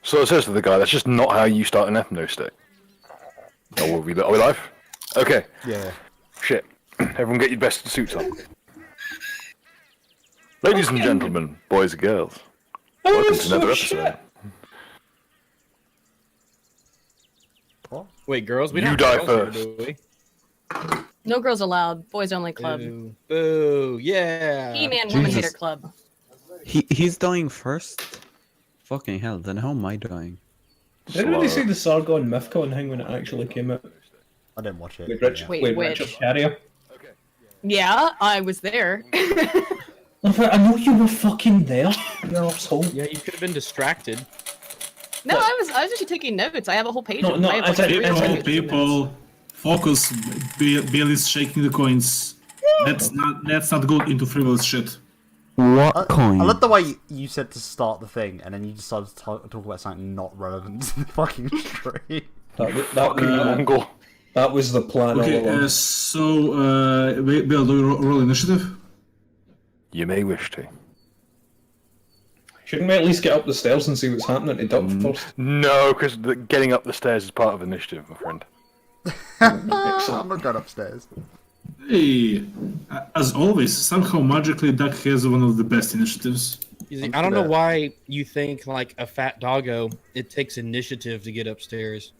So it says to the guy, that's just not how you start an ethno stick. Oh, are we live? Okay. Yeah. Shit. Everyone get your best suits on. Ladies and gentlemen, boys and girls, welcome to another episode. Wait, girls? We You don't die have girls first. here, do we? No girls allowed. Boys only club. Boo. Boo. Yeah. He-Man woman Jesus. hater club. He's dying first? Fucking hell, then how am I dying? Did anybody see the Sargon MythCon thing when it actually came out? I didn't watch it. With Richard, Wait, with which? Richard Carrier? Yeah, I was there. I know you were fucking there, you asshole. Yeah, you could have been distracted. No, I was actually taking notes. I have a whole page. No, of no, I have I said- three I or said- four pages of People, focus. Bill is shaking the coins. Let's not go into frivolous shit. What coin? I love the way you said to start the thing, and then you decided to talk about something not relevant to the fucking stream. That was the plan all Okay, along. so Bill, do you roll initiative? You may wish to. Shouldn't we at least get up the stairs and see what's happening to Duck first? No, because getting up the stairs is part of initiative, my friend. I'm not going upstairs. Hey, as always, somehow magically Duck has one of the best initiatives. You see, I don't know why you think, like, a fat doggo, it takes initiative to get upstairs.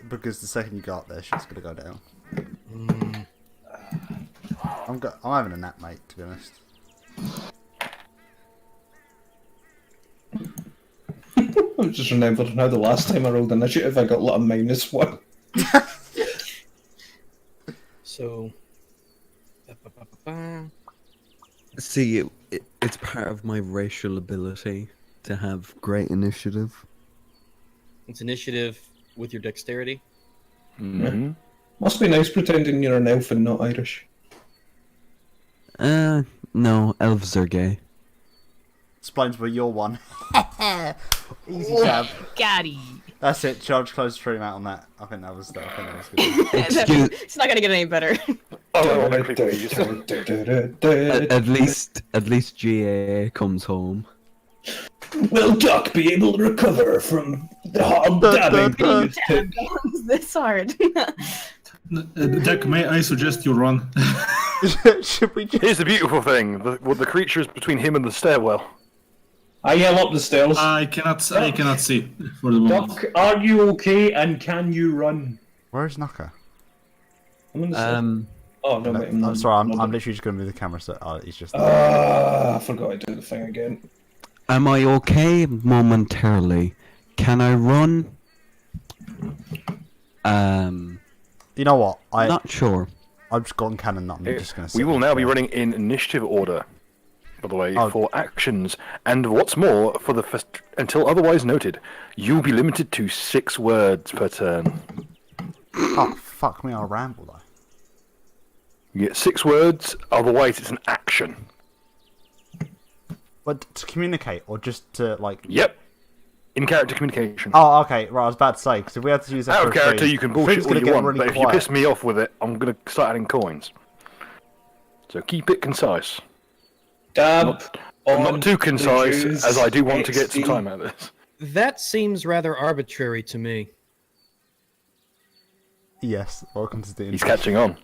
Because the second you go up there, shit's gonna go down. I'm having a nap, mate, to be honest. I'm just remembering how the last time I rolled initiative I got like a -1. So... See, it's part of my racial ability to have great initiative. It's initiative with your dexterity. Mm-hmm. Must be nice pretending you're an elf and not Irish. No, elves are gay. Explains where you're one. Easy jab. Gaddy. That's it. Charge close stream out on that. I think that was good. Excuse, It's not gonna get any better. at least GAA comes home. Will Duck be able to recover from the hard damage? It's this hard. Duck, may I suggest you run? Should we just... Here's the beautiful thing: the creature is between him and the stairwell. I yell up the stairs. I cannot see for the moment. Duck, are you okay and can you run? Where's Naka? I'm on the stairs. Oh, no, wait, I'm sorry, I'm literally just going to move the camera so he's just... I forgot to do the thing again. Am I okay momentarily? Can I run? You know what? Not sure. I've just gone canon nut. I'm just going to. We will now be running in initiative order, by the way, Oh. for actions. And what's more, for the until otherwise noted, you'll be limited to 6 words per turn. Oh, fuck me, I'll ramble though. You get 6 words, otherwise it's an action. But to communicate, or just to, like... Yep. In-character communication. Oh, okay, right, I was about to say, because if we had to use that Out for of a character, stream, you can the bullshit stream's all gonna you get want, really but if you quiet. piss me off with it, I'm going to start adding coins. So keep it concise. Dab. Not too concise, Jews, as I do want to get some XD. time out of this. That seems rather arbitrary to me. Yes, welcome to the... He's catching on.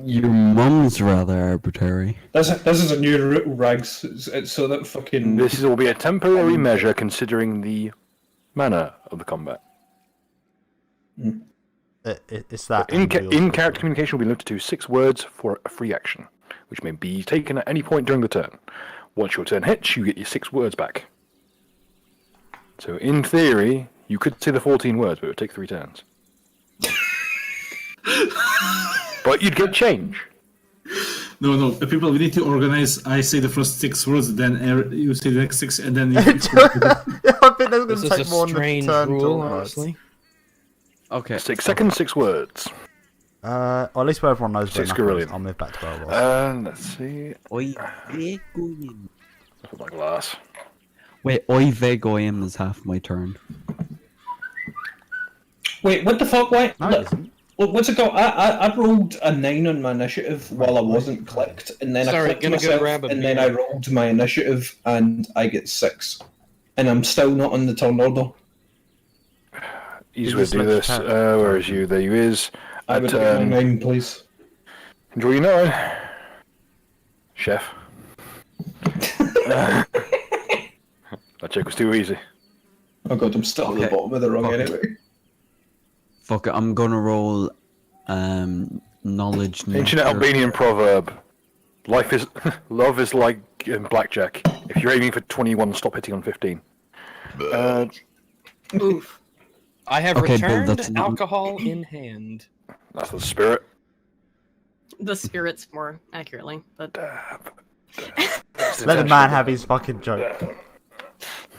Your mum's rather arbitrary. This is a new rule, Rags. It's so that fucking... This will be a temporary measure considering the manner of the combat. It's that... In-character communication will be limited to 6 words for a free action, which may be taken at any point during the turn. Once your turn hits, you get your 6 words back. So in theory, you could say the 14 words, but it would take 3 turns. But you'd get change. No, people, we need to organize. I say the first 6 words, then you say the next 6, and then... I think that's going This to is take a more than a strange turn to rule, organise. honestly. Okay. 6 seconds, 6 words. Or at least where everyone knows where 6 Naka is. Gorillion. I'll move back to where I was. Let's see. Oi, Put my glass. Wait, Oi Vegoim is half my turn. Wait, what the fuck? Why? No, it isn't. What's it called? I rolled a 9 on my initiative while I wasn't clicked, and then I Sorry, clicked gonna go myself, grab a and then I rolled my initiative, and I get 6. and I'm still not on the turn order. Easy You way to just do let your this. character Where is you? There you is. I would like my 9, please. Enjoy your 9. Chef. That check was too easy. Oh god, I'm still at the Okay. bottom of the rung Fuck it. anyway. Fuck it, I'm gonna roll knowledge. Ancient nature. Albanian proverb. Love is like blackjack. If you're aiming for 21, stop hitting on 15. Oof. I have Okay, Bill, returned that's not- alcohol in hand. That's the spirit. The spirits, more accurately. But Let the man have his fucking joke.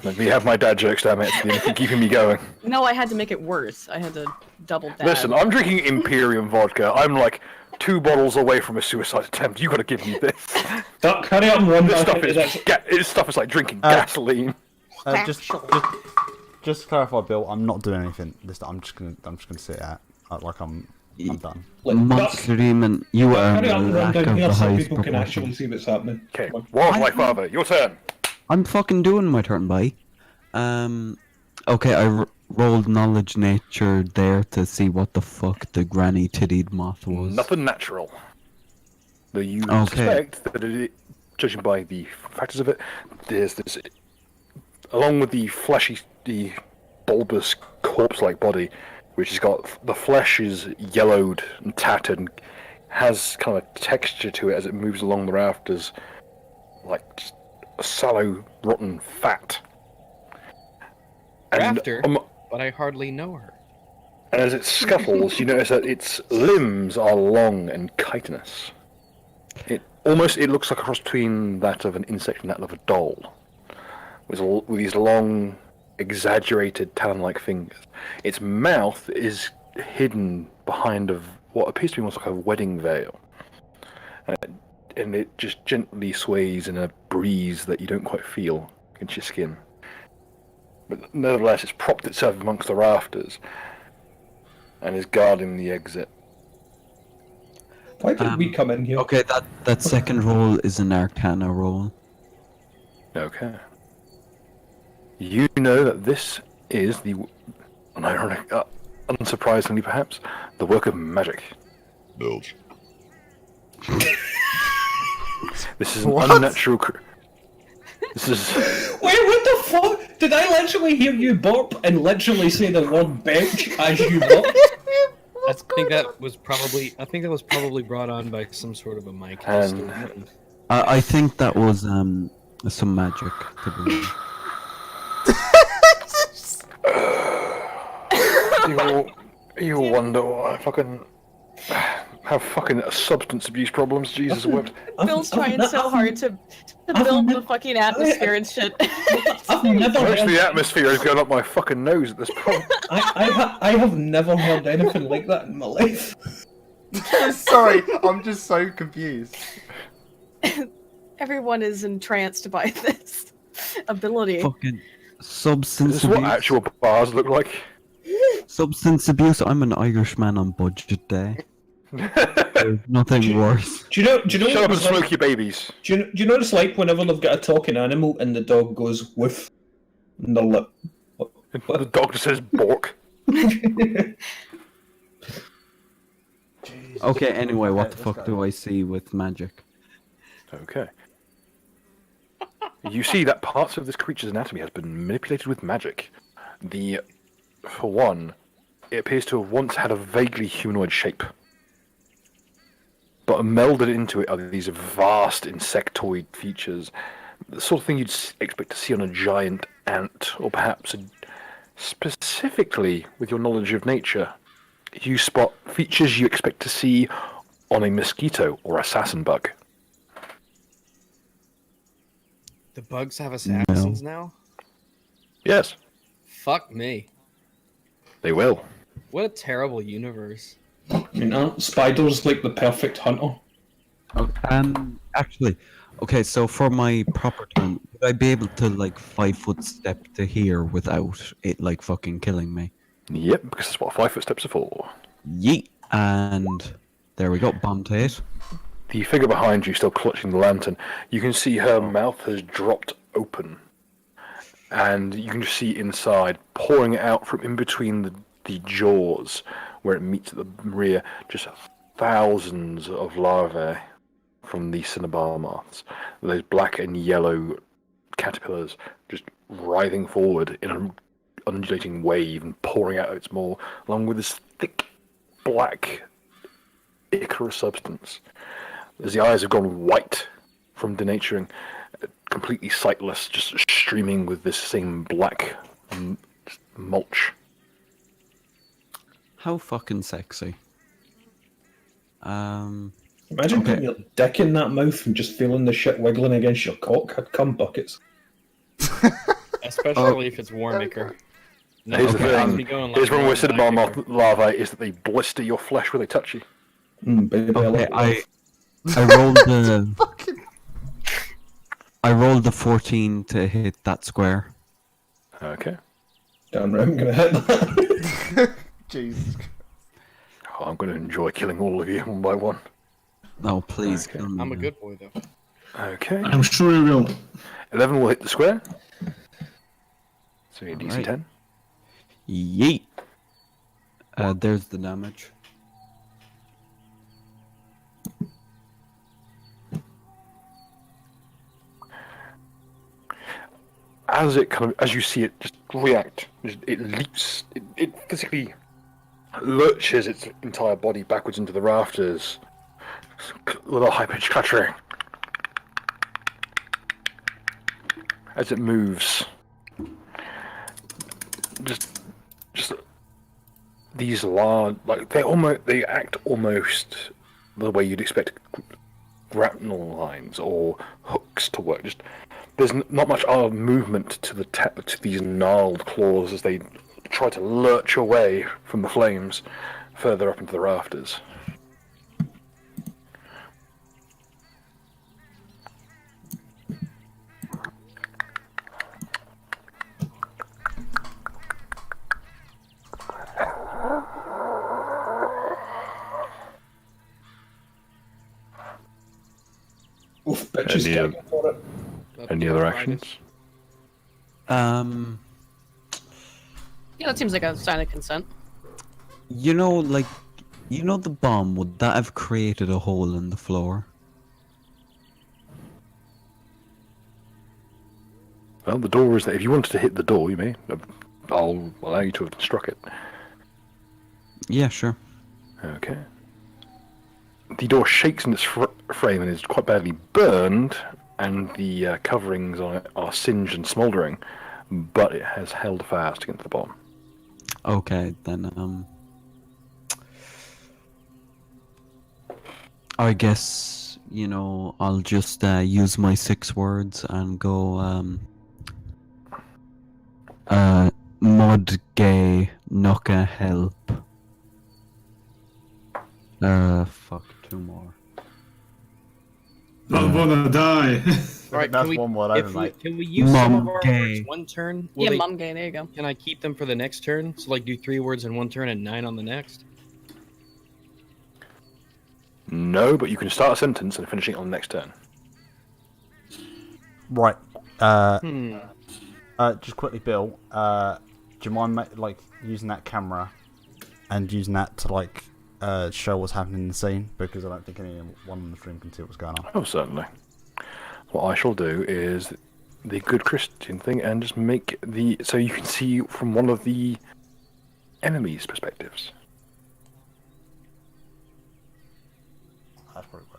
Let me have my dad jokes, damn it. You're keeping me going. no, I had to make it worse. I had to double dab. Listen, I'm drinking Imperium vodka. I'm like 2 bottles away from a suicide attempt. You gotta give me this. Duck, hurry up and run This back stuff into is that. this stuff is like drinking gasoline. Just to clarify, Bill, I'm not doing anything. I'm just gonna sit at like I'm done. Look, Monster Demon, you are hurry up the and run lack down of here the so highest people can actually proportion. see what's happening. Okay, Come on. War of my father, your turn. I'm fucking doing my turn, bye. Okay, I rolled knowledge nature there to see what the fuck the granny tittied moth was. Nothing natural. Though you Okay. suspect that judging by the factors of it, there's this, along with the fleshy, the bulbous corpse-like body, which has got the flesh is yellowed and tattered and has kind of a texture to it as it moves along the rafters, like just a sallow, rotten fat. And, Rafter, but I hardly know her. and as it scuffles, you notice that its limbs are long and chitinous. It looks like a cross between that of an insect and that of a doll, with these long, exaggerated talon-like fingers. Its mouth is hidden behind what appears to be almost like a wedding veil, and it just gently sways in a breeze that you don't quite feel against your skin. But nevertheless, it's propped itself amongst the rafters and is guarding the exit. Why did we come in here? Okay, that second roll is an Arcana roll. Okay. You know that this is the unironic, unsurprisingly perhaps, the work of magic. Bilge. This is an What? unnatural. This is. Wait, what the fuck? Did I literally hear you burp and literally say the word bench as you burped? I think that was probably brought on by some sort of a mic. And- I think that was some magic. To be You wonder why I fucking have fucking substance abuse problems. Jesus wept. Bill's trying so hard to build the fucking atmosphere and shit. I've never Most of heard, the atmosphere is going up my fucking nose at this point. I have never heard anything like that in my life. Sorry, I'm just so confused. Everyone is entranced by this ability. fucking This substance is what abuse. actual bars look like. Substance abuse. I'm an Irishman on budget day. There's nothing worse. Do you know Shut what up and it's like? smoke your babies. Do you know what it's like whenever they've got a talking animal and the dog goes woof and they're like, The doctor says bork. Okay, anyway, what the fuck do I see with magic? Okay. You see that parts of this creature's anatomy has been manipulated with magic. For one, it appears to have once had a vaguely humanoid shape. But melded into it are these vast insectoid features. The sort of thing you'd expect to see on a giant ant, or perhaps specifically with your knowledge of nature, you spot features you expect to see on a mosquito or assassin bug. The bugs have assassins now? Yes, Fuck me. they will. What a terrible universe. you know, spiders like the perfect hunter. Actually, okay, so for my proper turn, would I be able to, like, 5-foot step to here without it, like, fucking killing me? Yep, because that's what 5 footsteps are for. Yeet! And there we go, bomb to it. The figure behind you, still clutching the lantern, you can see her mouth has dropped open. and you can just see inside, pouring out from in between the jaws, where it meets at the rear, just thousands of larvae from the cinnabar moths. Those black and yellow caterpillars just writhing forward in an undulating wave and pouring out its maw, along with this thick black ichor substance. As the eyes have gone white from denaturing, completely sightless, just streaming with this same black mulch. How fucking sexy. Imagine Okay. putting your dick in that mouth and just feeling the shit wiggling against your cock. I'd cum buckets. Especially if it's War Maker. No, Here's the I'll thing. be going like Here's one War with cinnabar Maker. moth larvae is that they blister your flesh when they touch you. Baby, I Okay, love I rolled the Fucking. I rolled the 14 to hit that square. Okay. Damn right, I'm gonna hit that. Jesus. Oh, I'm going to enjoy killing all of you one by one. No, please. Okay. kill me I'm a now. good boy though. Okay. I'm sure you will. 11 will hit the square. So you DC Alright. 10. Yeet. There's the damage. As it kind of, as you see it just react, it leaps, it physically lurches its entire body backwards into the rafters with a high-pitched clattering. As it moves, just these large, like they act almost the way you'd expect grapnel lines or hooks to work. Just there's not much movement to to these gnarled claws as they try to lurch away from the flames further up into the rafters. Oof, bitches Any, gagging for it. Any other actions? Yeah, that seems like a sign of consent. You know, like, you know the bomb, would that have created a hole in the floor? Well, the door is there. If you wanted to hit the door, you may. I'll allow you to have struck it. Yeah, sure. Okay. The door shakes in its frame and is quite badly burned, and the coverings on it are singed and smouldering, but it has held fast against the bomb. Okay, then, I guess, you know, I'll just use my 6 words and go, mud, gay, nucka, help. Fuck, 2 more. Don't wanna die. Alright, That's can we, one word if over, we, mate. can we use some of our Monkey. words one turn? Will Yeah, they- mum gay, there you go. Can I keep them for the next turn? So like do 3 words in one turn and 9 on the next? No, but you can start a sentence and finish it on the next turn. Right. Hmm. Just quickly, Bill. Do you mind like using that camera and using that to like show what's happening in the scene? Because I don't think anyone in the stream can see what's going on. Oh, certainly. What I shall do is the good Christian thing and just make so you can see from one of the enemy's perspectives. That's pretty good.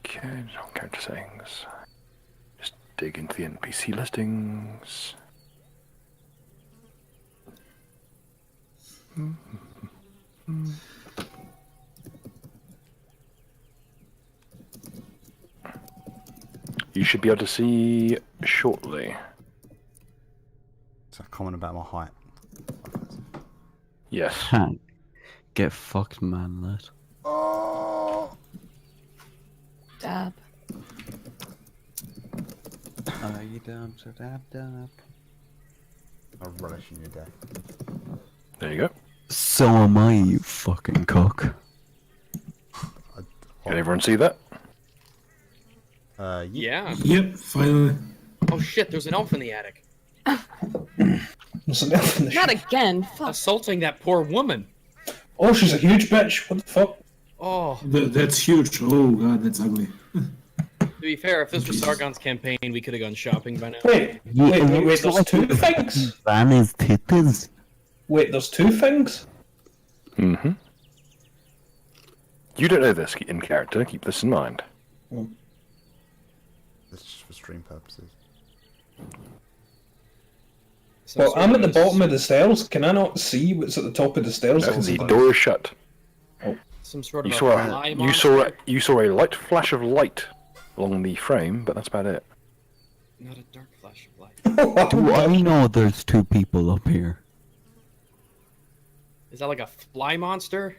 Okay, on character settings. Just dig into the NPC listings. You should be able to see shortly. It's a comment about my height. Yes. Can't get fucked, manlet. Dab. Are you down to dab dab? I relish in your death. There you go. So am I, you fucking cock. Can everyone see that? Yeah. Yep, finally. Oh shit, there's an elf in the attic. There's an elf in the Not ship. again. Fuck. Assaulting that poor woman. Oh, she's a huge bitch. What the fuck? Oh, That's huge. Oh god, that's ugly. to be fair, if this was Sargon's campaign, we could have gone shopping by now. Wait, there's two things? Van is titties. Wait, there's two things? Mm-hmm. You don't know this in character. Keep this in mind. It's just for stream purposes. Some Well, sort I'm of at the a- bottom of the stairs. Can I not see what's at the top of the stairs? No, the door is shut. Some sort of You a saw fly a, monster. you saw a light flash of light along the frame, but that's about it. Not a dark flash of light. Do I know there's two people up here? Is that like a fly monster?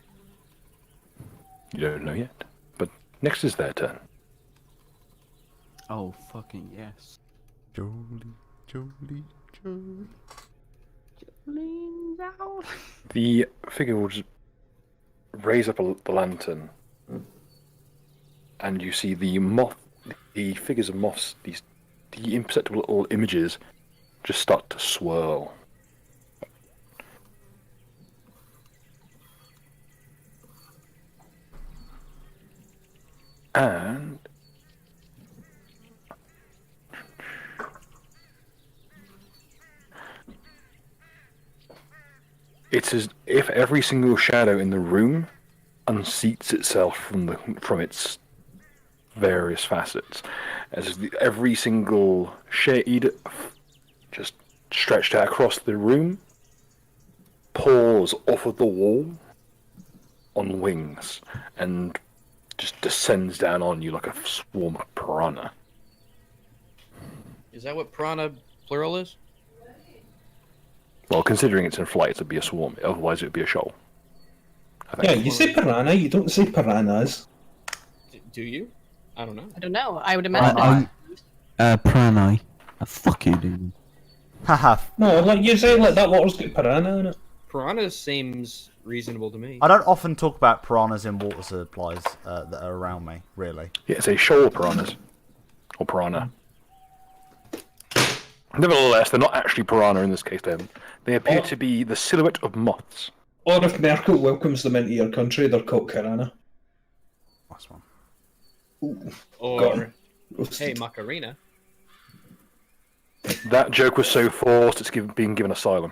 You don't know yet. But next is their turn. Oh, fucking yes. Jolie. The figure will just raise up the lantern, and you see the figures of moths, the imperceptible little images, just start to swirl. And it's as if every single shadow in the room unseats itself from its various facets, as every single shade just stretched out across the room pours off of the wall on wings and just descends down on you like a swarm of piranha. Is that what piranha plural is? Well, considering it's in flight, it'd be a swarm. Otherwise, it would be a shoal. I think. Yeah, you say piranha, you don't say piranhas. Do you? I don't know. I don't know. I would imagine. Pranai. Fuck you, dude. Haha. No, like you say, like that water's got piranha in it. Piranha seems reasonable to me. I don't often talk about piranhas in water supplies that are around me, really. Yeah, it's a shoal of piranhas. Or piranha. Nevertheless, they're not actually piranha in this case, then. They appear to be the silhouette of moths. Or if Merkel welcomes them into your country, they're called piranha. Nice one. Or, Roasted. hey, Macarena. That joke was so forced, it's being given asylum.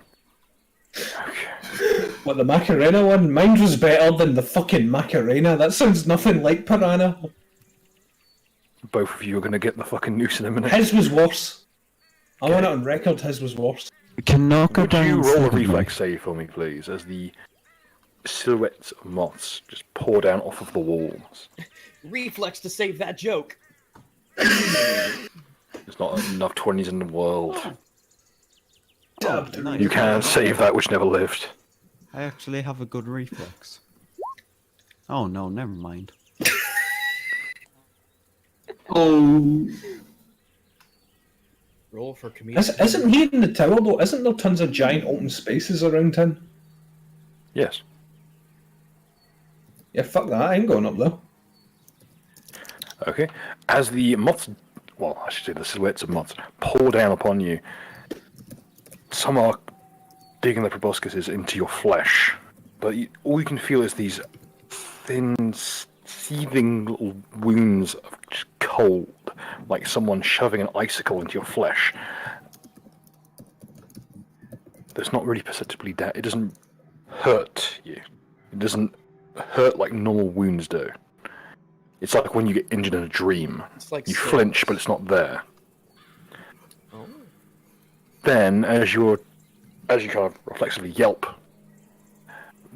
What, the Macarena one? Mine was better than the fucking Macarena. That sounds nothing like piranha. Both of you are going to get the fucking noose in a minute. His was worse. I want it on record, his was worse. Can knock her Would you down. roll a suddenly. reflex save for me, please, as the silhouettes of moths just pour down off of the walls? Reflex to save that joke. There's not enough 20s in the world. Oh, nice. You can save that which never lived. I actually have a good reflex. Oh no, never mind. Oh. Roll for community. Isn't he in the tower though? Isn't there tons of giant open spaces around him? Yes. Yeah, fuck that, I ain't going up there. Okay. As the moths, well, I should say the silhouettes of moths, pour down upon you, some are digging their proboscises into your flesh, but all you can feel is these thin, seething little wounds of just cold, like someone shoving an icicle into your flesh. There's not really perceptibly it doesn't hurt you. It doesn't hurt like normal wounds do. It's like when you get injured in a dream. It's like You sores. flinch, but it's not there. Oh. Then, as you kind of reflexively yelp,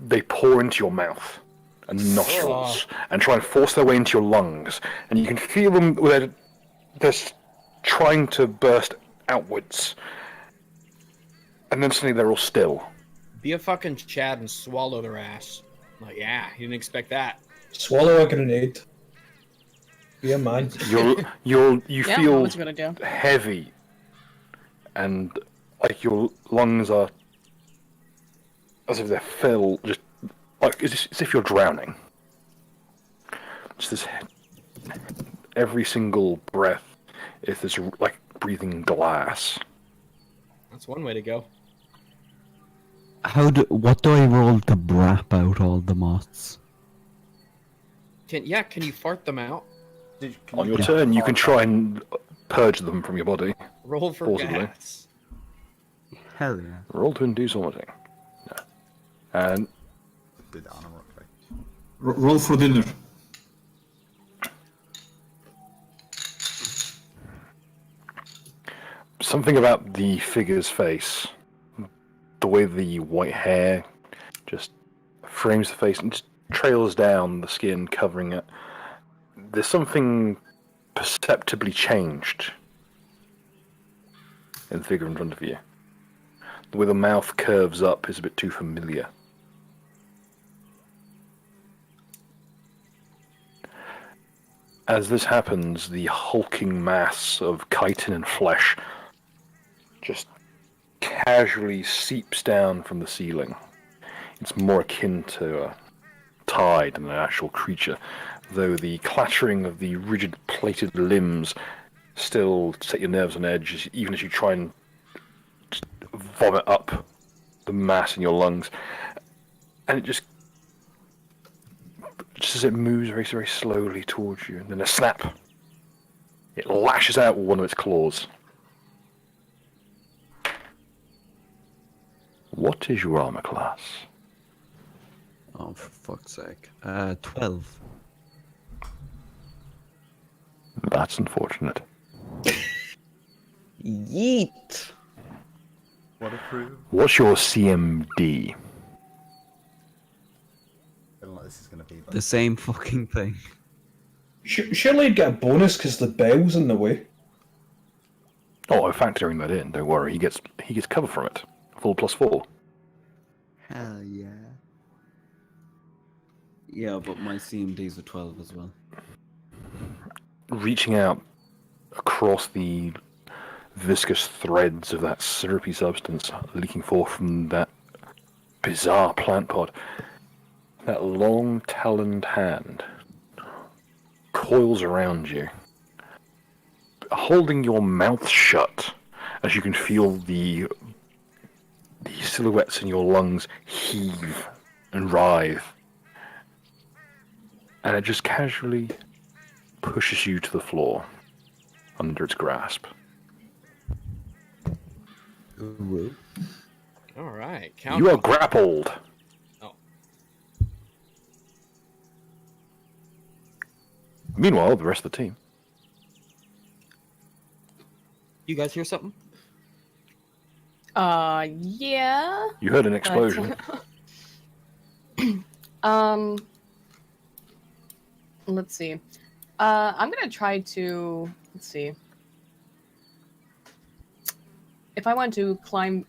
they pour into your mouth and nostrils and try and force their way into your lungs. And you can feel them, they're just trying to burst outwards. And then suddenly they're all still. Be a fucking Chad and swallow their ass. Like, yeah, you didn't expect that. Swallow a grenade. Be a man. You Yeah, feel that's a good idea. heavy and like your lungs are as if they're filled, just like as if you're drowning. It's this. Every single breath is this like breathing glass. That's one way to go. What do I roll to brap out all the moths? Can you fart them out? On your turn, you can try and purge them from your body. Roll for Possibly. gas. Hell yeah. Roll to induce vomiting. No. And Did that on a rock face. Roll for dinner. something about the figure's face, the way the white hair just frames the face and just trails down the skin, covering it. There's something perceptibly changed in the figure in front of you. The way the mouth curves up is a bit too familiar. As this happens, the hulking mass of chitin and flesh just casually seeps down from the ceiling. It's more akin to a tide than an actual creature, though the clattering of the rigid plated limbs still set your nerves on edge, even as you try and vomit up the mass in your lungs. And it just as it moves very, very slowly towards you, and then a snap, it lashes out with one of its claws. What is your armor class? Oh, for fuck's sake. 12. That's unfortunate. Yeet! What a crew. What's your CMD? I don't know this is gonna be. The same fucking thing. Surely he'd get a bonus because the bell's in the way. Oh, I'm factoring that in. Don't worry. He gets cover from it. Full +4. Hell yeah. Yeah, but my CMD's a 12 as well. Reaching out across the viscous threads of that syrupy substance leaking forth from that bizarre plant pod, that long taloned hand coils around you, holding your mouth shut as you can feel the silhouettes in your lungs heave and writhe. And it just casually pushes you to the floor under its grasp. Ooh. All right. Count. You are grappled. Oh. Meanwhile, the rest of the team. You guys hear something? Yeah. You heard an explosion. Let's see. I'm gonna try to, let's see. If I want to climb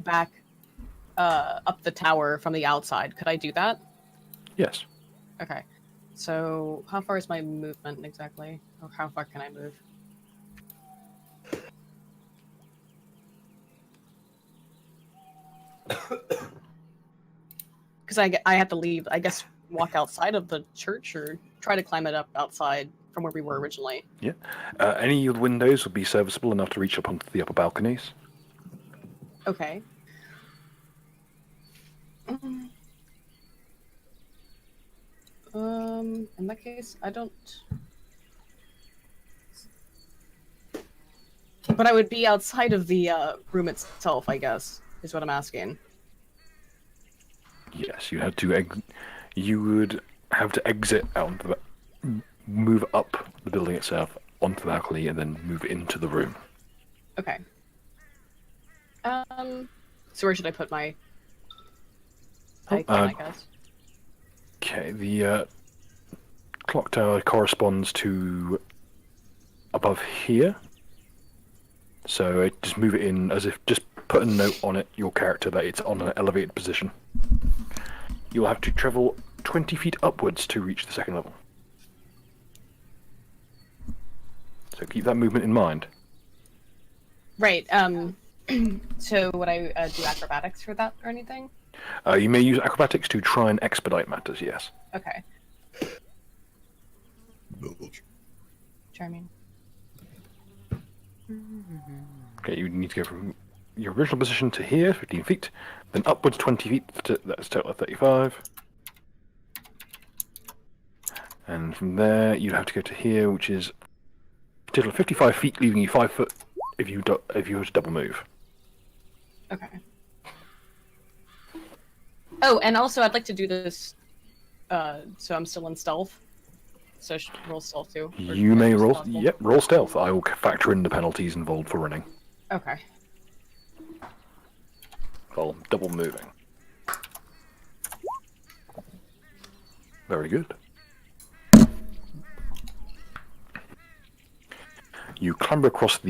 back up the tower from the outside, could I do that? Yes. Okay. So how far is my movement exactly? Or how far can I move? Because I have to leave, I guess, walk outside of the church or try to climb it up outside from where we were originally. Yeah. Any of the windows would be serviceable enough to reach up onto the upper balconies. Okay. In that case, I don't... But I would be outside of the room itself, I guess, is what I'm asking. Yes, you would have to exit out onto move up the building itself onto the balcony and then move into the room. Okay. So where should I put my icon, I guess? Okay, the clock tower corresponds to above here. So just move it in as if just put a note on it, your character, that it's on an elevated position. You'll have to travel 20 feet upwards to reach the second level. So keep that movement in mind. Right, So would I do acrobatics for that or anything? You may use acrobatics to try and expedite matters, yes. Okay. Charming. Okay, you need to go from your original position to here, 15 feet, then upwards 20 feet, that's a total of 35. And from there, you'd have to go to here, which is a total of 55 feet, leaving you 5 foot if you were to double move. Okay. Oh, and also I'd like to do this, so I'm still in stealth. So I should roll stealth too. Or You may just roll, possible? yep, roll stealth. I will factor in the penalties involved for running. Okay. Well, double moving. Very good. You clamber across up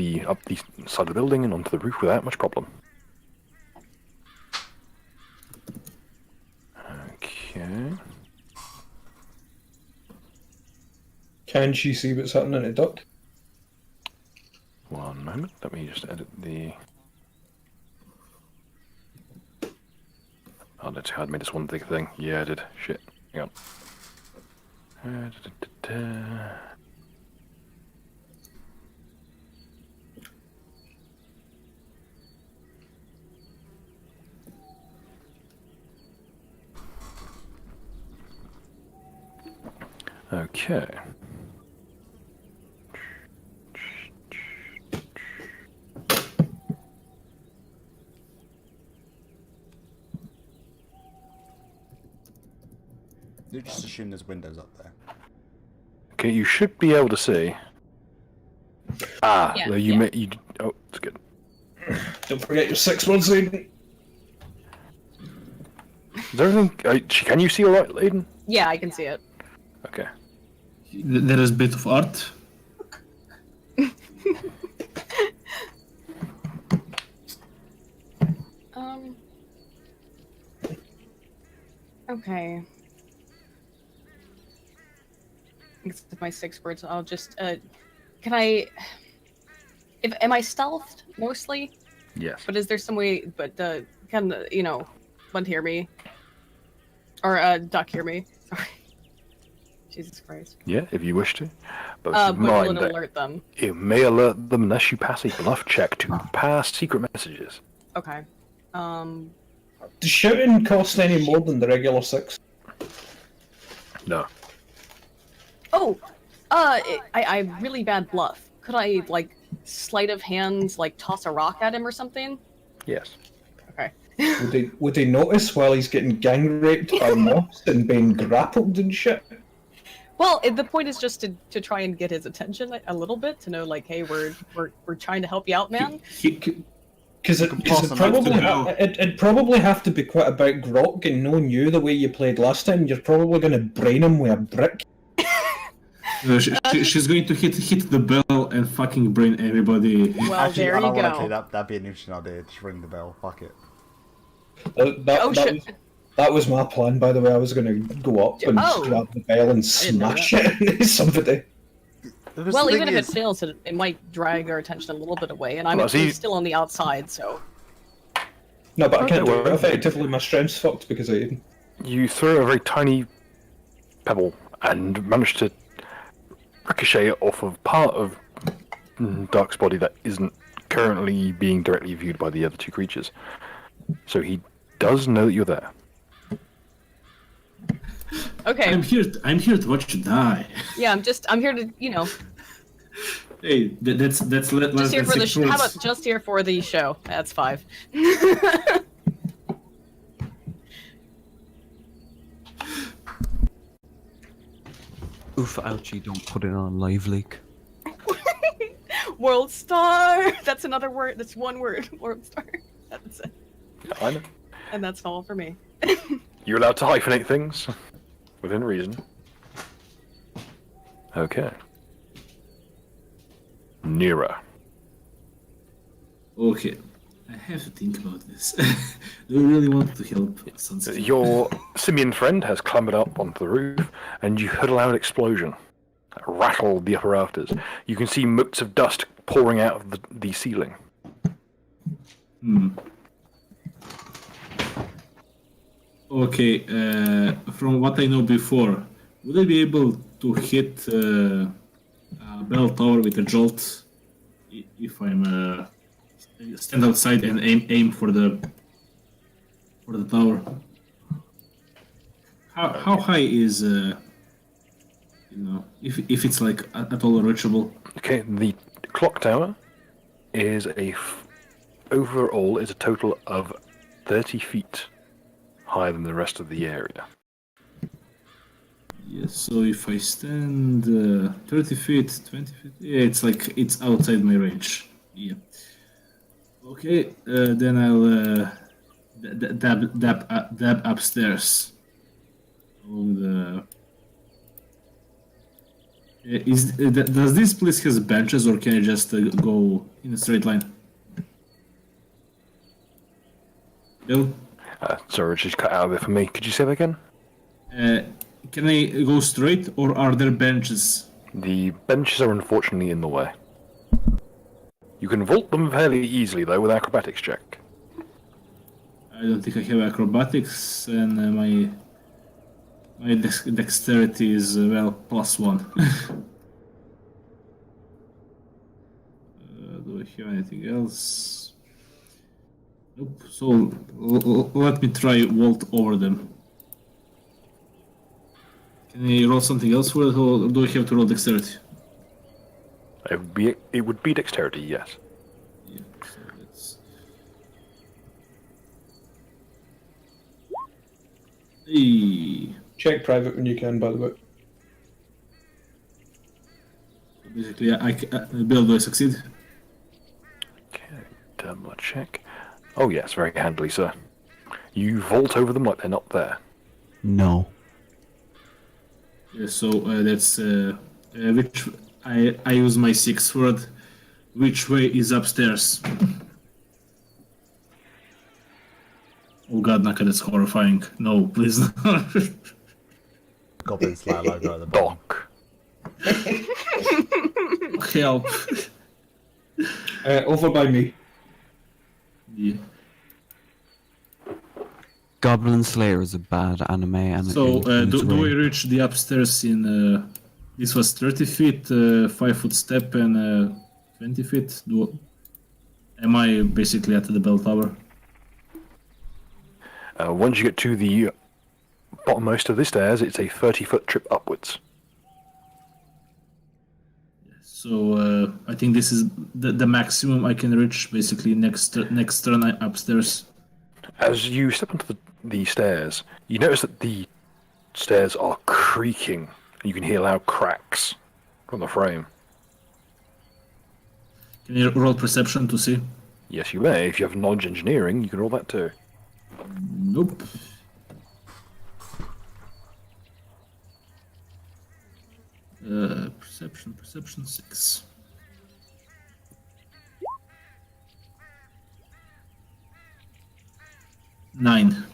the side of the building and onto the roof without much problem. Okay. Can she see what's happening to Duck? One moment. Let me just edit the. Oh, let's see how I made this one big thing. Yeah, I did. Shit. Hang on. Okay. You just assume there's windows up there. Okay, you should be able to see. Ah, Yeah, you yeah. may. You, oh, it's good. Don't forget your 6 words, Aiden. Is everything? Can you see all right, Aiden? Yeah, I can see it. Okay. There is a bit of art. Okay. It's my 6 words. I'll just can I? Am I stealthed mostly? Yes. But is there some way? But can one hear me? Or Duck hear me? Sorry. Jesus Christ. Yeah, if you wish to. But But keep in will mind it that alert them? it may alert them unless you pass a bluff check to pass secret messages. Okay. Does shouting cost any more than the regular 6? No. Oh, I really bad bluff. Could I like sleight of hands like toss a rock at him or something? Yes. Okay. Would they notice while he's getting gang raped by moths and being grappled and shit? Well, the point is just to try and get his attention a little bit to know like, hey, we're trying to help you out, man. Because it'd probably have to be quite about Grok, and knowing you the way you played last time, you're probably going to brain him with a brick. She's going to hit the bell and fucking brain everybody. Well, Actually, there you ironically, go. that'd be an interesting idea. Just ring the bell. Fuck it. That was my plan, by the way. I was going to go up and grab the bell and didn't know smash it into somebody. Well, even if it fails, it might drag our attention a little bit away, and I'm actually still on the outside, so. No, but I can't do it. well, Effectively, my strength's fucked because of Aiden. You throw a very tiny pebble and manage to ricochet it off of part of Dark's body that isn't currently being directly viewed by the other 2 creatures. So he does know that you're there. Okay. I'm here to watch you die. Yeah, I'm here to, Hey, that's just less here than for the 6 how words. about just here for the show? That's 5. Oof, ouchie, don't put it on live leak. World Star. That's another word. That's one word. World Star. That's it. I know. And that's all for me. You're allowed to hyphenate things within reason. Okay. Nira. Okay, I have to think about this. Do you really want to help Sunset? Your simian friend has clambered up onto the roof, and you heard a loud explosion that rattled the upper rafters. You can see motes of dust pouring out of the ceiling. Hmm. Okay, from what I know before, would I be able to hit a bell tower with a jolt if I'm stand outside and aim for the tower? How high is if it's like at all reachable? Okay, the clock tower is overall is a total of 30 feet higher than the rest of the area. Yes, so if I stand 30 feet, 20 feet, yeah, it's outside my range. Yeah. Okay, then I'll dab upstairs. Along the. Does this place has benches, or can I just go in a straight line? Bill? Sorry, it just cut out of it for me. Could you say that again? Can I go straight, or are there benches? The benches are unfortunately in the way. You can vault them fairly easily, though, with acrobatics check. I don't think I have acrobatics, and my dexterity is well +1. Do I have anything else? Nope. So let me try vault over them. Can I roll something else for it, or do I have to roll dexterity? It would be dexterity, yes. Yeah. So let's. Hey. Check private when you can, by the way. Basically, Bill, do I succeed? Okay, double check. Oh yes, very handily, sir. You vault over them like they're not there. No. Yeah, so that's which I use my 6th word. Which way is upstairs? Oh god, Naka, that's horrifying. No, please no. Goblin Slayer logo at the bottom. Doc. Help. Over by me. Yeah. Goblin Slayer is a bad anime, and So in its do way. I reach the upstairs in? This was 30 feet, 5-foot step, and 20 feet. Am I basically at the bell tower? Once you get to the bottommost of the stairs, it's a 30-foot trip upwards. So I think this is the maximum I can reach. Basically, next turn upstairs. As you step onto the stairs, you notice that the stairs are creaking. You can hear loud cracks from the frame. Can you roll perception to see? Yes, you may. If you have knowledge engineering, you can roll that too. Nope. Perception 6. Nine.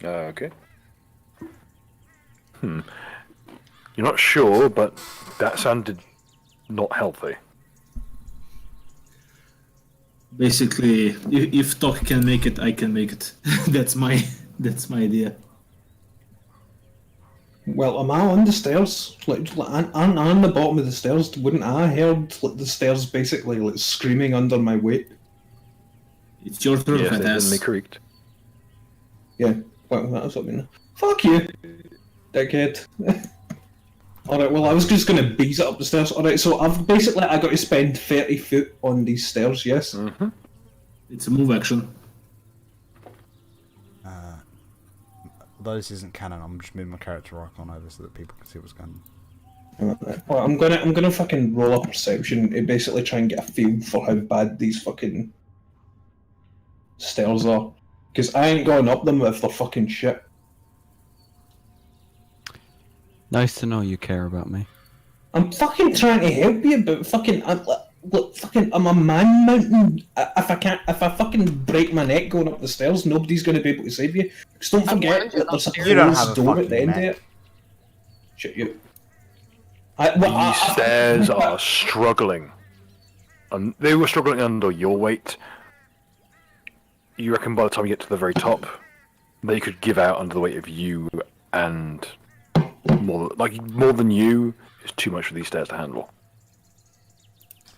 Okay. You're not sure, but that sounded not healthy. Basically, if Tok can make it, I can make it. that's my idea. Well, am I on the stairs? I'm on the bottom of the stairs. Wouldn't I heard the stairs basically screaming under my weight? It's your turn, Yes, fat they ass. suddenly creaked. Yeah. Well, that's what I mean. Fuck you, dickhead. Alright, well, I was just gonna bees it up the stairs. Alright, so I got to spend 30 foot on these stairs, yes? Mm-hmm. It's a move action. Though this isn't canon, I'm just moving my character icon over so that people can see what's going on. Well, I'm gonna fucking roll a perception and basically try and get a feel for how bad these fucking stairs are. Because I ain't going up them if they're fucking shit. Nice to know you care about me. I'm fucking trying to help you, but I'm a man mountain. If I fucking break my neck going up the stairs, nobody's going to be able to save you. Because don't forget that there's a You don't have closed a door at the fucking end of neck. it. Shut you. These stairs are struggling. They were struggling under your weight, you reckon by the time you get to the very top, they could give out under the weight of you, and more than you is too much for these stairs to handle.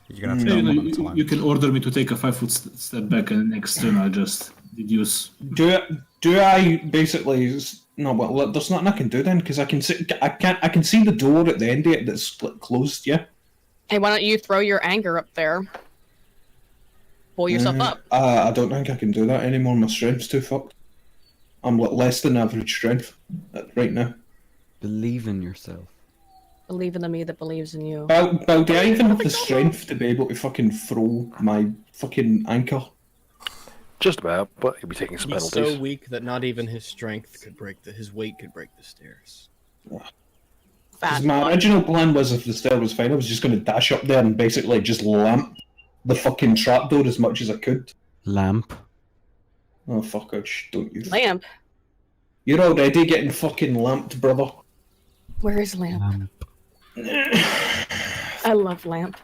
You're gonna have to go one at a time. You can order me to take a 5-foot step back, and next turn I just deduce. Do I basically? No, well, there's nothing I can do then because I can see the door at the end of it that's closed. Yeah. Hey, why don't you throw your anger up there? Pull yourself up. I don't think I can do that anymore. My strength's too fucked. I'm less than average strength right now. Believe in yourself. Believe in the me that believes in you. Well, do I even have the strength to be able to fucking throw my fucking anchor? Just about, but he'll be taking some He's penalties. so weak that not even his strength could break his weight could break the stairs. Fat My fuck. original plan was if the stair was fine, I was just going to dash up there and basically just lamp the fucking trapdoor as much as I could. Lamp. Oh fuck, don't you? Lamp. You're already getting fucking lamped, brother. Where is Lamp? I love Lamp.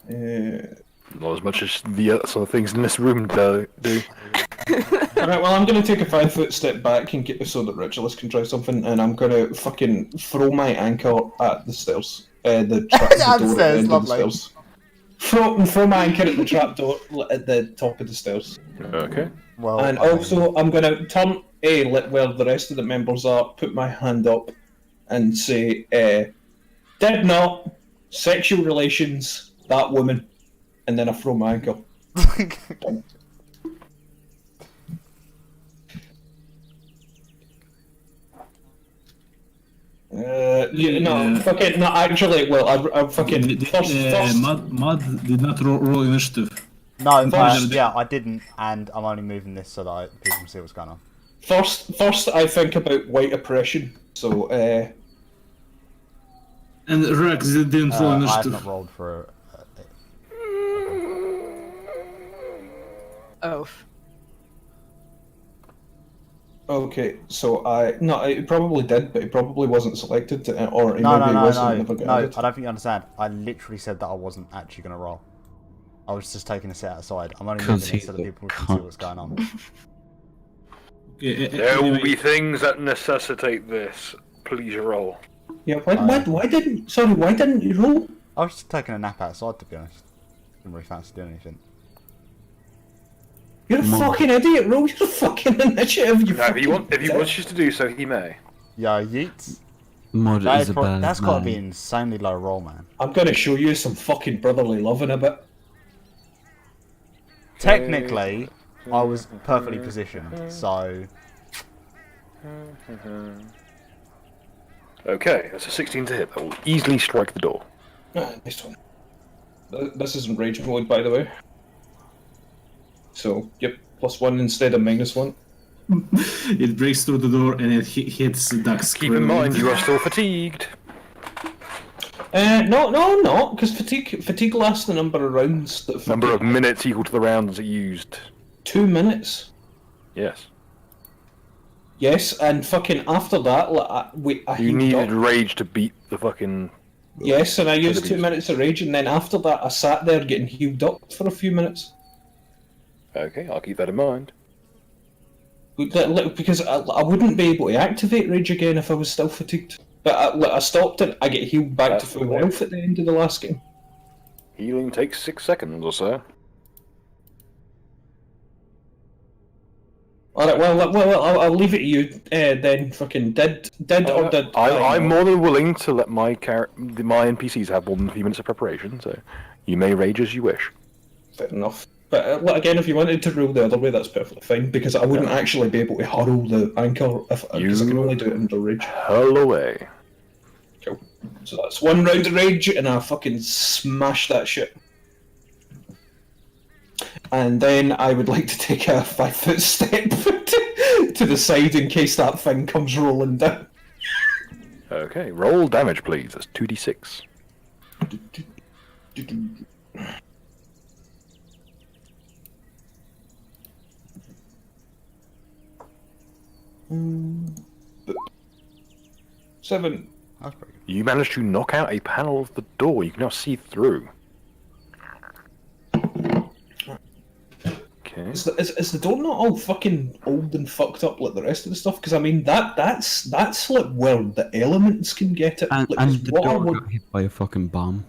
Not as much as the other sort of things in this room do. Alright, well, I'm going to take a 5-foot step back and get so that Ritualist can try something, and I'm going to fucking throw my anchor at the stairs. The door at the end of the stairs. Throw my anchor at the trapdoor at the top of the stairs. Okay. Well, And also, I'm going to turn where the rest of the members are, put my hand up, and say, did not sexual relations that woman, and then I throw my anchor. Done. Fucking, no, actually, well, I fucking, first, Mud did not roll initiative. No, First- yeah, I didn't, and I'm only moving this so that people can see what's going on. first I think about white oppression, so, And Rex didn't roll I have initiative. not rolled for. Oh. okay, so it probably did, but it probably wasn't selected, or it No, maybe no, was no, and no, never got no. added. I don't think you understand. I literally said that I wasn't actually going to roll. I was just taking a set aside. I'm only 'Cause moving this he's so a that people can see what's going on. Okay, There will anyway, be things that necessitate this. Please roll. Yeah, why didn't you roll? I was just taking a nap outside, to be honest. Didn't really fancy doing anything. You're a fucking idiot, roll your fucking initiative, you Now, if fucking he dick. wants you to do so, he may. Yeah, yeets. Mud That is is a bad that's got to be man. insanely low roll, man. I'm gonna show you some fucking brotherly love in a bit. Technically, I was perfectly positioned, so Okay, that's a 16 to hit. That will easily strike the door. Ah, nice one. This isn't rage mode, by the way. So, yep, +1 instead of -1. it breaks through the door and it hits Duck's. Keep in mind, you are still fatigued. No, because fatigue lasts the number of rounds. That Number of minutes equal to the rounds it used. 2 minutes. Yes. Yes, and fucking after that, like, I You healed needed up. rage to beat the fucking. Yes, and I used 2 Enemies. minutes of rage, and then after that, I sat there getting healed up for a few minutes. Okay, I'll keep that in mind. Because I wouldn't be able to activate rage again if I was still fatigued. But I stopped it. I get healed back That's to full the way. health at the end of the last game. Healing takes 6 seconds or so. All right. Well, I'll leave it to you. Then fucking did or did. I'm more than willing to let my my NPCs have more than a few minutes of preparation, so you may rage as you wish. Fair enough. But again, if you wanted to rule the other way, that's perfectly fine. Because I wouldn't actually be able to hurl the anchor because I can only do it under rage. Hurl away. Cool. So that's 1 round of rage, and I fucking smash that shit. And then I would like to take a 5-foot step to the side in case that thing comes rolling down. Okay, roll damage, please. That's 2d6. Seven. that's pretty good. You managed to knock out a panel of the door. You can now see through. Okay, Okay. Is the door not all fucking old and fucked up like the rest of the stuff? Because I mean, that's like where the elements can get it. And, Like, and 'cause the water door would, got hit by a fucking bomb.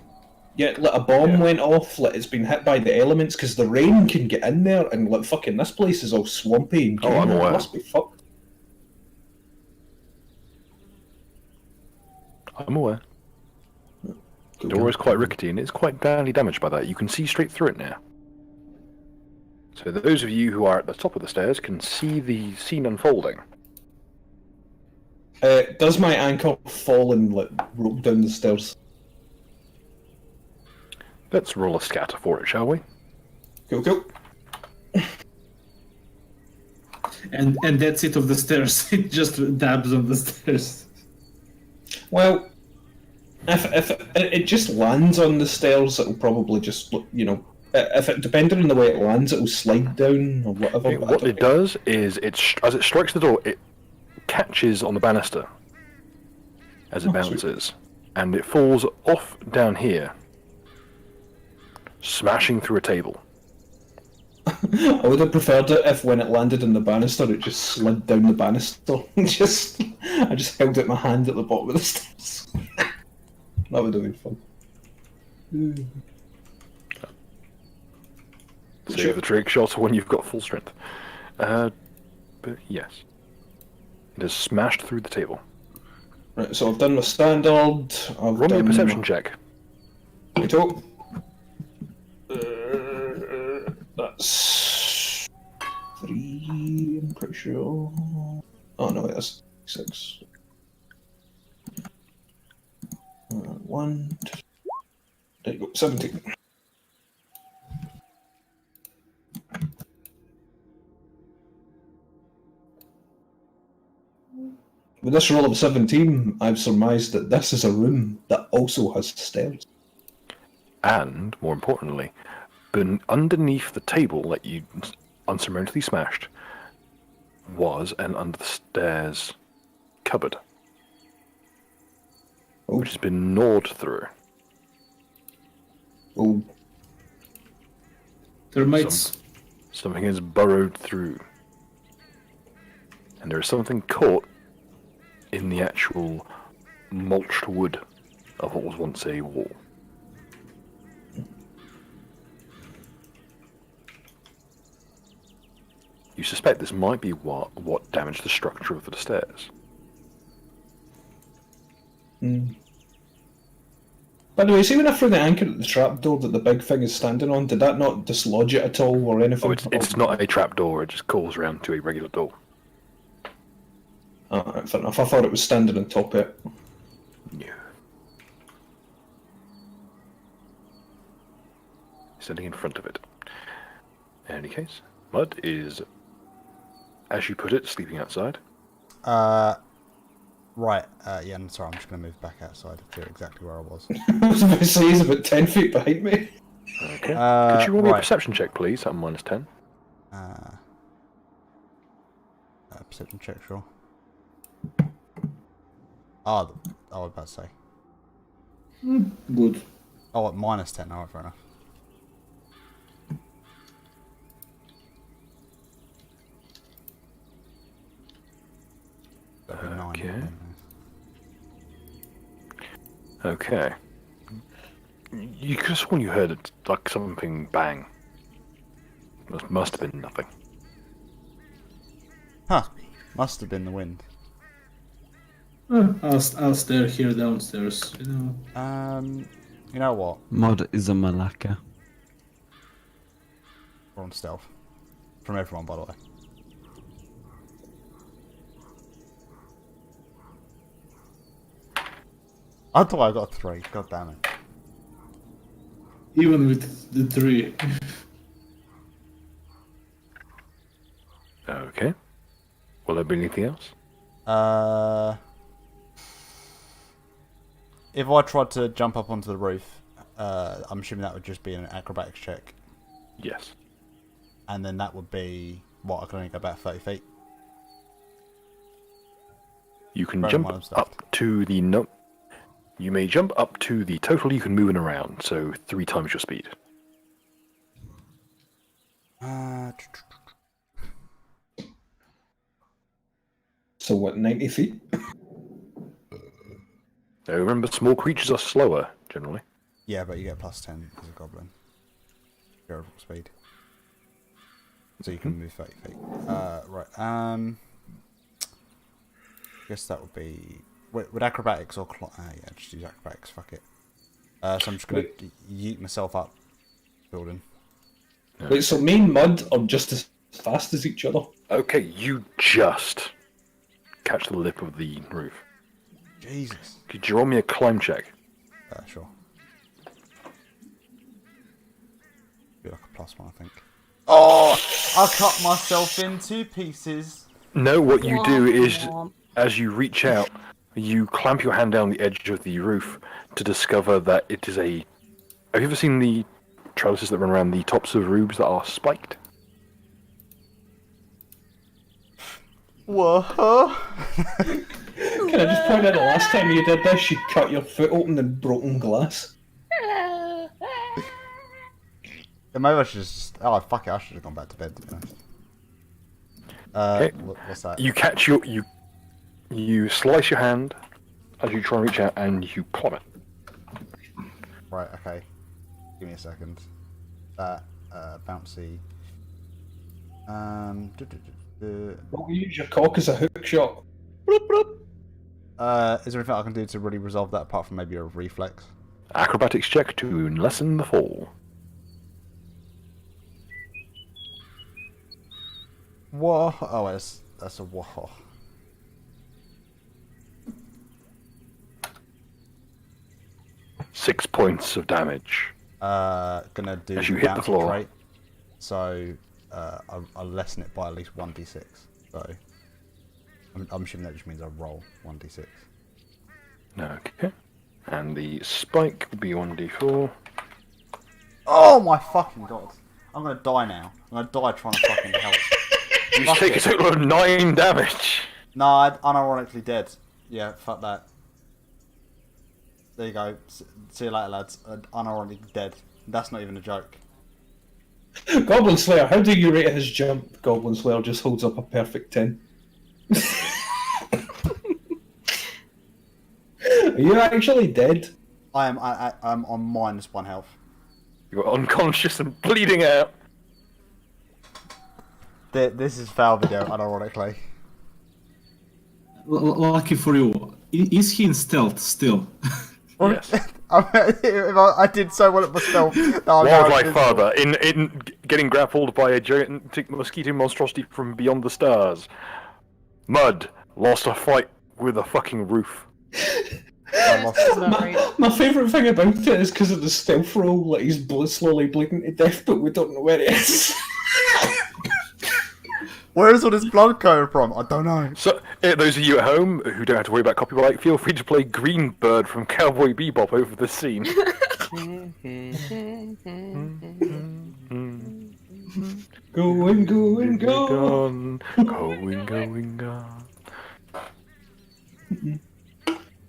yeah, like a bomb Yeah. went off. Like it's been hit by the elements because the rain can get in there, and like fucking this place is all swampy and Oh, I'm green, it aware. must be fucked. I'm aware. The door is quite rickety and it's quite badly damaged by that. You can see straight through it now. So those of you who are at the top of the stairs can see the scene unfolding. Does my ankle fall and like rope down the stairs? Let's roll a scatter for it, shall we? Cool. And that's it of the stairs. It just dabs on the stairs. Well, if it just lands on the stairs, it'll probably just, you know, if it depending on the way it lands, it'll slide down or whatever. Okay, but I what don't it does is, as it strikes the door, it catches on the banister as it Oh, bounces, and it falls off down here, smashing through a table. I would have preferred it if when it landed on the banister, it just slid down the banister. I just held out my hand at the bottom of the stairs. That would have been fun. Save the trick shot when you've got full strength. But yes, it has smashed through the table. Right, so I've done my standard. I've Roll me a done perception check. Righto. That's 3, I'm pretty sure. Oh no, it is 6. 1. There you go, 17. With this roll of 17, I've surmised that this is a room that also has stairs. And, more importantly, underneath the table that you unsurmountably smashed was an under the stairs cupboard, which has been gnawed through. Oh, Termites. Something has burrowed through. And there is something caught in the actual mulched wood of what was once a wall. You suspect this might be what damaged the structure of the stairs. By the way, see when I threw the anchor at the trapdoor that the big thing is standing on, did that not dislodge it at all or anything? Oh, it's not a trapdoor, it just calls around to a regular door. Alright, fair enough. I thought it was standing on top of it. No. Standing in front of it. In any case, Mud is, as you put it, sleeping outside. Right. Yeah, I'm sorry. I'm just going to move back outside to figure exactly where I was. I was about to say he's about 10 feet behind me. Okay. Could you roll me a right. perception check, please, at -10? Perception check, sure. Oh, I was about to say. Good. Oh, at -10. Alright, fair enough. Okay. Okay. You could have sworn you heard it, like something bang. Must have been nothing. Huh. Must have been the wind. I'll stare here downstairs. You know. You know what? Mod is a malacca. We're on stealth. From everyone, by the way. I thought I got 3. God damn it. Even with the 3. Okay. Will there be anything else? If I tried to jump up onto the roof, I'm assuming that would just be an acrobatics check. Yes. And then that would be, what, I can only go about 30 feet? You can Bear in jump mind I'm stuffed. up to the You may jump up to the total you can move in around, so 3 times your speed. So what, 90 feet? Now remember, small creatures are slower, generally. Yeah, but you get +10 as a goblin. Your overall speed. So you can move 30 feet. Right, guess that would be... Would acrobatics or... yeah, just use acrobatics, fuck it. So I'm just going to yeet myself up building. Wait, so me and Mud are just as fast as each other? Okay, you just catch the lip of the roof. Jesus. Could you roll me a climb check? Sure. Be like a +1, I think. Oh! I cut myself in 2 pieces. No, what you do Womp is, womp. as you reach out, you clamp your hand down the edge of the roof to discover that it is a... Have you ever seen the trellises that run around the tops of roofs that are spiked? Whoa! Can I just point out the last time you did this, you cut your foot open and broken glass? Yeah, maybe I should just... Oh, fuck it, I should have gone back to bed, to be honest. Okay. What's that? You catch your... You slice your hand as you try and reach out, and you plumb it. Right, okay. Give me a second. That, bouncy... Don't use your cock as a hook shot. Is there anything I can do to really resolve that apart from maybe a reflex? Acrobatics check to lessen the fall. Whoa! Oh, that's a whoa. Six points of damage. Gonna do As you the hit the bouncy floor. trait. So, I'll lessen it by at least 1d6. So, I'm assuming that just means I roll 1d6. Okay. And the spike will be 1d4. Oh my fucking god! I'm gonna die now. I'm gonna die trying to fucking help. You Fuck take a it. total of 9 damage. No, I'm unironically dead. Yeah, fuck that. There you go. See you later, lads. Unironically dead. That's not even a joke. Goblin Slayer, how do you rate his jump? Goblin Slayer just holds up a perfect 10. Are you actually dead? I'm on -1 health. You're unconscious and bleeding out. This is foul video, unironically. Lucky for you. Is he in stealth still? Yes. I did so well at myself. No, Wildlife father in getting grappled by a gigantic mosquito monstrosity from beyond the stars. Mud lost a fight with a fucking roof. I lost. Is that right? My favourite thing about it is because of the stealth roll, like he's slowly bleeding to death, but we don't know where it is. Where is all this blood coming from? I don't know. So, those of you at home who don't have to worry about copyright, feel free to play Green Bird from Cowboy Bebop over the scene. Going, going, go. Gone, going, gone.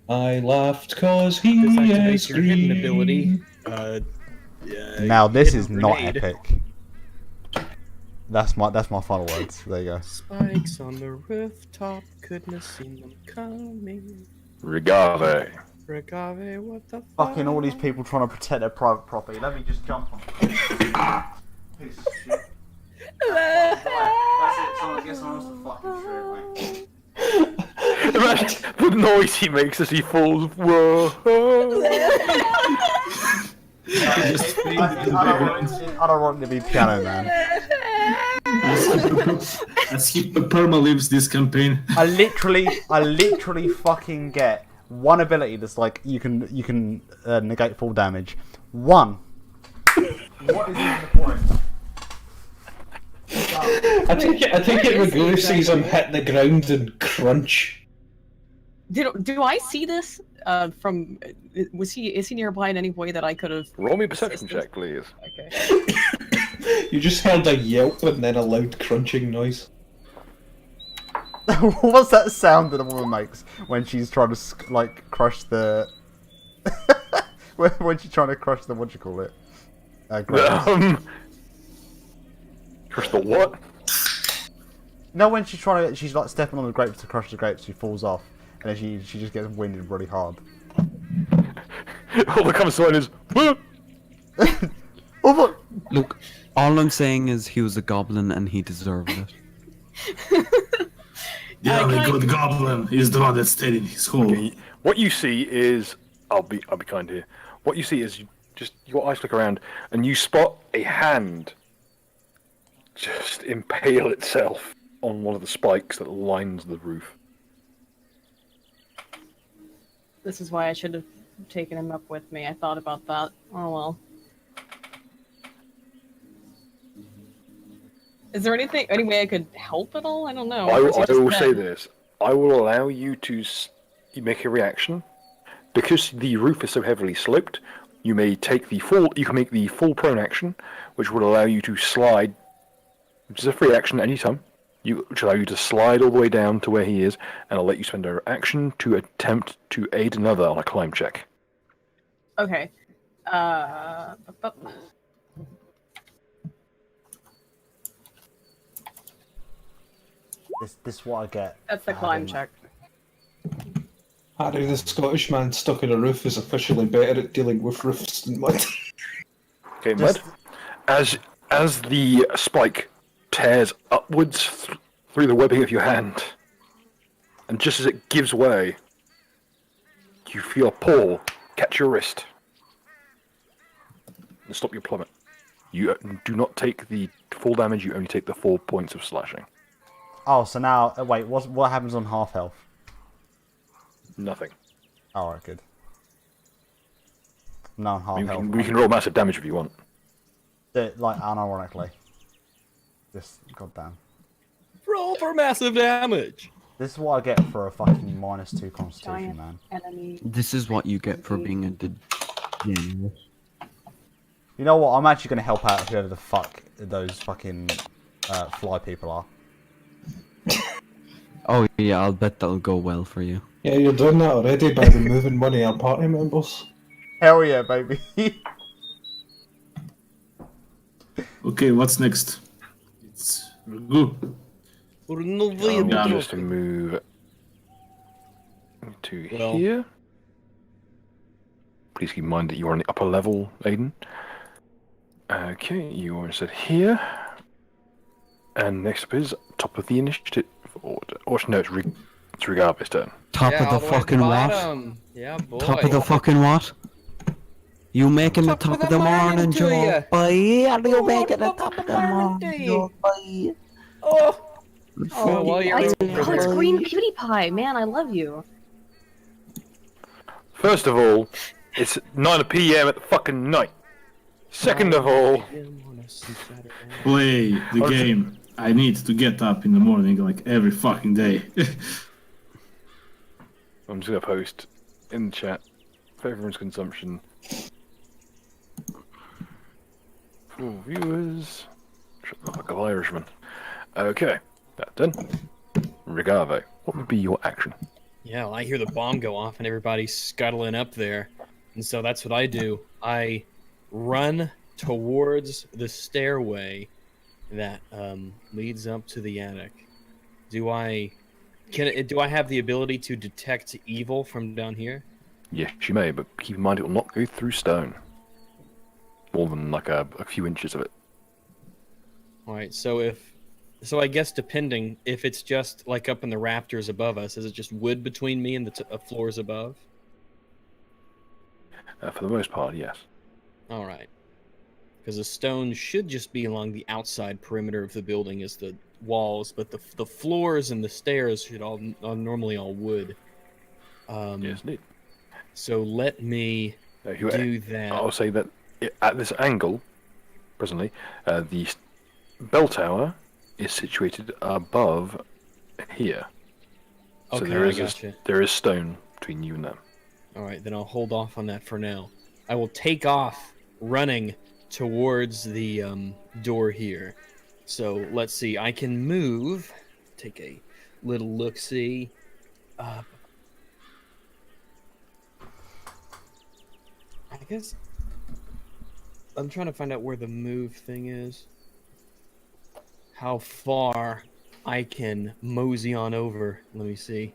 I laughed cause he This is activates your hidden green. ability. Now this hidden is not grenade. epic. That's my final words. There you go. Spikes on the rooftop, couldn't have seen them coming. Regave. Regave, what the Fucking all these fuck? people trying to protect their private property. Let me just jump on. Piece of shit. That's it. Someone get someone else to fucking shoot me. Imagine the noise he makes as he falls. Whoa. I don't want to be piano man. As he perma-lives this campaign. I literally fucking get one ability that's like you can negate full damage. One. What is even the point? I think it Magoo sees him hit the ground and crunch. Do I see this? Is he nearby in any way that I could have? Roll me a perception check, please. Okay. You just heard a yelp and then a loud crunching noise. What's that sound that a woman makes when she's trying to crush the? when she's trying to crush the, what do you call it? Crush the what? No, when she's trying to, she's like stepping on the grapes to crush the grapes, she falls off, and then she just gets winded really hard. All that comes to mind is, "Whoa!" Oh fuck! Look, all I'm saying is he was a goblin and he deserved it. The only good goblin is the one that stayed in his hole. What you see is, I'll be kind here. What you see is your eyes look around and you spot a hand just impale itself on one of the spikes that lines the roof. This is why I should have taken him up with me. I thought about that. Oh well. Is there any way I could help at all? I don't know. I Or is he just will say dead? this. I will allow you to make a reaction. Because the roof is so heavily sloped, you may take the full. You can make the full prone action, which would allow you to slide, which is a free action at any time. Which allow you to slide all the way down to where he is, and I'll let you spend an action to attempt to aid another on a climb check. Okay. This is what I get. That's the for climb having- check. Harry, the Scottish man stuck in a roof, is officially better at dealing with roofs than mud. Okay, Mud. As the spike tears upwards through the webbing of your hand, and just as it gives way, you feel a paw catch your wrist and stop your plummet. You do not take the full damage, you only take the 4 points of slashing. Oh, so now wait, what happens on half health? Nothing. Oh, alright, good. No, half We health. can, we can roll massive damage if you want. Like unironically. Just goddamn. Roll for massive damage. This is what I get for a fucking -2 constitution, Giant man. enemy. This is what you get for being a degenerate. You know what? I'm actually gonna help out whoever the fuck those fucking fly people are. Oh yeah, I'll bet that'll go well for you. Yeah, you're doing that already by removing one of our party members. Hell yeah, baby. Okay, what's next? It's Raghu. I'll just move to Well- here. Please keep in mind that you are on the upper level, Aiden. Okay, you are set here. And next up is top of the initiative order. Or no, it's Rigabe's turn. Top Yeah, of all the way at fucking what? bottom. Yeah, boy. Top of the fucking what? You making the top of the morning, to Joe? ya. Boy, you making the top of the morning, Joe? Boy. Oh, while you're Oh, over it's here. green cutie pie. Man, I love you. First of all, it's 9 p.m. at the fucking night. Second of all, Play the game. I need to get up in the morning like every fucking day. I'm just gonna post in the chat for everyone's consumption. For viewers, shut the fuck up, Irishman. Okay, that's done. Rigave, what would be your action? Yeah, well, I hear the bomb go off and everybody's scuttling up there. And so that's what I do. I run towards the stairway that leads up to the attic. Do I have the ability to detect evil from down here? Yes, you may, but keep in mind it will not go through stone. More than like a few inches of it. All right, so I guess depending if it's just like up in the rafters above us, is it just wood between me and the floors above? For the most part, yes. All right. Because the stone should just be along the outside perimeter of the building as the walls, but the floors and the stairs should all are normally all wood. Yes, indeed. So let me do that. I'll say that at this angle, presently, the bell tower is situated above here. So Okay, there I is gotcha. there is stone between you and them. All right, then I'll hold off on that for now. I will take off running towards the door here. So let's see. I can move. Take a little look-see. I guess I'm trying to find out where the move thing is. How far I can mosey on over. Let me see.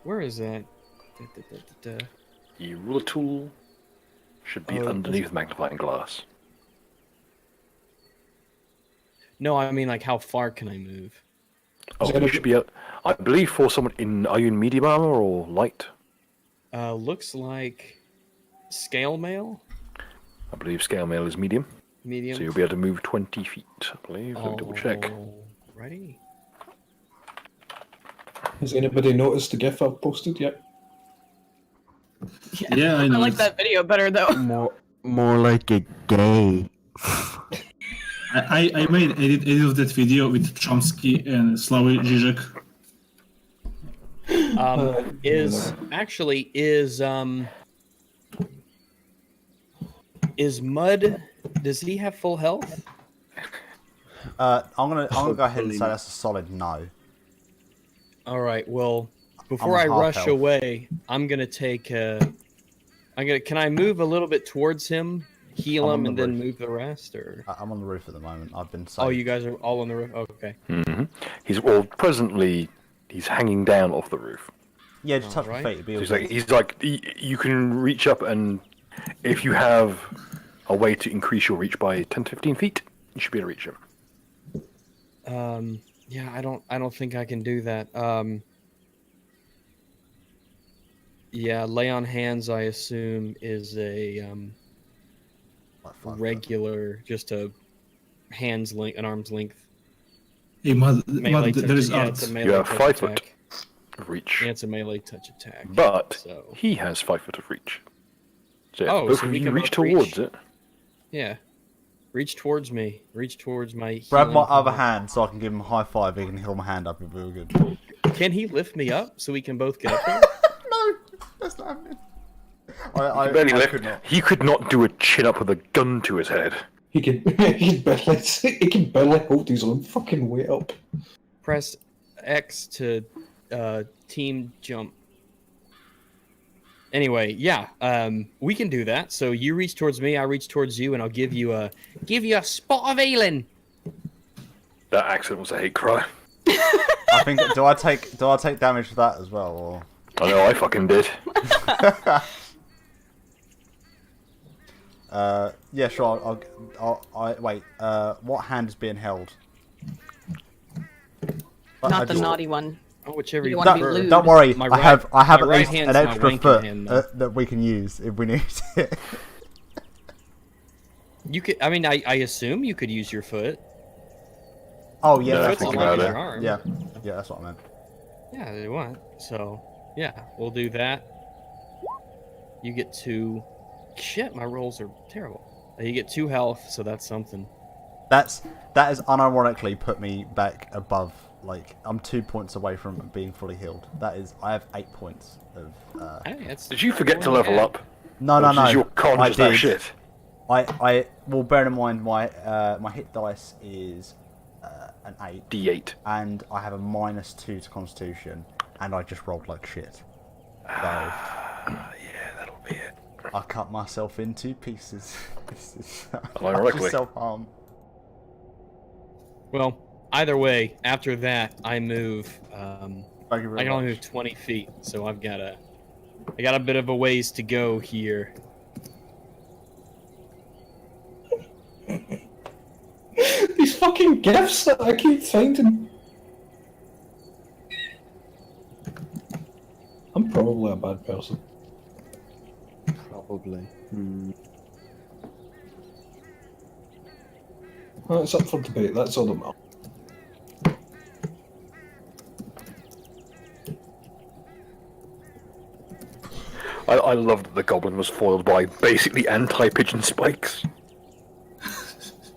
Where is that? The ruler tool should be Oh, underneath the magnifying glass. No, I mean like how far can I move? Oh, you should be. I believe for someone in. Are you in medium armor or light? Looks like scale mail. I believe scale mail is medium. Medium. So you'll be able to move 20 feet, I believe. Let me double check. Ready? Has anybody noticed the GIF I've posted yet? Yeah, I I know. like that video better though. More like a gay. I made edit of that video with Chomsky and Slavoj Žižek. Is Mud? Does he have full health? I'm gonna go ahead and say that's a solid no. All right. Well, before I half rush health. away, I'm gonna take. Can I move a little bit towards him, heal I'm him, on and the then roof. move the rest? Or I'm on the roof at the moment. I've been saved. oh, you guys are all on the roof. Okay. Presently he's hanging down off the roof. Yeah, just touch Alright. my feet. It'd be all So good. you can reach up, and if you have a way to increase your reach by 10 to 15 feet, you should be able to reach him. Yeah, I don't think I can do that. Yeah, lay on hands, I assume, is a Like 5 foot. regular, just a an arm's length. Hey, Mud, Melee there touch. is Yeah, art. it's a melee You have touch 5 foot attack. of reach, Yeah, it's a melee touch attack. but so he has 5 foot of reach. So if Oh, both so of we you can reach both reach? towards it. yeah, reach towards me. Reach towards my. Grab my healing other hand. hand so I can give him a high five. He can heal my hand up. It'd be real good. Can he lift me up so we can both get up there? No, that's not happening. He can barely lift. could not. He could not do a chin up with a gun to his head. He can barely hold his own fucking weight up. Press X to team jump. Anyway, yeah, we can do that. So you reach towards me, I reach towards you, and I'll give you a spot of healing. That accent was a hate crime. I think. Do I take damage for that as well? Or... I know I fucking did. Yeah, sure. I'll wait. What hand is being held? Not the naughty one. Oh, whichever You you wanna be prefer. lewd. Don't worry. My I have my at right least hand's an my extra wanking foot hand, though. that we can use if we need it. You could. I mean, I assume you could use your foot. Oh yeah, Yeah, that's Foot's what think I on about meant. it. your arm. Yeah, that's what I meant. Yeah, they want. So, yeah, we'll do that. You get 2. Shit, my rolls are terrible. You get 2 health, so that's something. That has unironically put me back above. Like I'm 2 points away from being fully healed. I have 8 points of. Hey, that's Did you forget to more level than up? No, Or no, is no. your con I just that did. shit? Well, bear in mind my hit dice is an 8, D8. and I have a -2 to Constitution, and I just rolled like shit. So Yeah, that'll be it. I cut myself into pieces. This is Ironically. self-harm. Well, either way, after that, I move. Thank you I very can only much. move 20 feet, so I got a bit of a ways to go here. These fucking gifts that I keep finding. I'm probably a bad person. Probably. Well, it's up for debate, that's all that matters. I love that the goblin was foiled by basically anti-pigeon spikes.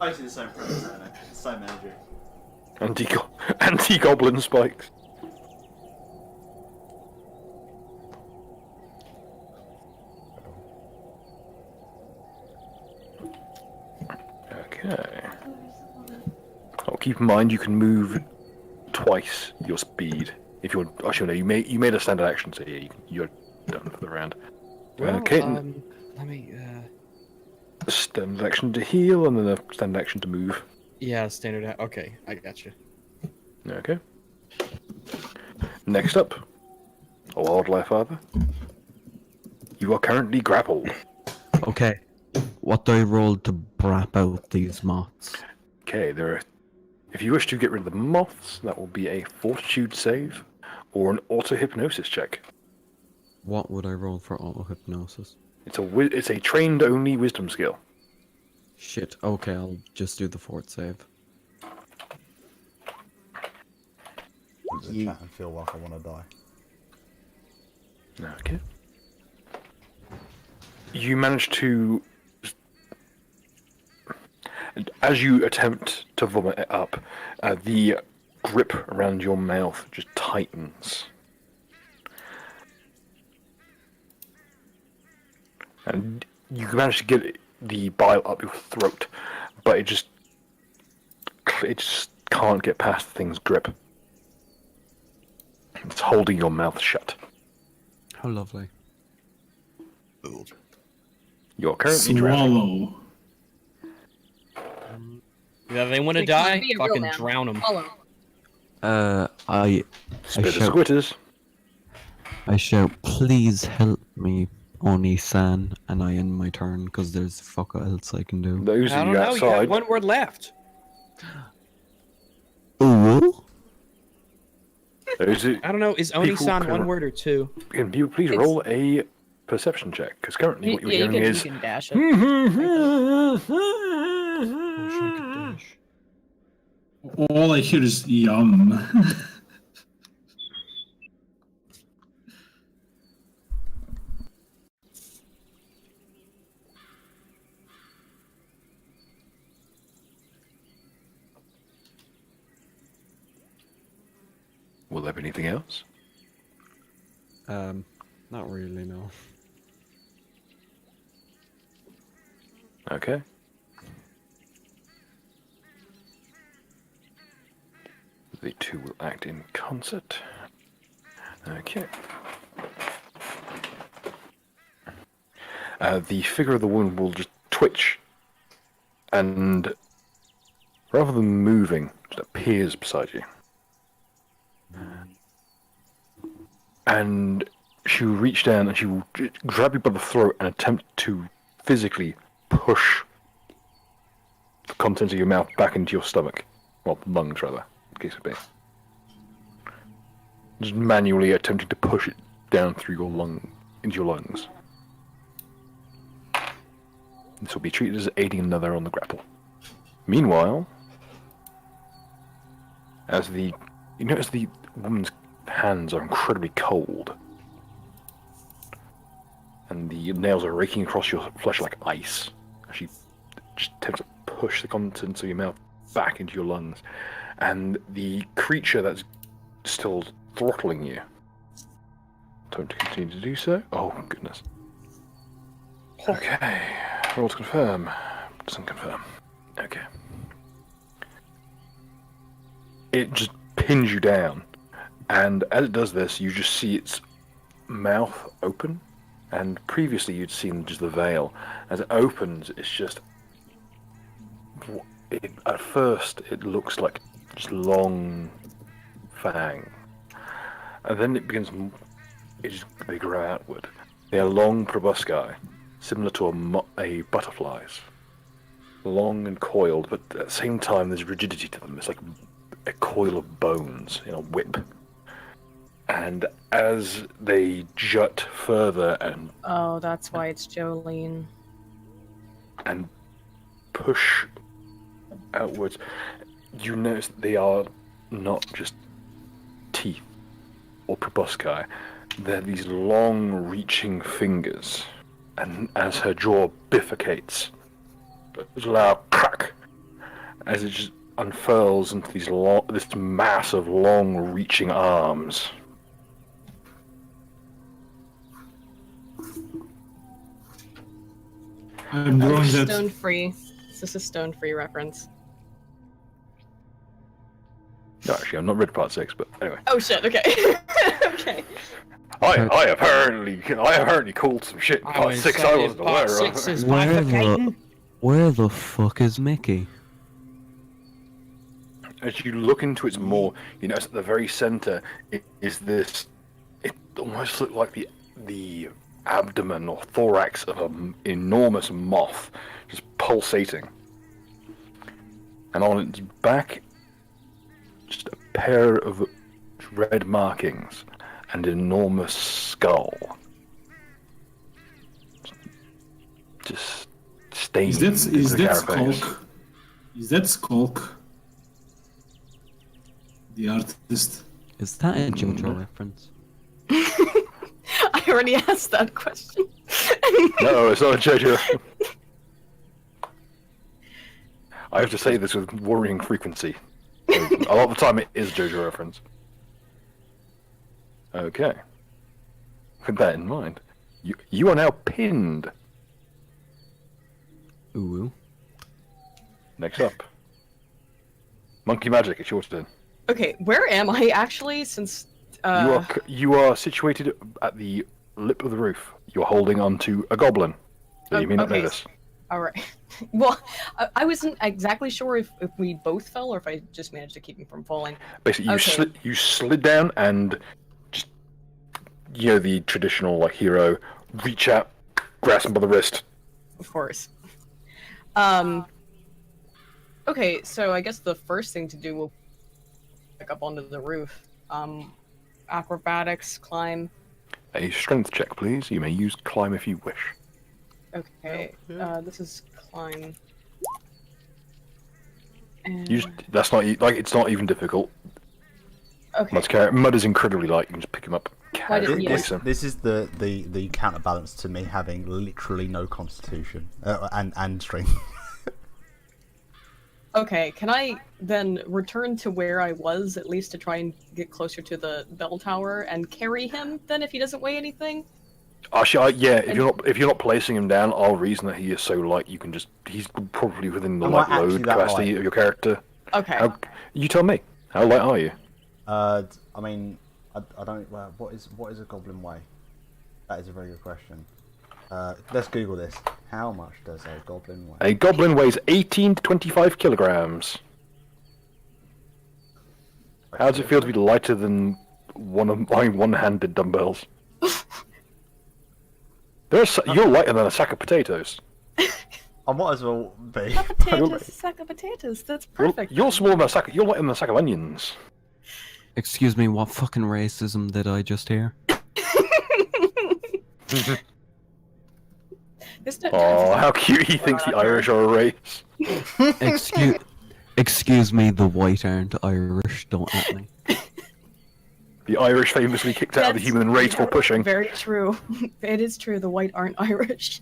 Basically the same premise, isn't it? Same energy. Anti-goblin spikes. Okay. Oh, keep in mind you can move twice your speed. If you're actually no, you made a standard action, so yeah, you're done for the round. Well, Okay. let me. A standard action to heal, and then a standard action to move. Yeah, standard. Okay, I got you. Okay. Next up, a wildlife father. You are currently grappled. Okay. What do I roll to brap out these moths? Okay, there are. If you wish to get rid of the moths, that will be a fortitude save or an auto hypnosis check. What would I roll for auto hypnosis? It's a trained only wisdom skill. Shit. Okay, I'll just do the fort save. Does the chat and feel like I want to die? Okay. You manage to, as you attempt to vomit it up, the grip around your mouth just tightens. And you manage to get the bile up your throat, but it just can't get past the thing's grip. It's holding your mouth shut. How lovely. You're currently drowning. Swallow. If they want to They can't die, be a real fucking man. drown them. Follow. I Spit of shout, squitters. please help me, Oni-san, and I end my turn, because there's fuck else I can do. Those I of don't you know. You got outside. one word left. Ooh? Those I don't know. Is Oni-san one word or two? Can you please It's- roll a perception check? Because currently what you're Yeah, hearing you is. can dash it. All I hear is yum. Will there be anything else? Not really, no. Okay. The two will act in concert. Okay. The figure of the woman will just twitch, and rather than moving, just appears beside you. And she will reach down and she will grab you by the throat and attempt to physically push the contents of your mouth back into your stomach. Well, lungs, rather, in case of being. Just manually attempting to push it down through your into your lungs. This will be treated as aiding another on the grapple. Meanwhile, you notice the woman's hands are incredibly cold, and the nails are raking across your flesh like ice. She just attempts to push the contents of your mouth back into your lungs, and the creature that's still throttling you. Don't continue to do so. Oh goodness. Okay. Roll to confirm. Doesn't confirm. Okay. It just pins you down, and as it does this, you just see its mouth open, and previously you'd seen just the veil. As it opens, it's just... at first, it looks like just long fang, and then it begins... they grow outward. They are long proboscis, similar to a butterfly's. Long and coiled, but at the same time there's rigidity to them. It's like a coil of bones in a whip. And as they jut further Oh, that's why it's Jolene. and push outwards, you notice they are not just teeth or proboscis. They're these long reaching fingers. And as her jaw bifurcates, there's a loud crack as it just unfurls into this mass of long reaching arms. I'm drawing that. Stone free. This is a stone free reference. No, actually, I've not read part 6, but anyway. Oh shit, okay. Okay. I apparently called some shit in part 6 I wasn't aware Part 6 of. is Where bifurcating. where the fuck is Mickey? as you look into its maw, you notice at the very center is this. It almost looks like the abdomen or thorax of an enormous moth, just pulsating. And on its back, just a pair of red markings and an enormous skull. Just stained. Is that Skulk? Is that Skulk? The artist. Is that a JoJo reference? I already asked that question. No, it's not a JoJo. I have to say this with worrying frequency. A lot of the time it is a JoJo reference. Okay. With that in mind, you are now pinned. Ooh. Next up. Monkey Magic, it's your turn. Okay, where am I actually? Since You are situated at the lip of the roof. You're holding onto a goblin. So you may not know this. All right. Well, I wasn't exactly sure if we both fell or if I just managed to keep him from falling. Basically, you slid down and just, the traditional like hero, reach out, grasp him by the wrist. Of course. Okay, so I guess the first thing to do will pick up onto the roof. Acrobatics, climb. A strength check, please. You may use climb if you wish. Okay, this is climb. And... That's not it's not even difficult. Okay. Mud is incredibly light. You can just pick him up. This is the counterbalance to me having literally no constitution and strength. Okay, can I then return to where I was, at least to try and get closer to the bell tower and carry him, then, if he doesn't weigh anything? Actually, if you're not placing him down, I'll reason that he is so light you can just... He's probably within the light load capacity of your character. Okay. You tell me. How light are you? I mean, I don't... Well, what is a goblin weigh? That is a very good question. Let's Google this. How much does a goblin weigh? A goblin weighs 18 to 25 kilograms. How does it feel to be lighter than one-handed dumbbells? You're lighter than a sack of potatoes. I might as well be. Sack of potatoes. That's perfect. You're smaller than a sack. You're lighter than a sack of onions. Excuse me, what fucking racism did I just hear? Oh, how cute he thinks the Irish are a race. Excuse me, the white aren't Irish, don't at me. The Irish famously kicked out of the human race for pushing. Very true. It is true, the white aren't Irish.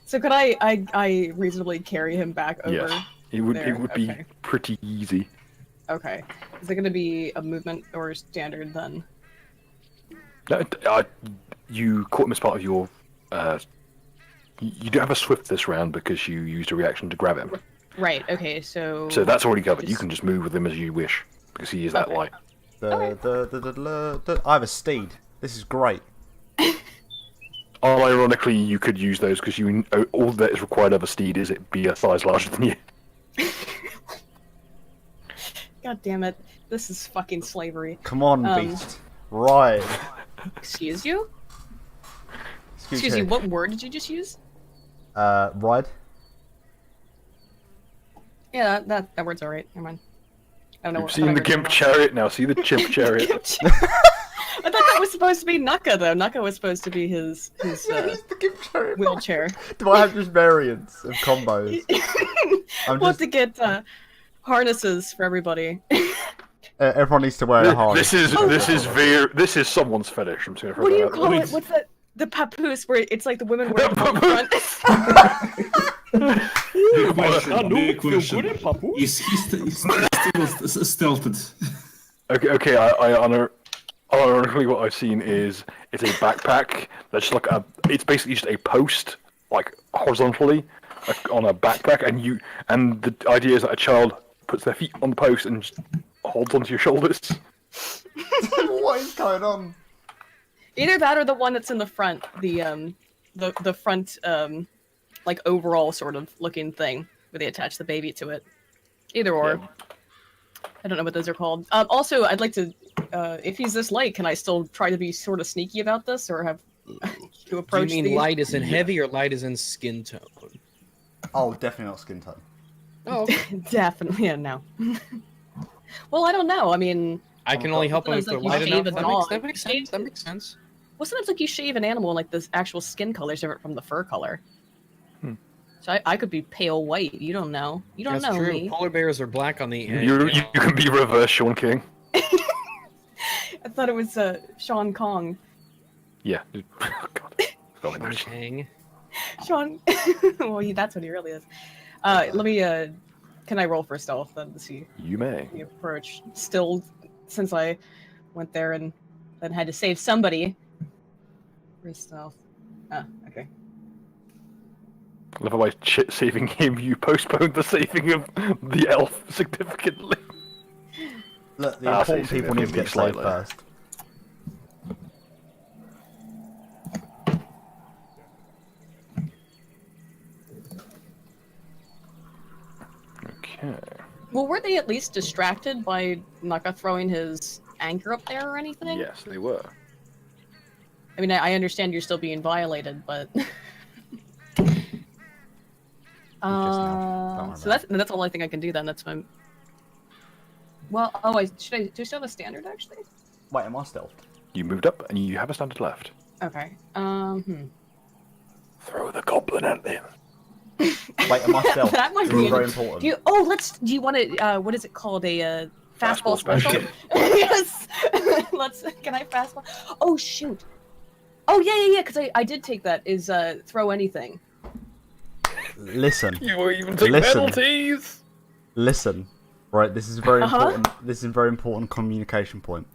So could I reasonably carry him back over? Yes, it would be pretty easy. Okay. Is it going to be a movement or standard then? You caught him as part of your... you don't have a swift this round because you used a reaction to grab him. Right, okay, so... So that's already covered. You can just move with him as you wish because he is that light. I have a steed. This is great. Ironically, you could use those because all that is required of a steed is it be a size larger than you. God damn it. This is fucking slavery. Come on, beast. Right. Excuse you? Excuse you, what word did you just use? Ride. Yeah, that word's alright. Never mind. I don't know. You've seen the Gimp Chariot, now see the Chimp Chariot. I thought that was supposed to be Naka, though. Naka was supposed to be his the Gimp Chariot. Wheelchair. Do I have just variants of combos? We'll have to get harnesses for everybody. Everyone needs to wear a harness. This is someone's fetish. I'm saying. What do you call it? What's that? The papoose, where it's like the women wear it on the front. Big question. Is he still stealthed? Okay. Ironically, what I've seen is it's a backpack that's just like it's basically just a post, like horizontally, on a backpack, and the idea is that a child puts their feet on the post and just holds onto your shoulders. What is going on? Either that or the one that's in the front, the front like overall sort of looking thing where they attach the baby to it. Either or. I don't know what those are called. Also, I'd like to, if he's this light, can I still try to be sort of sneaky about this, or have to Do approach you mean these? light as in heavy or light as in skin tone? Oh, definitely not skin tone. Oh, Definitely, yeah, no. Well, I don't know. I mean, I can only help him if Sometimes, they're like, light you enough. shave a That dog. makes sense. That makes sense. well, sometimes like you shave an animal and like the actual skin color is different from the fur color. So I could be pale white. You don't know. You don't That's know true. me. Polar bears are black on the You can be reverse Sean King. I thought it was Sean Kong. Yeah. God. Forgot my English. Kang. Sean. Well, that's what he really is. Let me. Can I roll for stealth then to see You may. the approach? Still, since I went there and then had to save somebody. For stealth. Ah, okay. I love how by saving him, you postponed the saving of the elf significantly. Look, the I'll important say people need to get saved slightly. first. Okay. Well, were they at least distracted by Naka throwing his anchor up there or anything? Yes, they were. I mean, I understand you're still being violated, but. now. Don't worry So about that's all I think I can do then. That's my. Well, oh, do I still have a standard actually? Wait, am I stealthed? You moved up, and you have a standard left. Okay. Throw the goblin at them. Wait, am I stealthed? That might This is be very important. Do you want to? What is it called? A fastball Fastball special. special? Yes. Can I fastball? Oh shoot. Oh yeah. Because I did take that. Is throw anything. Listen, You won't even take Listen. penalties. listen. Right, this is very important. This is a very important communication point.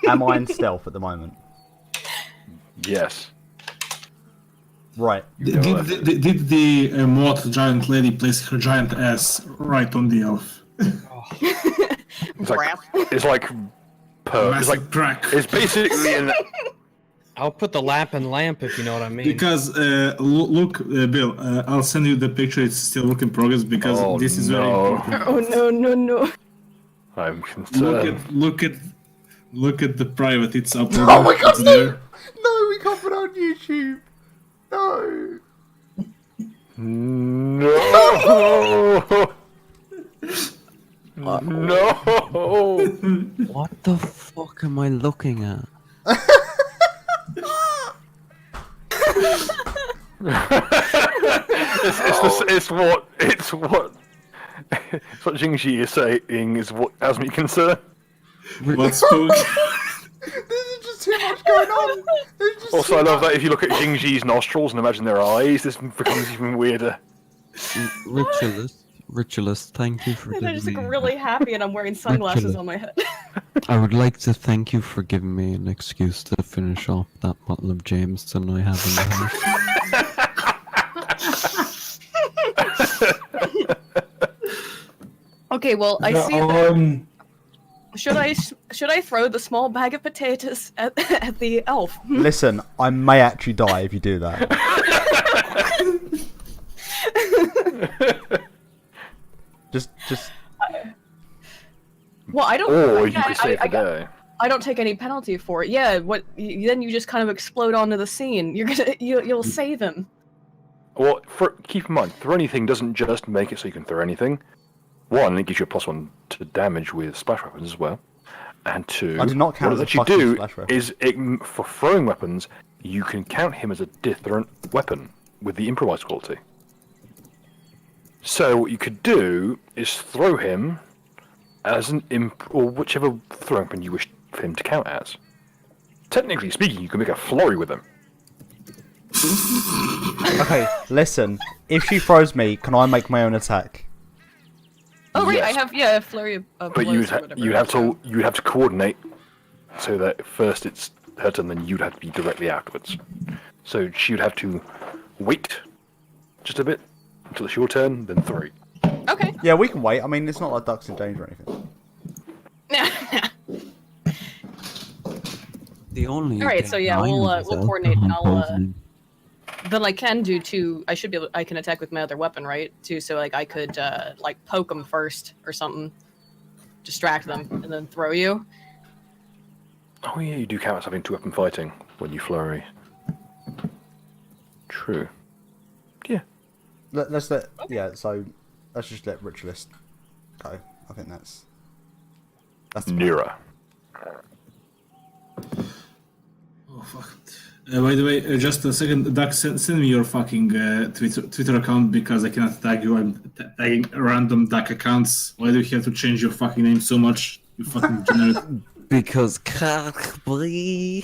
Am I in stealth at the moment? Yes. Right. Did the moth giant lady place her giant ass right on the elf? It's like per. It's like Massive crack. it's basically an. I'll put the lap and lamp if you know what I mean. Because look, Bill, I'll send you the picture. It's still work in progress because Oh, this is very no. important. Oh no. I'm concerned. Look at the private. It's up there. Oh my God, It's there. No, we can't put it on YouTube. No. No. No. What the fuck am I looking at? It's what Jingji is saying is what has me concerned. What spoke? This is just too much going on. There's just Also, I love that if you look at Jingji's nostrils and imagine their eyes, this becomes even weirder. Ritualist, thank you for And I giving just me. look really happy, and I'm wearing sunglasses on my head. I would like to thank you for giving me an excuse to finish off that bottle of Jameson I have in the house. Okay, well I see that. Should I throw the small bag of potatoes at the elf? Listen, I may actually die if you do that. just. Well, I don't. Or yeah, you could save the day. I don't take any penalty for it. Yeah, then you just kind of explode onto the scene. You'll save him. Well, keep in mind, throw anything doesn't just make it so you can throw anything. One, it gives you a +1 to damage with splash weapons as well. And two, I did not count what as it a lets you fucking do splash weapon. is for throwing weapons, you can count him as a different weapon with the improvised quality. So what you could do is throw him as an or whichever throwing weapon you wish for him to count as. Technically speaking, you can make a flurry with him. Okay, listen. If she throws me, can I make my own attack? Oh right, Yes. I have a flurry of But blows you'd or whatever. you'd have to coordinate so that first it's her turn, then you'd have to be directly afterwards. So she'd have to wait just a bit until it's your turn, then 3. Okay. Yeah, we can wait. I mean, it's not like ducks in danger or anything. The only All right, thing so yeah, I we'll know is coordinate and I'll alcohol poisoning. But I can do too. I should be able. I can attack with my other weapon, right? Too. So I could poke them first or something, distract them, and then throw you. Oh yeah, you do count as having two-weapon fighting when you flurry. True. Yeah. Let's just let Ritualist go. I think that's the plan. Nira. Oh fuck. By the way, just a second, Doug, send me your fucking Twitter account because I cannot tag you. I'm tagging random Duck accounts. Why do you have to change your fucking name so much? You fucking degenerate. Because cock boy.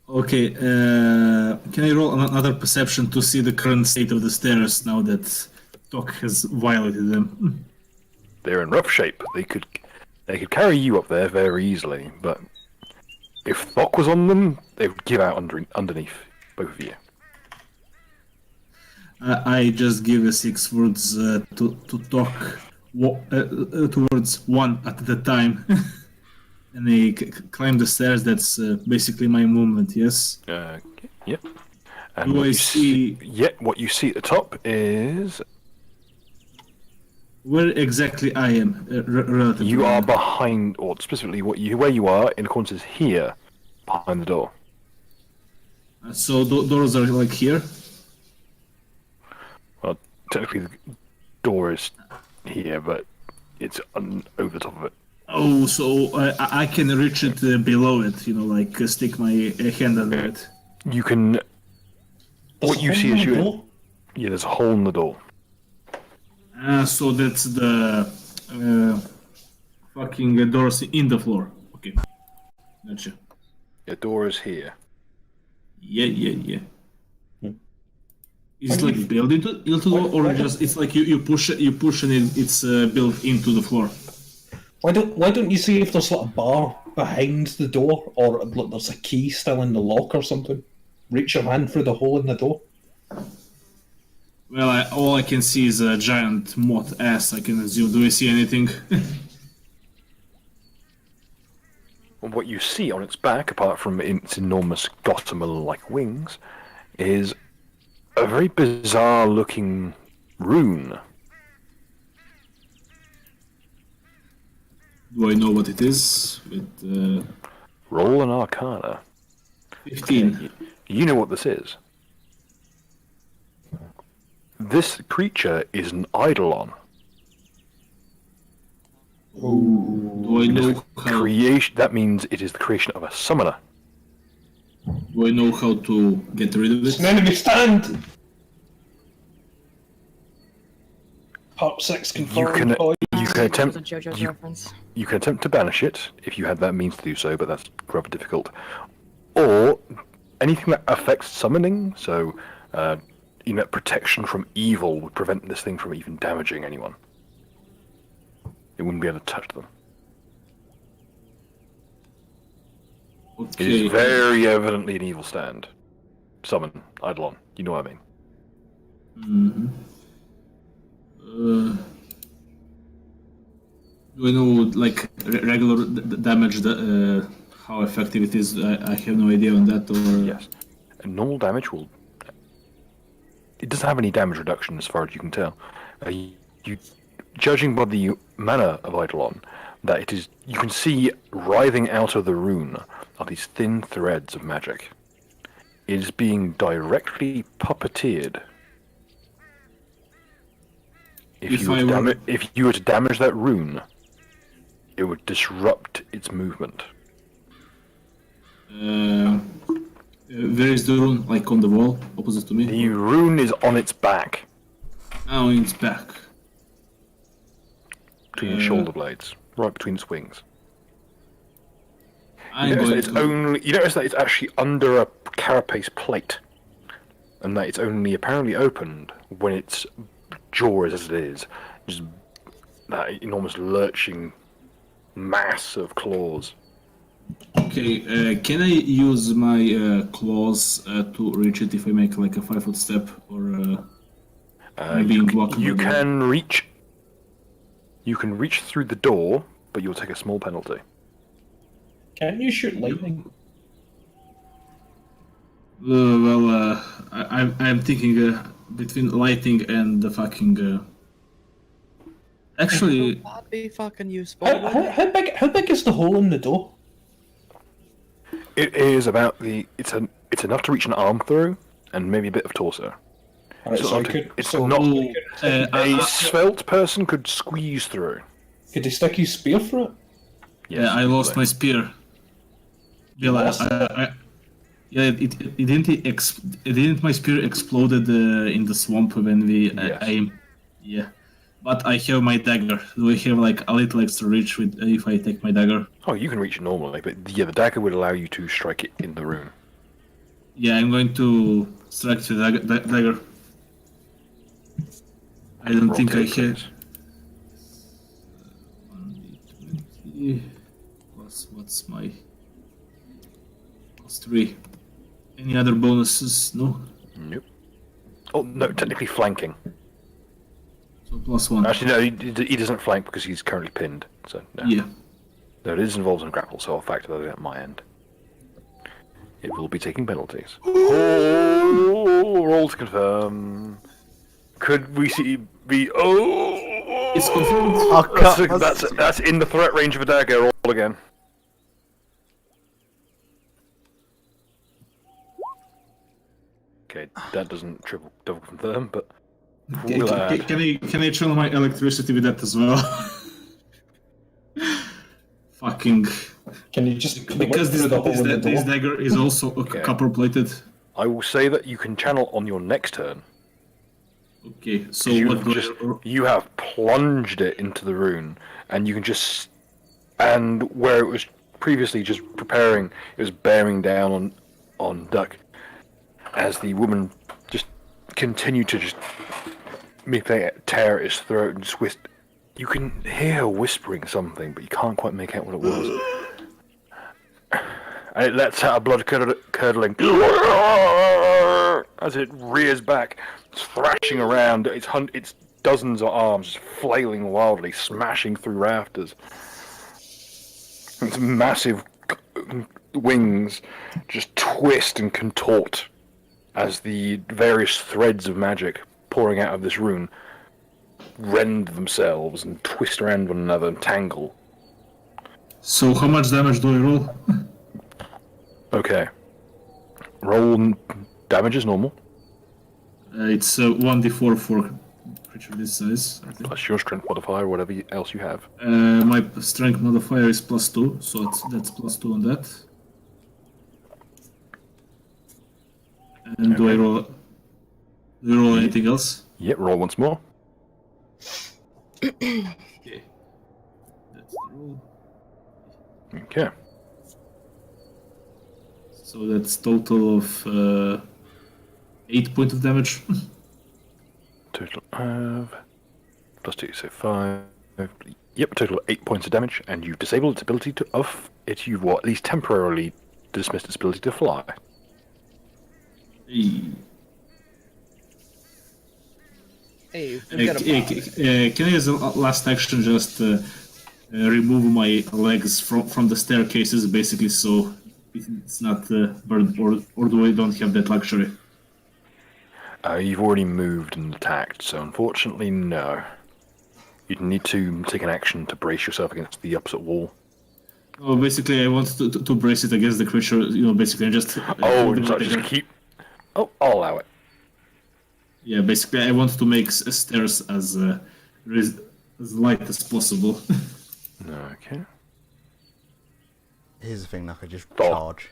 Okay, can I roll another perception to see the current state of the stairs now that Doc has violated them? They're in rough shape. They could carry you up there very easily, but if Thok was on them, they would give out underneath both of you. I just give 6 words to Doc, towards one at a time, and they climb the stairs. That's basically my movement. Yes. Yep. And Do what I you see? what you see at the top is Where exactly I am, relative. you are behind, or specifically where you are in accordance is here, behind the door. So doors are like here. Well, technically the door is here, but it's over the top of it. Oh, so I can reach it below it. Stick my hand under it. You can. What you see is yeah, there's a hole in the door. So that's the fucking doors in the floor. Okay, gotcha. The door is here. Yeah. Is it like built into the wall, or just it's like you push it, and it's built into the floor? Why don't you see if there's a bar behind the door, or there's a key still in the lock or something? Reach your hand through the hole in the door. Well, all I can see is a giant moth ass. I can assume. Do I see anything? What you see on its back, apart from its enormous gossamer-like wings, is a very bizarre-looking rune. Do I know what it is? With Roll an Arcana. 15. You know what this is. This creature is an Eidolon. Do I know how? Creation. That means it is the creation of a summoner. Do I know how to get rid of It's it? an enemy stand! Part 6 confirmed. You can attempt. It was a JoJo's You, reference. you can attempt to banish it if you had that means to do so, but that's rather difficult. Or anything that affects summoning. So, protection from evil would prevent this thing from even damaging anyone. It wouldn't be able to touch them. It Okay. is very evidently an evil stand. Summon, Eidolon, you know what I mean. Do I know regular damage? How effective it is? I have no idea on that. Or Yes. And normal damage will... It doesn't have any damage reduction as far as you can tell. Judging by the mana of Eidolon, that it is... You can see writhing out of the rune are these thin threads of magic. It is being directly puppeteered. If you were to damage that rune, it would disrupt its movement. Where is the rune? Like on the wall, opposite to me? The rune is on its back, Oh, it's back. between its shoulder blades, right between its wings. I'm You going notice, you notice that it's actually under a carapace plate, and that it's only apparently opened when its jaw is as it is, just that enormous lurching mass of claws. Okay, can I use my claws to reach it if I make like a 5-foot step, or maybe block? You can reach through the door, but you'll take a small penalty. Can you shoot lightning? I'm thinking between lighting and the fucking. Actually, That'd be fucking useful. How big is the hole in the door? It is about the. It's enough to reach an arm through, and maybe a bit of torso. Alright, So so I not to- could. it's So not- Oh, A svelte person could squeeze through. could he stick his spear through it? yeah, I lost my spear. You Well, lost yeah, it didn't my spear exploded in the swamp when we Yes. yeah, but I have my dagger. Do I have like a little extra reach with if I take my dagger? Oh, you can reach it normally, but yeah, the dagger would allow you to strike it in the rune. Yeah, I'm going to strike the dagger. I don't Roll think I tape, have. please. 1d20 plus what's my plus 3. Any other bonuses? No. Nope. Oh no, technically flanking. So plus 1. Actually, no, he doesn't flank because he's currently pinned. So no. Yeah. No, it is involved in grapple, so I'll factor that in at my end. It will be taking penalties. Oh, roll to confirm. Could we see be? Oh, It's confirmed. Oh, that's in the threat range of a dagger. Roll again. Okay, that doesn't double confirm, but we'll add. Can I channel my electricity with that as well? Fucking. Can you just Because look through the hole in the this door? dagger is also copper plated. I will say that you can channel on your next turn. Okay, so You've what just do you have plunged it into the rune, and you can just where it was previously just preparing, it was bearing down on Duck as the woman just continued to just tear at his throat and twist. You can hear her whispering something, but you can't quite make out what it was. And it lets out a blood-curdling as it rears back, thrashing around. It's dozens of arms just flailing wildly, smashing through rafters. Its massive wings just twist and contort as the various threads of magic pouring out of this rune rend themselves and twist around one another and tangle. So how much damage do I roll? Okay. Roll damage is normal, It's 1d4 for creature this size. I think. plus your strength modifier, whatever else you have. My strength modifier is +2, so that's +2 on that. And do I roll? Do you roll anything else? Yep, roll once more. Okay. That's the roll. Okay. So that's total of 8 points of damage. Total of plus 2, so 5. Yep, total of 8 points of damage, and you've disabled its ability to you've at least temporarily dismissed its ability to fly. Hey, we got a Can I, as a last action, just remove my legs from the staircases, basically, so it's not burned, or do I don't have that luxury? You've already moved and attacked, so unfortunately, no. You'd need to take an action to brace yourself against the opposite wall. Oh, basically, I want to brace it against the creature. Basically, just Just keep. Oh, I'll allow it. Yeah, basically, I want to make stairs as light as possible. Okay. Here's the thing, I could just Fuck. charge.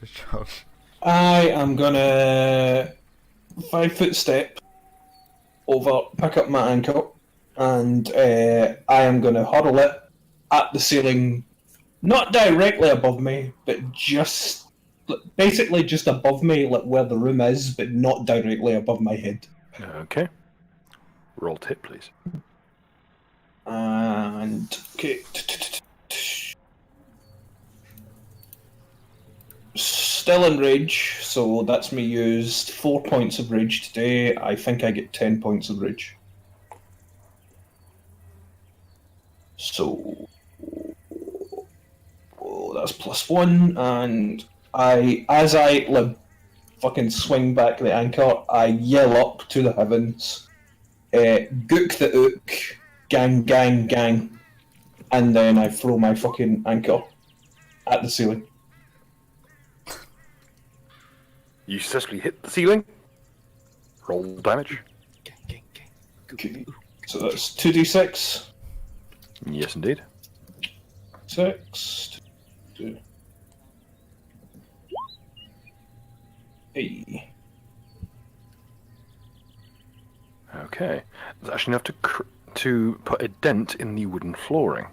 Just charge. I am gonna 5-foot step over, pick up my ankle, and I am gonna hurl it at the ceiling, not directly above me, but basically just above me, like where the room is, but not directly above my head. Okay. Roll tip, please. And okay. Still in rage, so that's me used 4 points of rage today. I think I get 10 points of rage. So that's +1, and as I like fucking swing back the anchor, I yell up to the heavens, "Gook the ook, gang, gang, gang," and then I throw my fucking anchor at the ceiling. You successfully hit the ceiling. Roll damage. Okay. So that's 2d6. Yes, indeed. 6. 2. Hey. Okay. That's actually enough to put a dent in the wooden flooring.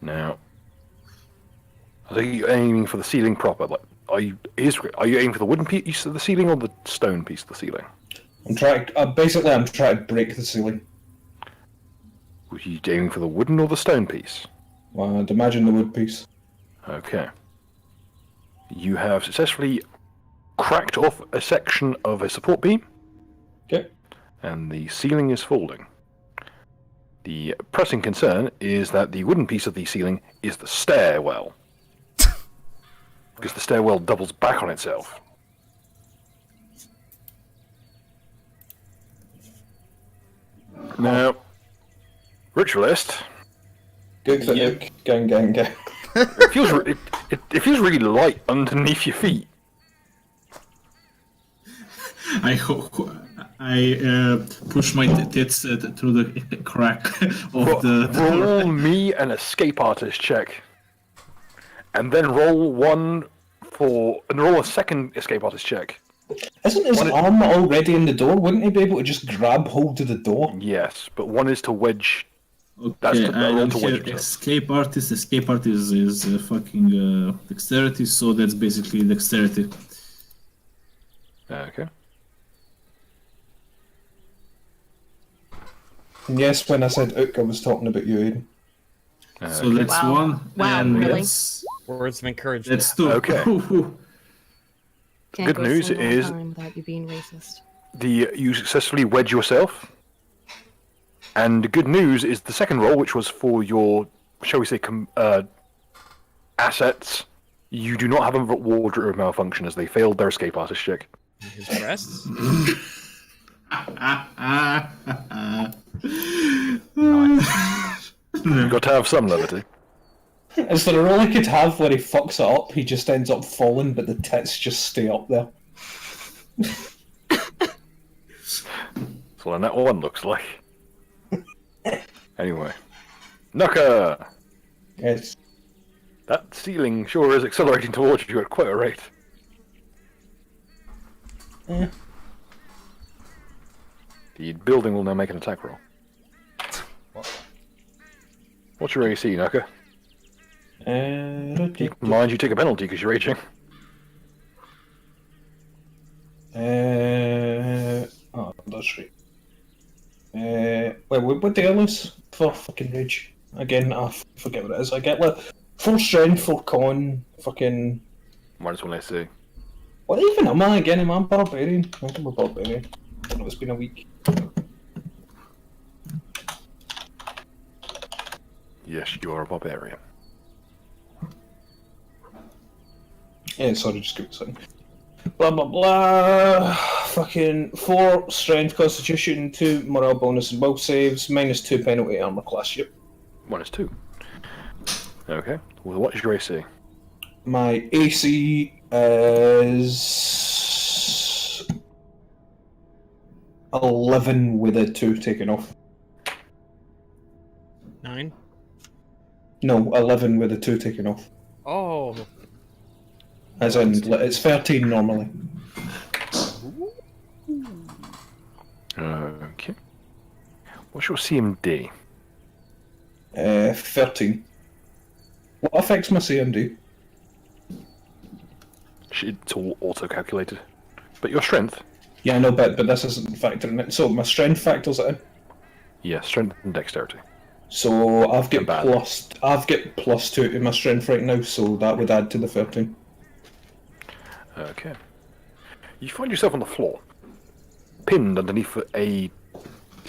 Now, I think you're aiming for the ceiling proper. Like, are you aiming for the wooden piece of the ceiling or the stone piece of the ceiling? I'm trying to break the ceiling. Were you aiming for the wooden or the stone piece? Well, I'd imagine the wood piece. Okay. You have successfully cracked off a section of a support beam. Okay. And the ceiling is falling. The pressing concern is that the wooden piece of the ceiling is the stairwell. Because the stairwell doubles back on itself. Now, Ritualist, Gook the ook, gang, gang, gang. it feels really light underneath your feet. I push my tits through the crack of the Roll me an escape artist check. And then roll a second escape artist check. Isn't his arm already in the door? Wouldn't he be able to just grab hold of the door? Yes, but one is to wedge. Okay, That's the I roll don't to hear wedge himself. escape artist. Escape artist is fucking dexterity, so that's basically dexterity. Okay. And yes, when I said ook, I was talking about you, Aiden. So that's Wow. one, Wow, and really? that's Words of encouragement. two. Okay. Can't Good go a news single is- time without you being racist. You successfully wedge yourself. And the good news is the second roll, which was for your, shall we say, assets. You do not have a wardrobe malfunction as they failed their escape artist check. His breasts. You've got to have some levity. Is there a role he could have where he fucks it up, he just ends up falling, but the tits just stay up there? That's what that one looks like. Anyway. Nuka! Yes. That ceiling sure is accelerating towards you at quite a rate. Yeah. The building will now make an attack roll. What's your AC, Nuka? Keep in mind you take a penalty because you're raging. Oh, that's right. Wait, what do I lose for fucking rage? Again, I forget what it is. I get like 4 strength, 4 con, fucking. -1 AC. What even am I again? Am I barbarian? I think I'm a barbarian. I don't know, it's been a week. Yes, you are a barbarian. Yeah, sorry, just give me a second. Blah blah blah. Fucking 4 strength, constitution, 2 morale bonus and both saves, -2 penalty armor class. Yep. -2. Okay. Well, what is your AC? My AC is 11 with a 2 taken off. 9. No, 11 with a 2 taken off. Oh. As in, it's 13 normally. Okay. What's your CMD? 13. What affects my CMD? It's all auto-calculated. But your strength? Yeah, I know, but this isn't factoring it. So my strength factors it in. Yeah, strength and dexterity. So I've got Bad. +2 to my strength right now, so that would add to the 13. Okay. You find yourself on the floor, pinned underneath a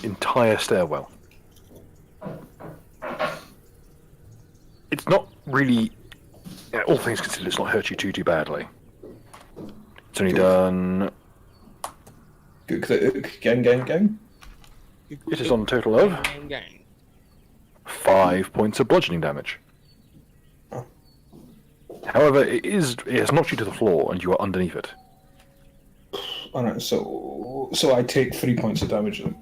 entire stairwell. it's not really. Yeah, all things considered, it's not hurt you too badly. It's only done. Gang. It is on a total of 5 points of bludgeoning damage. Oh. However, it has knocked you to the floor, and you are underneath it. Alright, so I take 3 points of damage then.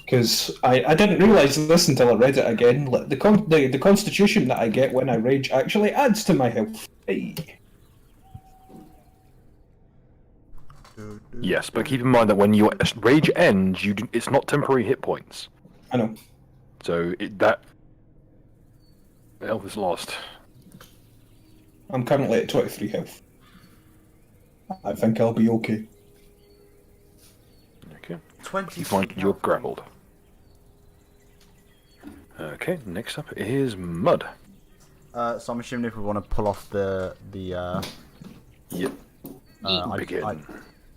Because I didn't realise this until I read it again. The constitution that I get when I rage actually adds to my health. Hey. Yes, but keep in mind that when your rage ends, it's not temporary hit points. I know. So that health is lost. I'm currently at 23 health. I think I'll be okay. Okay. 20. You find you're grappled. Okay, next up is Mud. So I'm assuming if we want to pull off the Yep. Begin.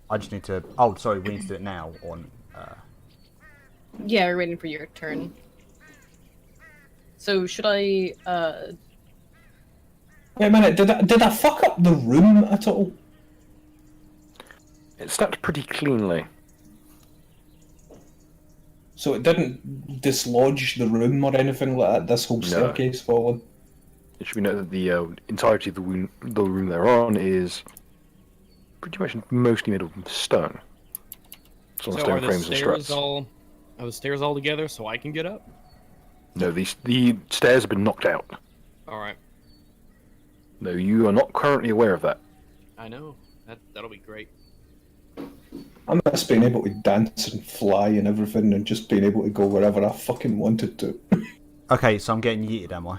I just need to. Oh, sorry, we need to do it now. Yeah, we're waiting for your turn. So should I? Wait a minute, did I fuck up the room at all? It stacked pretty cleanly. So it didn't dislodge the room or anything like that, this whole staircase falling? It should be noted that the entirety of the room they're on is pretty much mostly made of stone. It's on So stone are the frames and stairs struts. are the stairs all together so I can get up? No, the stairs have been knocked out. All right, No, you are not currently aware of that. I know that'll be great. I miss being able to dance and fly and everything and just being able to go wherever I fucking wanted to. Okay, so I'm getting yeeted, am I?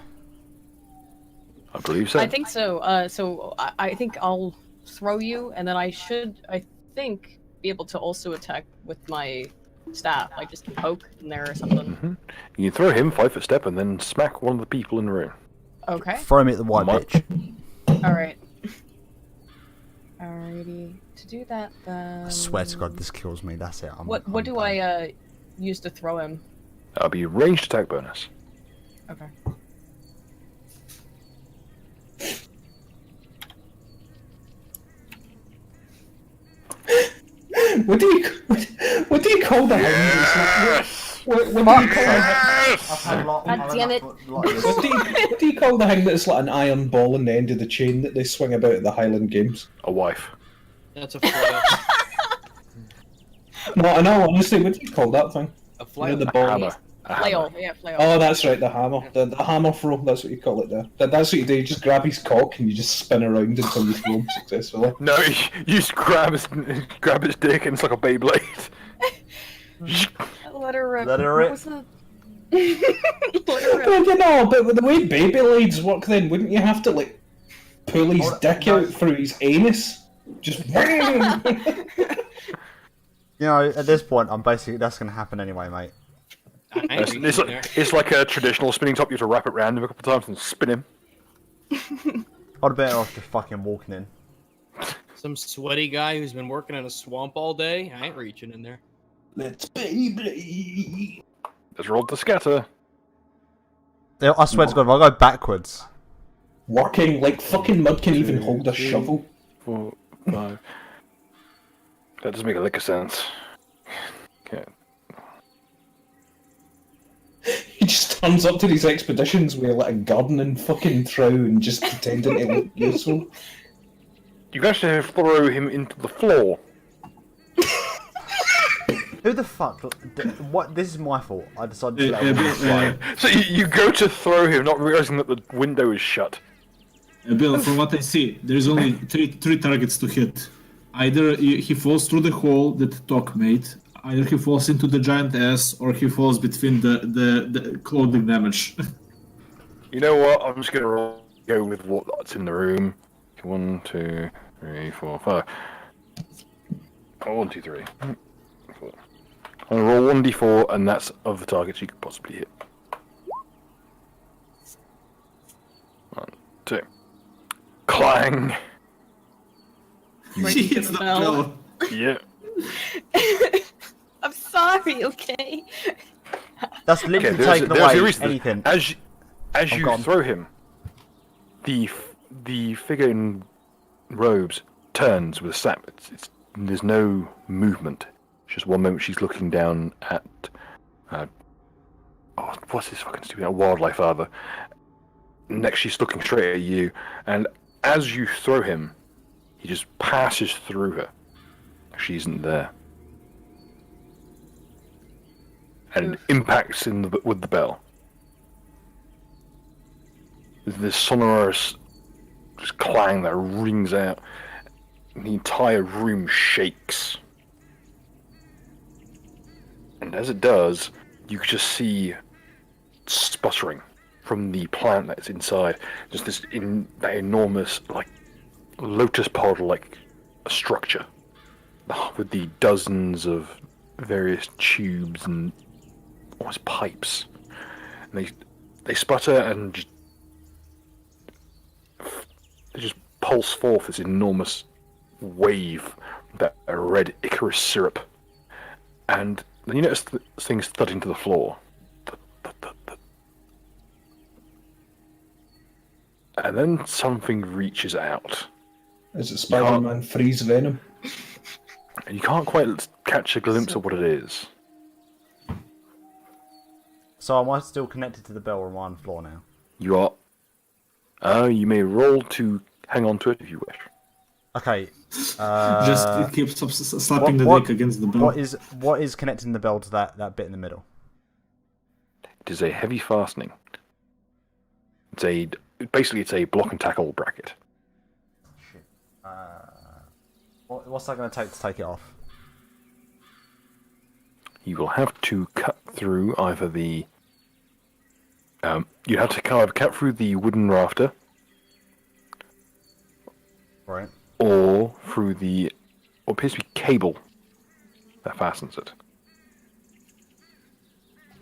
I believe so. I think so. So I think I'll throw you, and then I think, be able to also attack with my staff. I just poke in there or something. You can throw him 5-foot step and then smack one of the people in the room. Okay. Throw me at the white My- bitch. All right. Alrighty. To do that, then. I swear to God, this kills me. That's it. What do I use to throw him? That'll be ranged attack bonus. Okay. What do you call the hang? What do you call God damn it. what do you call the hang that's like an iron ball in the end of the chain that they swing about at the Highland Games? A wife. That's a flail. No, I know, honestly, what do you call that thing? A flail. The ball. Hammer. A Flail. hammer. Yeah, flail. Oh, that's right, the hammer. The hammer throw, that's what you call it there. That's what you do, you just grab his cock and you just spin around until you throw him successfully. No, you just grab his dick and it's like a Beyblade. Let her rip. Let her What rip. was that? Let her rip. Well, you know, but with the way Beyblades work then, wouldn't you have to, like, pull his dick out through his anus? Just... You know, at this point, that's going to happen anyway, mate. I ain't reaching there. It's like a traditional spinning top. You have to wrap it around him a couple of times and spin him. I'd be better off just fucking walking in. Some sweaty guy who's been working in a swamp all day. I ain't reaching in there. Let's Beyblade! Let's roll to scatter. I swear to God, if I go backwards. Working like fucking Mud can even hold a shovel. 4, 5. That doesn't make a lick of sense. Okay. He just turns up to these expeditions with like a gardening fucking trowel and just pretending to look useful. You can actually throw him into the floor. Who the fuck? What? This is my fault. I decided to let him slide. So you go to throw him, not realizing that the window is shut. Bill, from what I see, there's only three targets to hit. Either he falls through the hole that Tok made, either he falls into the giant ass, or he falls between the clothing damage. You know what? I'm just gonna go with what's in the room. 1, 2, 3, 4, 5. Oh, 1, 2, 3. 4. I'm gonna roll 1d4, and that's of the targets you could possibly hit. 1, 2. Clang! Right into It's the the bell. bell. Yeah. I'm sorry, okay? That's Okay, literally there's, taken there's a away reason. anything. As I'm you gone. throw him, the figure in robes turns with a snap. There's no movement. It's just one moment she's looking down at what's this fucking stupid wildlife father. Next, she's looking straight at you, and as you throw him, he just passes through her. She isn't there, and impacts with the bell. There's this sonorous just clang that rings out, and the entire room shakes. And as it does, you can just see sputtering from the plant that's inside. Just that enormous, like, lotus pod like structure with the dozens of various tubes and almost pipes. And they sputter and they just pulse forth this enormous wave that a red Icarus syrup. And then you notice things thudding to the floor. And then something reaches out. Is it Spider-Man freeze venom? And you can't quite catch a glimpse of what it is. So am I still connected to the bell or am I on the floor now? You are. You may roll to hang on to it if you wish. Okay. Just keep slapping the dick against the bell. What is connecting the bell to that bit in the middle? It is a heavy fastening. Basically it's a block and tackle bracket. Shit. What's that going to take it off? You will have to cut through either the. You have to cut through the wooden rafter, Right. or through what appears to be cable that fastens it.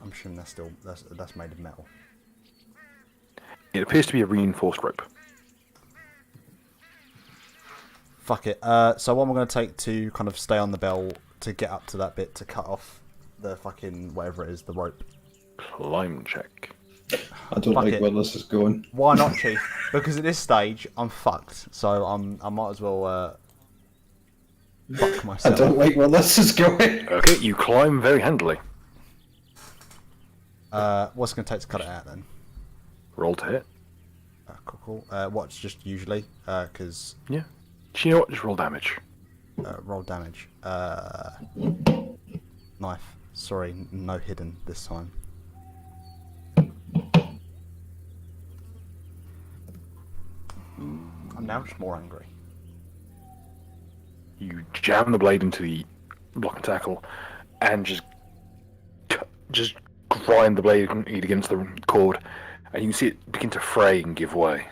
I'm assuming that's made of metal. It appears to be a reinforced rope. Fuck it. So what am I going to take to kind of stay on the bell to get up to that bit to cut off the fucking whatever it is, the rope? Climb check. I don't Fuck like it. where this is going. Why not, Chief? Because at this stage I'm fucked. So I might as well fuck I myself. don't like where this is going. Okay, you climb very handily. What's it going to take to cut it out then? Roll to hit. Cool. What's just usually? Because Yeah. Do you know what? Just roll damage. roll damage. Knife. Sorry, no hidden this time. I'm now just more angry. You jam the blade into the block and tackle, and just grind the blade against the cord, and you can see it begin to fray and give way.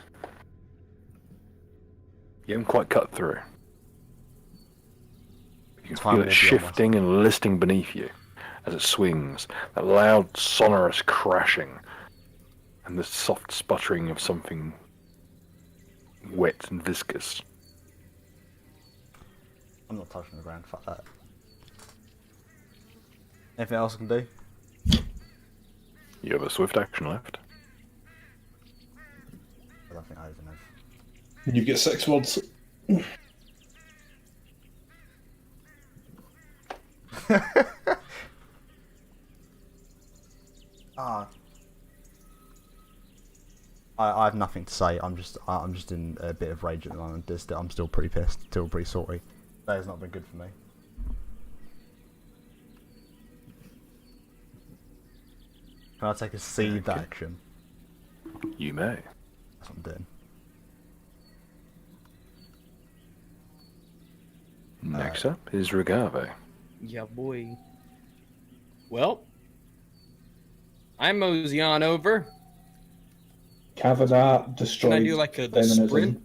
You haven't quite cut through. You can Time feel will it be shifting and listing beneath you as it swings. That loud, sonorous crashing, and the soft sputtering of something wet and viscous. I'm not touching the ground. Fuck that. Anything else I can do? You have a swift action left. I don't think I even have. You get 6 words. I have nothing to say. I'm just in a bit of rage at the moment. I'm still pretty pissed. Still pretty salty. That has not been good for me. Can I take a seed action? You may. That's what I'm doing. Next up is Regave. Yeah, boy. Well, I mosey on over. Kavanaugh destroyed Can I do like a feminism sprint?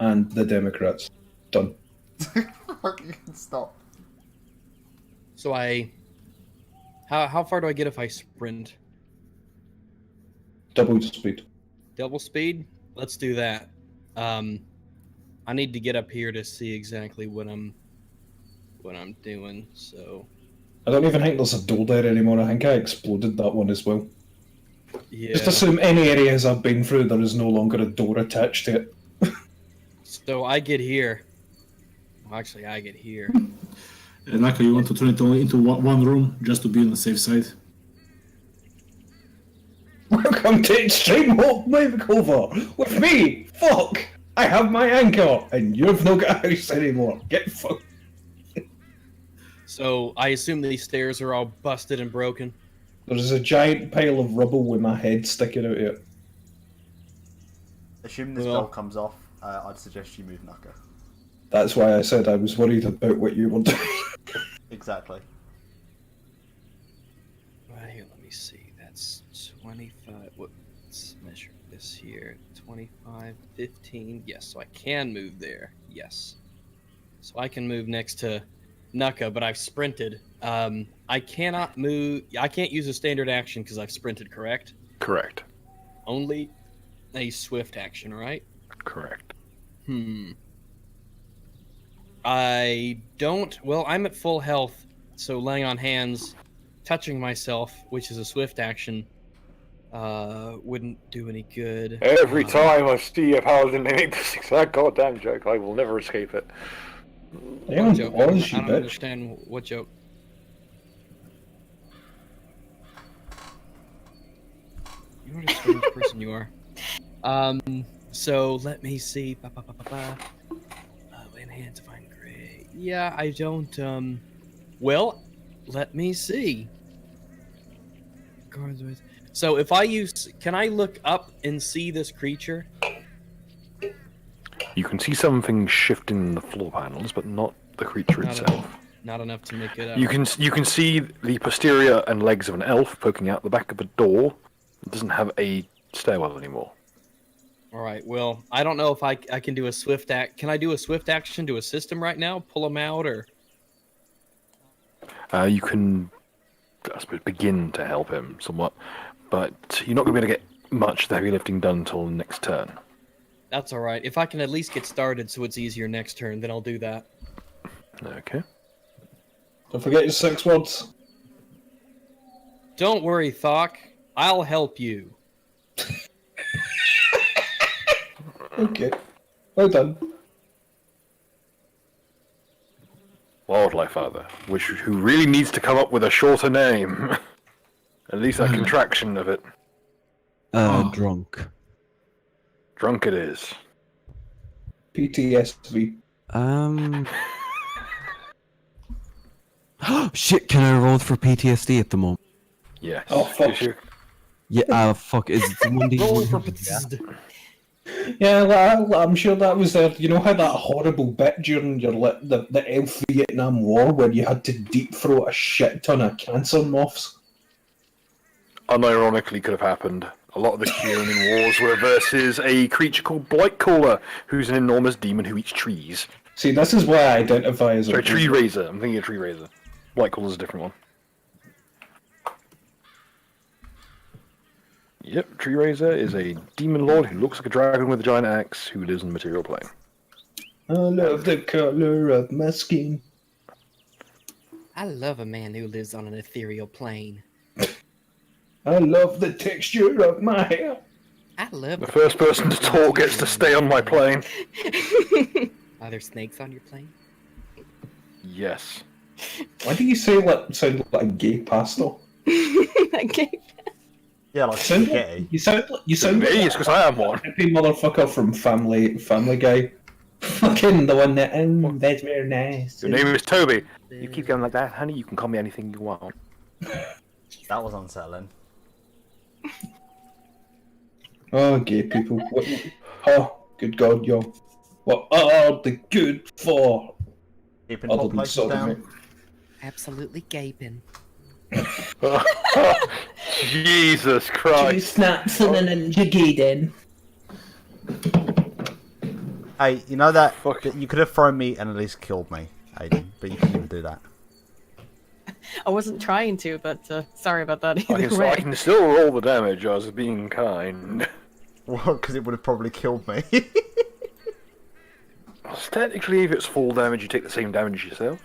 and the Democrats. Done. You can stop. So how far do I get if I sprint? Double speed. Double speed? Let's do that. I need to get up here to see exactly what I'm doing. So I don't even think there's a door there anymore. I think I exploded that one as well. Yeah. Just assume any areas I've been through, there is no longer a door attached to it. So I get here. Well, actually, I get here. Naka, you want to turn it only into one room just to be on the safe side? Welcome to Extreme Hope Makeover with me. Fuck! I have my anchor, and you've no got a house anymore. Get fucked. So I assume these stairs are all busted and broken. There's a giant pile of rubble with my head sticking out of it. Assuming this Well- bell comes off, I'd suggest you move Naka. That's why I said I was worried about what you were doing. Exactly. Right here, let me see. That's 25. Let's measure this here. 25, 15. Yes, so I can move there. Yes. So I can move next to Nuka, but I've sprinted. I cannot move. I can't use a standard action because I've sprinted, correct? Correct. Only a swift action, right? Correct. I don't. Well, I'm at full health, so laying on hands, touching myself, which is a swift action, wouldn't do any good. Every time I see a paladin, they make this exact goddamn joke. I will never escape it. What Damn, joke? was I you don't bitch. understand what joke. You know what a strange person you are. So let me see. Lay in hands, find gray. Yeah, I don't. Well, let me see. So if I use, can I look up and see this creature? You can see something shifting in the floor panels, but not the creature Not itself. Not enough to make it out. You can see the posterior and legs of an elf poking out the back of a door. It doesn't have a stairwell anymore. All right. Well, I don't know if I can do a swift act. Can I do a swift action to assist him right now? Pull him out, or You can, I suppose, begin to help him somewhat, but you're not going to be able to get much of the heavy lifting done until the next turn. that's all right. If I can at least get started, so it's easier next turn, then I'll do that. Okay. Don't forget your 6 words. Don't worry, Thok. I'll help you. Okay. Well done. Wildlife Father, who really needs to come up with a shorter name. At least a contraction of it. Drunk. Drunk it is. PTSD. Shit, can I roll for PTSD at the moment? Yes. Oh, fuck. Yeah, fuck, is it someone Roll for Yeah, well, I'm sure that was there. You know how that horrible bit during your the Elf Vietnam War where you had to deep throat a shit ton of cancer moths? Unironically could have happened. A lot of the Kieran wars were versus a creature called Blightcaller, who's an enormous demon who eats trees. See, this is why I identify as Sorry, Tree Raiser. I'm thinking of Tree Raiser. Blightcaller's a different one. Yep, Tree Raiser is a demon lord who looks like a dragon with a giant axe who lives in the material plane. I love the color of my skin. I love a man who lives on an ethereal plane. I love the texture of my hair. I love The first person to talk gets to stay on my plane. Are there snakes on your plane? Yes. Why do you say sound like a gay pastor? Okay. Yeah, like Sound spaghetti. you sound Me, like it's because I am one. hippie motherfucker from Family Guy. Fucking the one that that's very nice. Your name is Toby. You keep going like that, honey, you can call me anything you want. That was unsettling. Oh, gay people. What, oh, good God, yo. What are they good for? Keeping Other hot than places sodomy. down. Absolutely gaping. Jesus Two Christ. snaps and a ninja Gaiden. Hey, you know that, Fuck. that you could have thrown me and at least killed me, Aiden, but you couldn't even do that. I wasn't trying to, but sorry about that I either can, way. I can still roll the damage, I was being kind. Well, because it would have probably killed me. Technically, if it's full damage, you take the same damage yourself.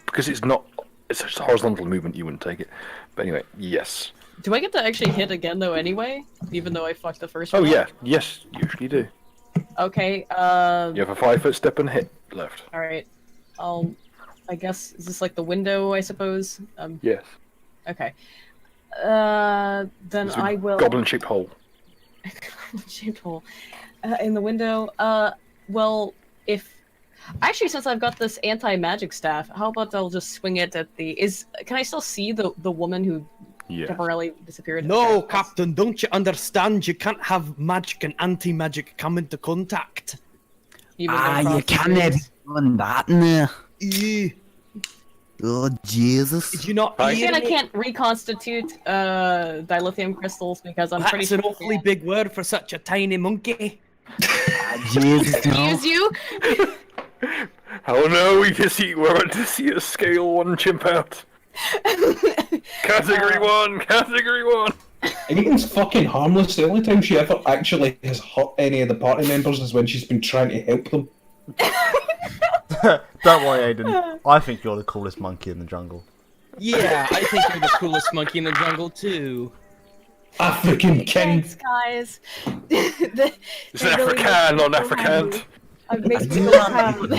Because it's not. It's just a horizontal movement. You wouldn't take it. But anyway, yes. Do I get to actually hit again though? Anyway, even though I fucked the first Oh one. yeah, yes, you usually do. Okay. You have a 5-foot step and hit left. All right. I guess is this like the window? I suppose. Yes. Okay. Then It's a I will. goblin-shaped hole. Shaped hole in the window. Well, if actually since I've got this anti-magic staff, how about I'll just swing it at the? Can I still see the woman who Yeah. temporarily disappeared? No, Okay. Captain, don't you understand? You can't have magic and anti-magic come into contact. Even though you cross can't have degrees. done that now. Eh, Oh, Jesus. Did you not Right. hear And I me? can't reconstitute dilithium crystals because I'm pretty That's sure an awfully big word for such a tiny monkey. Jesus, no. Excuse you. Oh no, we're about to see a scale 1 chimp out. Category 1, category 1. Aiden's fucking harmless. The only time she ever actually has hurt any of the party members is when she's been trying to help them. Don't worry, Aiden. I think you're the coolest monkey in the jungle. Yeah, I think you're the coolest monkey in the jungle too. African king. Thanks, guys. It's an African, not an Africant. It makes me so proud.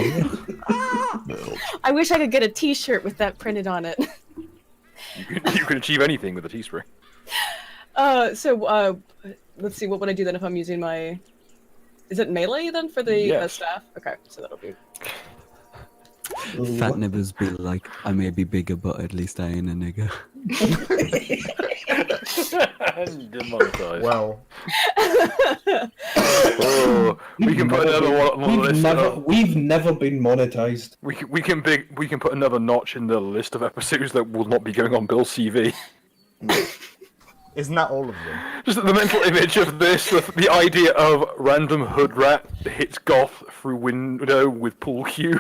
I wish I could get a T-shirt with that printed on it. You can achieve anything with a teespray. Let's see. What would I do then if I'm using my? Is it melee then for the Yes. staff? Okay, so that'll be. Fat nibbers be like, I may be bigger, but at least I ain't a nigger. Demonetized. Well, Oh, we can put another one on the list. We've never been monetized. We can put another notch in the list of episodes that will not be going on Bill's CV. isn't that all of them? Just the mental image of this, the idea of random hood rat hits goth through window with pool cue.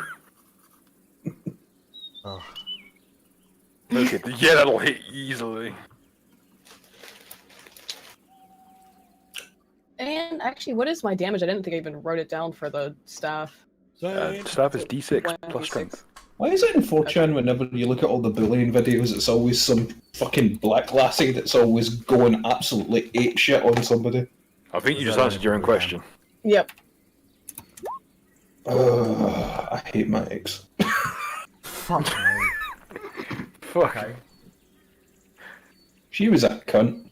Oh. Okay, yeah, that'll hit easily. And actually, what is my damage? I didn't think I even wrote it down for the staff. Staff is D6 plus 26. strength. Why is it in 4chan whenever you look at all the bullying videos, it's always some fucking black lassie that's always going absolutely apeshit on somebody? I think you just answered your own question. Yep. I hate my ex. Fuck me. Fuck. Okay. She was a cunt.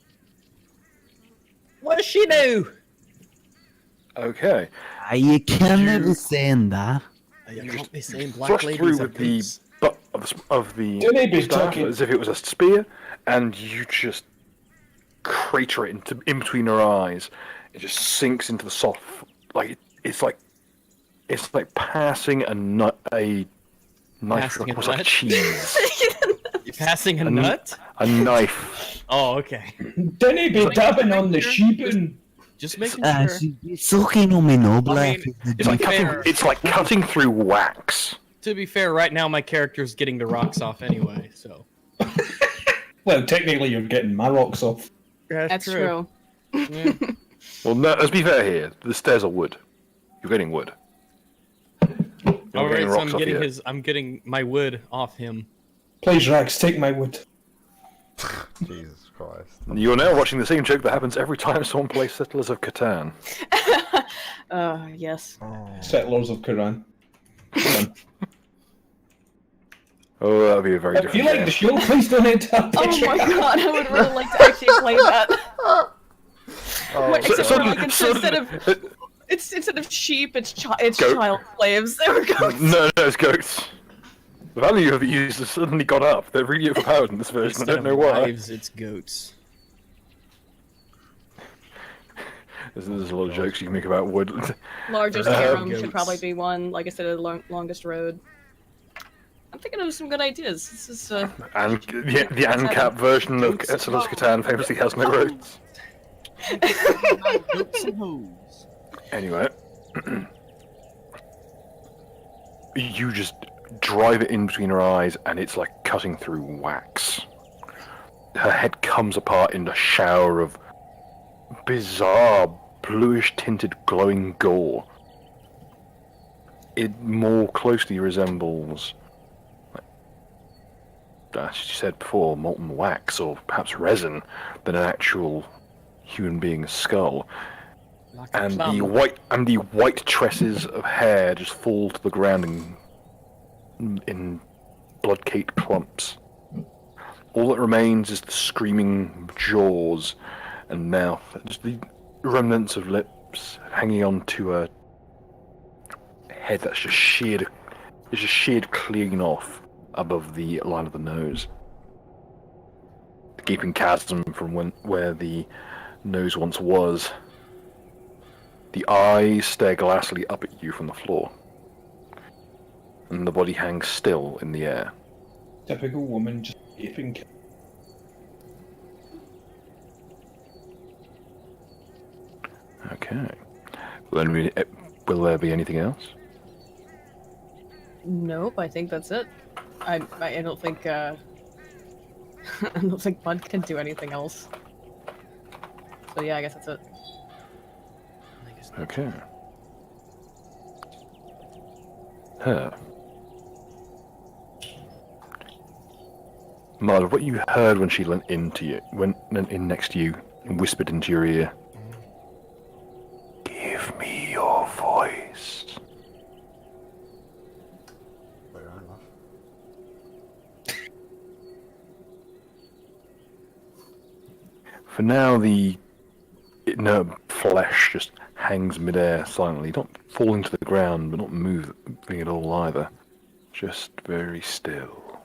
What does she do? Okay. You can't never saying that. You can't be saying black Thrust ladies through are with the pigs. butt of the Don't they be staff talking- as if it was a spear, and you just crater it in between her eyes. It just sinks into the soft, it's like passing a nut, a knife Passing a across like nut? cheese. You're passing a A nut? A knife. Oh, okay. Didn't be dabbing on the sheepin'. Just making sure. She's sucking on me no black. It's like fair. cutting through wax. To be fair, right now my character's getting the rocks off anyway, so. Well, technically you're getting my rocks off. That's true. Yeah. Well, no, let's be fair here. The stairs are wood. You're getting wood. You're not Alright, getting so rocks off yet. I'm getting my wood off him. Please, Rags, take my wood. Jesus Christ. You're now watching the same joke that happens every time someone plays Settlers of Catan. Yes. Settlers of Quran. Oh, that'll be a very If different you like the game. show, please donate to our Oh Patreon. my god, I would really like to actually play that. Wait, except for like instead of sheep, it's Goat. child slaves. There we go. No, it's goats. The value of these has suddenly gone up. They're really overpowered in this version. I Instead don't know of why. wives, it's goats. There's a lot of jokes you can make about wood. Largest Uh, harem goats. should probably be one. Like I said, the longest road. I'm thinking of some good ideas. This is And the ANCAP version of Settlers of Catan famously has no roads. Goats and hoes. Anyway, you just drive it in between her eyes, and it's like cutting through wax. Her head comes apart in a shower of bizarre, bluish-tinted, glowing gore. It more closely resembles as you said before, molten wax or perhaps resin than an actual human being's skull. Like a And plum. the white tresses of hair just fall to the ground in blood-caked clumps. All that remains is the screaming jaws and mouth, just the remnants of lips hanging on to a head that's just sheared clean off above the line of the nose. The gaping chasm from where the nose once was. The eyes stare glassily up at you from the floor, and the body hangs still in the air. Typical woman just gaping. Okay. Will there be anything else? Nope, I think that's it. I don't think I don't think Bud can do anything else. So yeah, I guess that's it. Okay. Her. Mud, what you heard when she leant in next to you and whispered into your ear. Give me your voice. For now, the inert flesh just hangs midair silently, not falling to the ground, but not moving at all either. Just very still.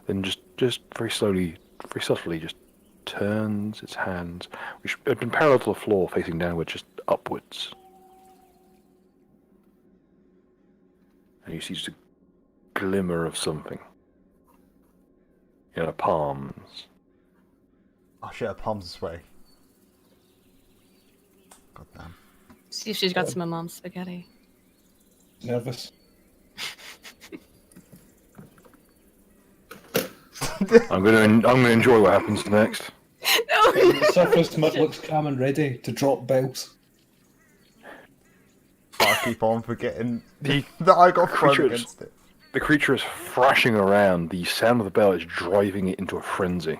Then just very slowly, very subtly, just turns its hands, which had been parallel to the floor, facing downward, just upwards. And you see just a glimmer of something in her palms. Oh shit, her palms are sweaty. God damn. See if she's got some of Mom's spaghetti. Nervous. I'm gonna enjoy what happens next. No! The surface mud looks calm and ready to drop bells. I keep on forgetting The that I got thrown creature is- against it. The creature is thrashing around. The sound of the bell is driving it into a frenzy.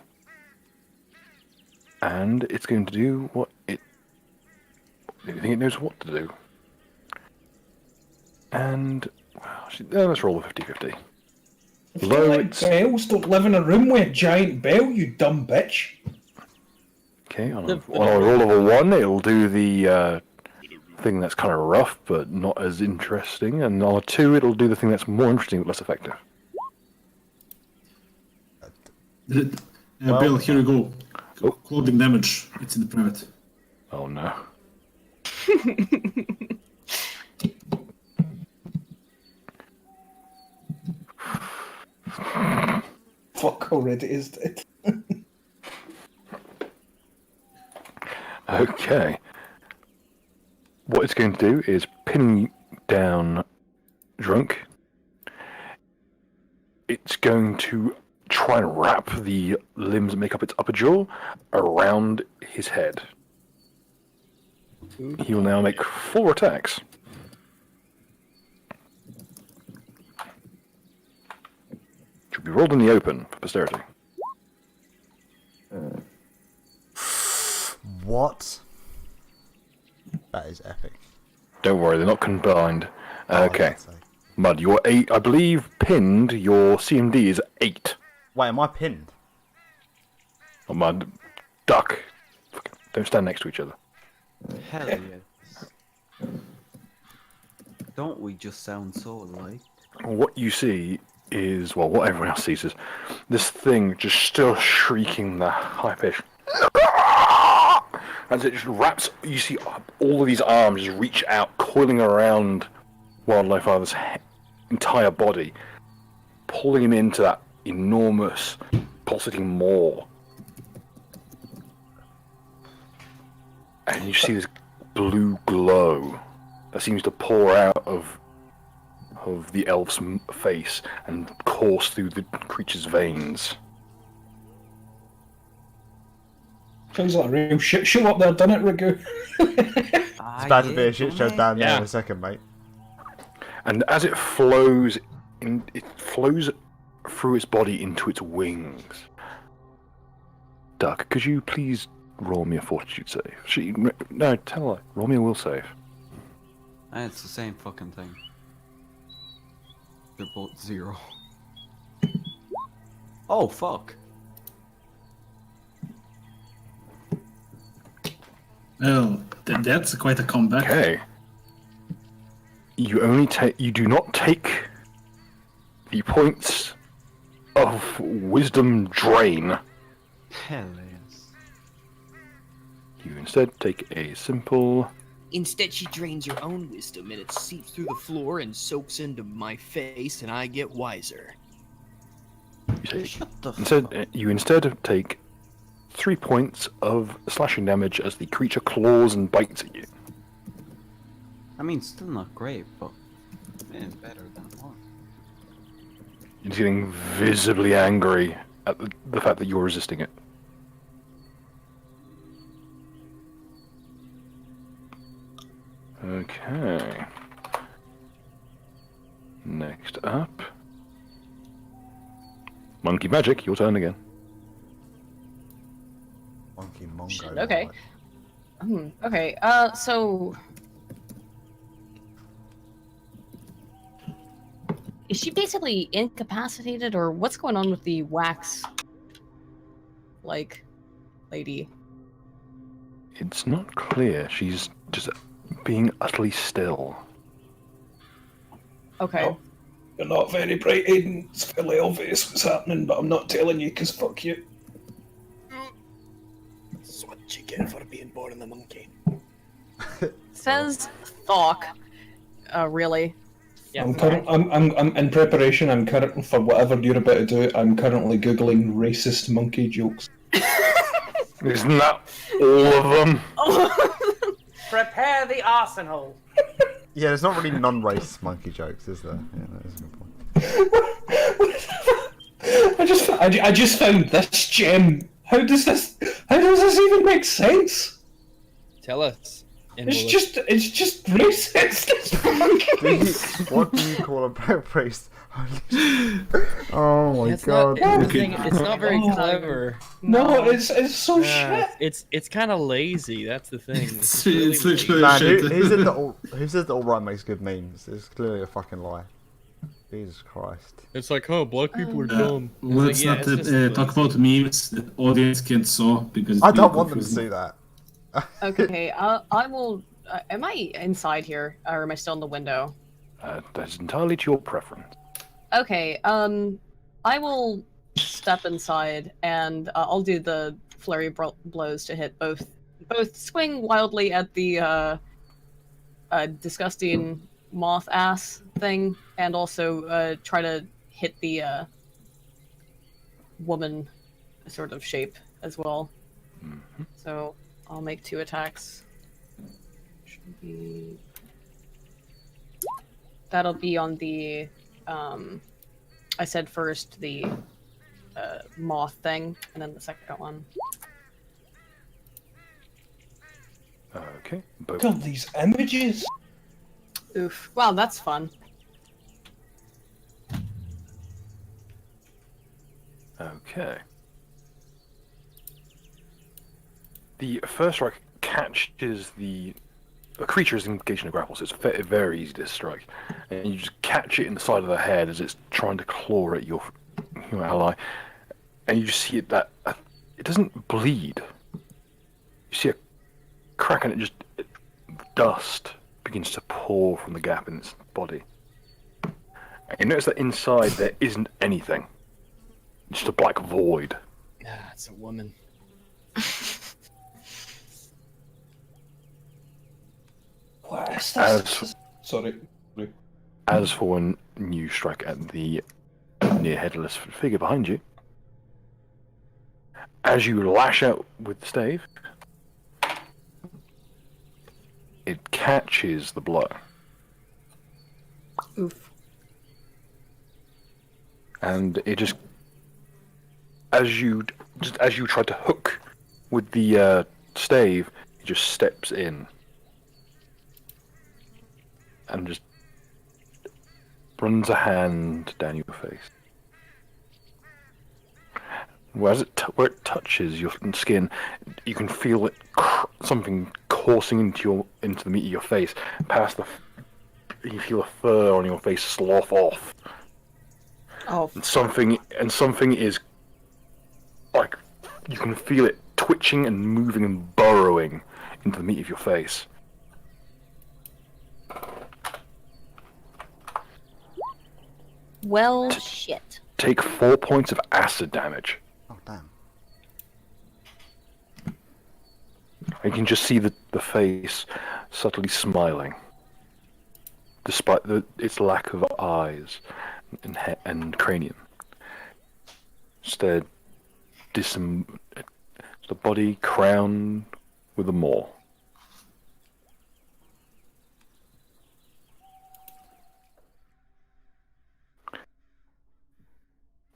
And it's going to do what it... I think it knows what to do. And... Well, let's roll a 50-50. Low, it's... Bells don't live in a room with a giant bell, you dumb bitch. Okay, on a roll of a 1, it'll do the thing that's kind of rough, but not as interesting. And on a 2, it'll do the thing that's more interesting, but less effective. Bill, here we go. Clothing damage. It's in the private. Oh no. Fuck already is dead. Okay. What it's going to do is pin down Drunk. It's going to try and wrap the limbs that make up its upper jaw around his head. He will now make 4 attacks. Should be rolled in the open for posterity. What? That is epic. Don't worry, they're not combined. Oh, Okay. I'd say. Mud, you're 8. I believe pinned, your CMD is 8. Wait, am I pinned? Oh, Mud, duck. Don't stand next to each other. Hell yes. Don't we just sound so alike? What you see is, well, what everyone else sees is this thing just still shrieking the high pitch. As it just wraps, you see all of these arms just reach out, coiling around Wildlife Father's entire body, pulling him into that enormous, pulsating maw. And you see this blue glow that seems to pour out of the elf's face and course through the creature's veins. Sounds like a real shit show up there, done it, Ragu? It's about to be a shit show down there Yeah. in a second, mate. And as it flows through its body into its wings. Duck, could you please roll me a fortitude save? No, tell her. Roll me a will save. It's the same fucking thing. They're both 0. Oh, fuck. Well, that's quite a comeback. Okay. You do not take the points of wisdom drain. Hell yes. You instead take a simple. Instead, she drains your own wisdom, and it seeps through the floor and soaks into my face, and I get wiser. You instead take 3 points of slashing damage as the creature claws and bites at you. I mean, still not great, but it's better than it was. You're getting visibly angry at the fact that you're resisting it. Okay. Next up. Monkey Magic, your turn again. Monkey Mongo. Okay. Okay, so... Is she basically incapacitated, or what's going on with the wax, like, lady? It's not clear. She's just being utterly still. Okay. Oh. You're not very bright, Aiden. It's fairly obvious what's happening, but I'm not telling you because fuck you. That's what you get for being born in the monkey. Says Thok. Really? Yeah. I'm in preparation. I'm current for whatever you're about to do. I'm currently googling racist monkey jokes. Isn't that all of them? Prepare the arsenal. Yeah, there's not really non-race monkey jokes, is there? Yeah, that is a good point. I just found this gem. How does this even make sense? Tell us. And It's just racist. What do you call a priest? Oh my It's god. not, it's not very clever. No, it's so Yeah, shit. it's kind of lazy. That's the thing. It's really literally Man, shit. who says that all right makes good memes? It's clearly a fucking lie. Jesus Christ. It's like, oh, black people are dumb. Let's Yeah, not it's just- talk about memes that audience can't saw because I it's don't really want them to confusing. see that. Okay, I will... am I inside here, or am I still in the window? That's entirely to your preference. Okay, I will step inside, and I'll do the flurry blows to hit both swing wildly at the disgusting moth ass thing, and also try to hit the woman sort of shape as well. Mm-hmm. So I'll make 2 attacks. Should be... That'll be on the I said first the moth thing, and then the second one. Okay. Both. God, these images. Oof. Wow, that's fun. Okay. The first strike catches the creature is engaged in a grapple, so it's very easy to strike, and you just catch it in the side of the head as it's trying to claw at your ally, and you just see it that it doesn't bleed. You see a crack, and dust begins to pour from the gap in its body. And you notice that inside there isn't anything, just a black void. Ah, it's a woman. What is this? Sorry. As for one new strike at the near headless figure behind you, as you lash out with the stave, it catches the blow. Oof. And it just as you try to hook with the stave, it just steps in and just runs a hand down your face. where it touches your skin, you can feel something coursing into the meat of your face. You feel the fur on your face slough off. Oh, And something is like you can feel it twitching and moving and burrowing into the meat of your face. well, shit. Take 4 points of acid damage. Oh damn. You can just see the face subtly smiling, despite its lack of eyes and cranium. Instead, the body crowned with a maw.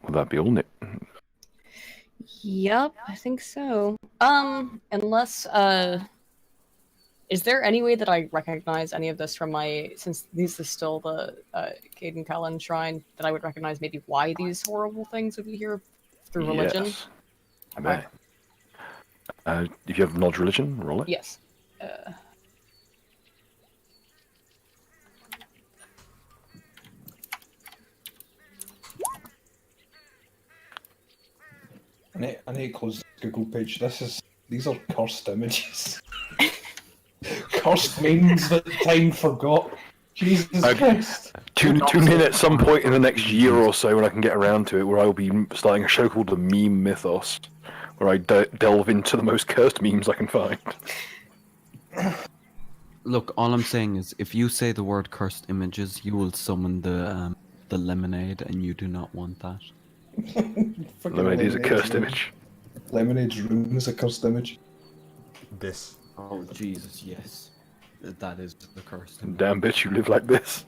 Will that be all, Nick? Yep, I think so. Unless, is there any way that I recognize any of this from since this is still the Caden Callan shrine, that I would recognize maybe why these horrible things would be here through religion? Yes. Okay. If you have knowledge religion, roll it. Yes. I need to close the Google page. These are cursed images. Cursed memes that time forgot. Jesus Christ. Tune in at some point in the next year or so when I can get around to it, where I will be starting a show called The Meme Mythos, where I delve into the most cursed memes I can find. Look, all I'm saying is, if you say the word cursed images, you will summon the lemonade, and you do not want that. Lemonade is a cursed image. Lemonade's room is a cursed image. This. Oh, Jesus, yes. That is the cursed image. Damn bitch, you live like this.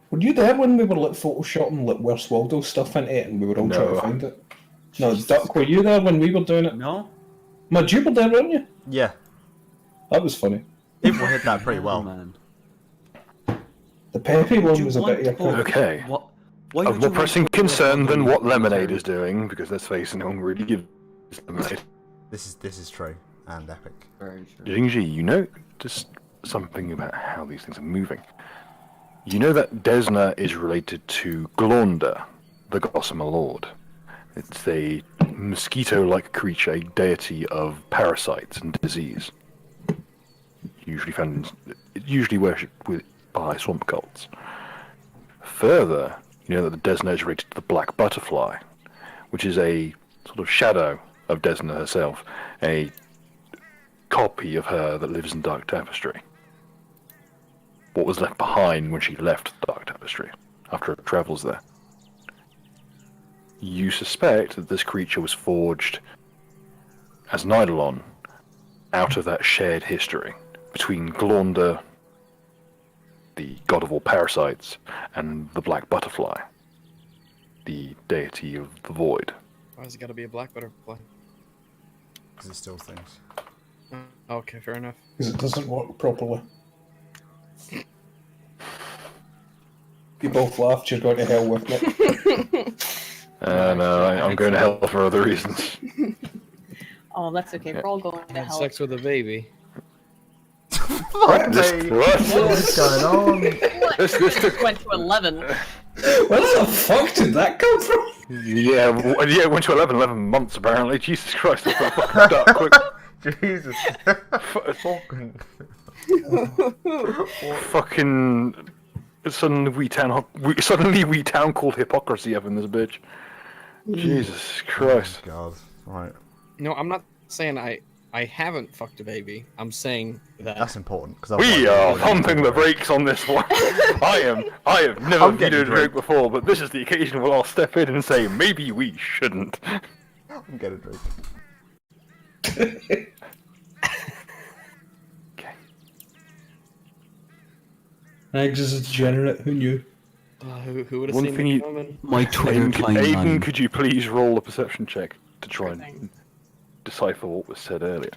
Were you there when we were like photoshopping like Where's Waldo stuff into it and we were all trying to find it? No, Duck, were you there when we were doing it? No? Mud, you were there, weren't you? Yeah. That was funny. People hit that pretty well. Man. The Peppy one was a bit... Okay. Of more pressing concern than what Lemonade is doing, because let's face it, no one really gives Lemonade. This is true and epic. Very true. Jingji, you know just something about how these things are moving. You know that Desna is related to Glornder, the Gossamer Lord. It's a mosquito-like creature, a deity of parasites and disease. Usually worshipped by swamp cults. Further, you know that the Desna is related to the Black Butterfly, which is a sort of shadow of Desna herself, a copy of her that lives in Dark Tapestry. What was left behind when she left Dark Tapestry, after her travels there. You suspect that this creature was forged as an Eidolon out of that shared history between Glornder, the god of all parasites, and the Black Butterfly, the deity of the void. Why has it got to be a black butterfly? Because it steals things. Okay, fair enough. Because it doesn't work properly. You both laughed, you're going to hell with me. No, I'm going to hell for other reasons. Oh, that's okay. We're all going to Had hell. sex with a baby. Fuck me! What's going on? This Went to 11. Where the fuck did that come from? it went to 11 months apparently. Jesus Christ, that's not fucking dark quick. Jesus. Fucking suddenly we town called hypocrisy up in this bitch. Jesus Christ. God. Right. No, I'm not saying I haven't fucked a baby. I'm saying that That's important. Cause We are pumping the brakes on this one. I have never I'm getting videoed a drunk. drink before, but this is the occasion where I'll step in and say maybe we shouldn't. I'm getting drunk. Okay. Eggs is a degenerate, who knew? who would have One seen thing it you- coming? My Twitter Aiden, timeline. could you please roll a perception check to try Sure and thing. decipher what was said earlier?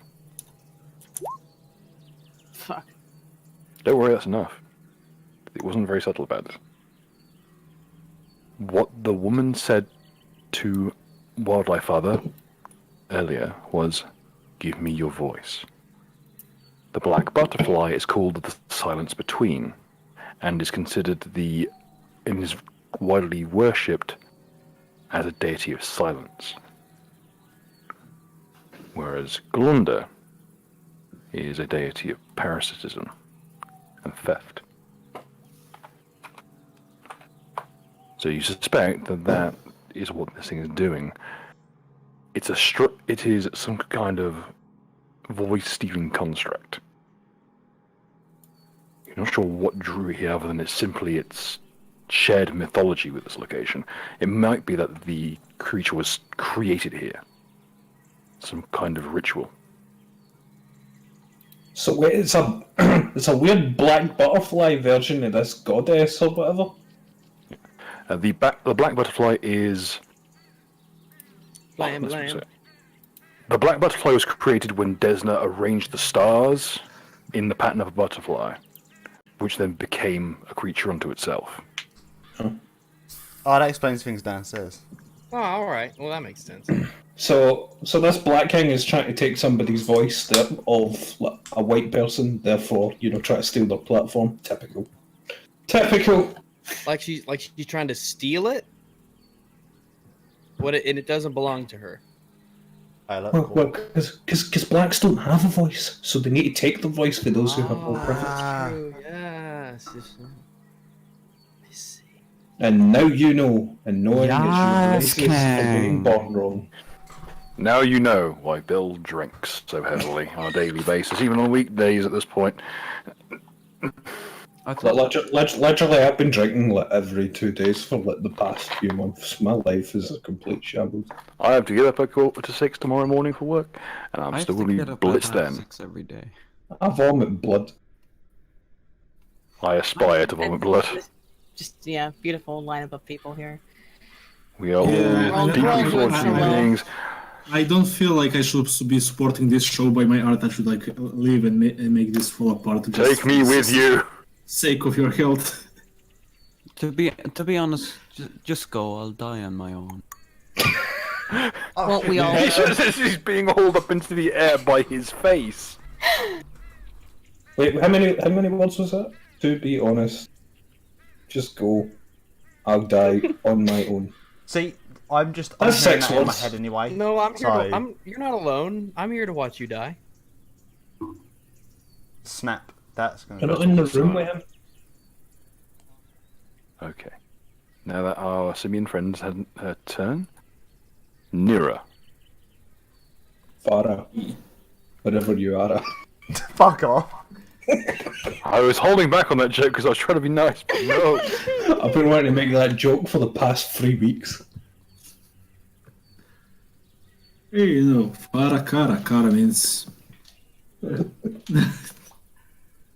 Fuck. Don't worry, that's enough. It wasn't very subtle about it. What the woman said to Wildlife Father earlier was, give me your voice. The black butterfly is called the silence between, and is considered and is widely worshipped as a deity of silence. Whereas Glunder is a deity of parasitism and theft. So you suspect that is what this thing is doing. It is some kind of voice-stealing construct. You're not sure what drew it here, other than it's simply its shared mythology with this location. It might be that the creature was created here. Some kind of ritual. So wait, it's a it's a weird black butterfly version of this goddess or whatever. The black butterfly is... Blam, let's blam. say- The black butterfly was created when Desna arranged the stars in the pattern of a butterfly, which then became a creature unto itself. Oh, that explains things downstairs. Oh, all right. Well, that makes sense. So this Black King is trying to take somebody's voice of a white person, therefore, try to steal their platform. Typical. Typical. Like she's trying to steal it. And it doesn't belong to her. Well, because blacks don't have a voice, so they need to take the voice for those who have more privilege. True. Yes. I see. And now you know, and knowing Yes, is your basis for being King. born wrong. Now you know why Bill drinks so heavily on a daily basis, even on weekdays at this point. I thought, Literally, I've been drinking every 2 days for the past few months. My life is a complete shambles. I have to get up at 5:45 tomorrow morning for work, and I'm I have still to really get up at blitzed then. 6 every day. I vomit blood. I aspire to vomit blood. Just beautiful lineup of people here. We are all Yeah, We're all deeply doing fortunate so well. beings. I don't feel like I should be supporting this show by my art. I should leave and make this fall apart. Just Take me with you. Sake of your health. To be honest, just go. I'll die on my own. Well, we all. He's being hauled up into the air by his face. Wait, how many words was that? To be honest, just go. I'll die on my own. See, I'm That's hearing sex that in my words. head anyway. No, I'm here. So- You're not alone. I'm here to watch you die. Snap. That's gonna. You're be not in the room with him. Okay. Now that our simian friends had her turn, Nira. Farah. Whatever you are. Fuck off. I was holding back on that joke because I was trying to be nice, but no. I've been wanting to make that joke for the past 3 weeks. Hey, Fara Kara. Kara means. I'm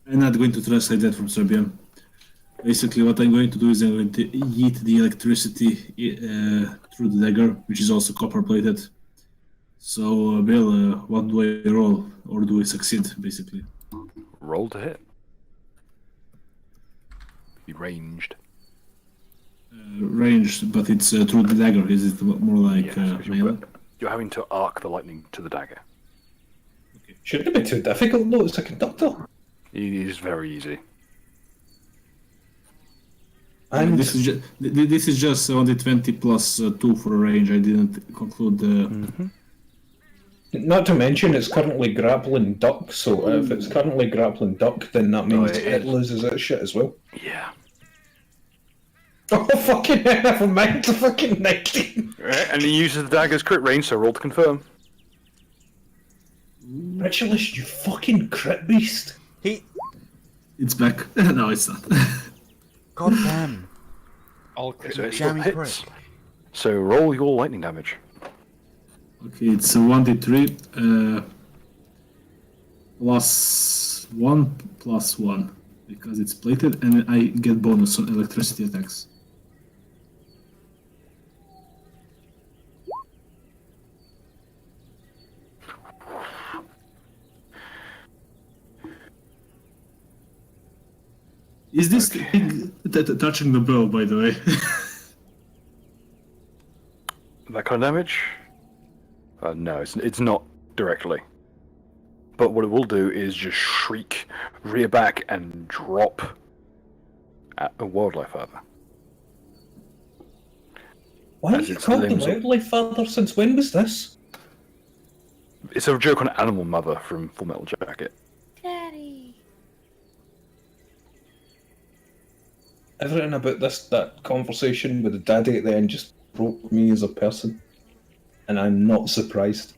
not going to translate that from Serbian. Basically, what I'm going to do is I'm going to yeet the electricity through the dagger, which is also copper plated. So, Bill, what do I roll? Or do I succeed, basically? Roll to hit. Be ranged. Ranged, but it's through the dagger. Is it more like Yes, 'cause melee? you're having to arc the lightning to the dagger. Shouldn't it be too difficult though? It's a conductor. It is very easy. And This is just 1d20 plus 2 for a range. I didn't conclude the. not to mention it's currently grappling duck, so if it's currently grappling duck, then that means it it is. loses its shit as well. Yeah. Oh fucking hell, never mind, the fucking 19. Right, and he uses the dagger's crit range, so roll to confirm. Ritualist, you fucking crit beast. It's back. No, it's not. God damn. All So crit. it Jammy still hits. So roll your lightning damage. Okay, it's a 1d3 plus 1 plus 1 because it's plated, and I get bonus on electricity attacks. Is this thing touching the bell, by the way? That kind of damage? No, it's not directly. But what it will do is just shriek, rear back, and drop at a wildlife father. Why are As you its called the limbs- wildlife father? Since when was this? It's a joke on Animal Mother from Full Metal Jacket. Daddy. Everything about that conversation with the daddy at the end just broke me as a person. And I'm not surprised.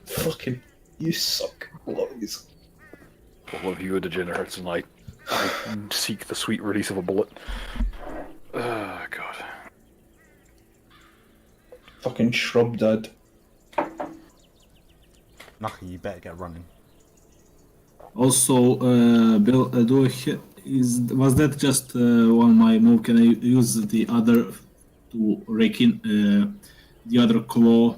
Fucking, you suck. Logs. All of you are degenerates, and I seek the sweet release of a bullet. Oh, God. Fucking shrub dad. Nucky, you better get running. Also, Bill, was that just one my move? Can I use the other to rake in the other claw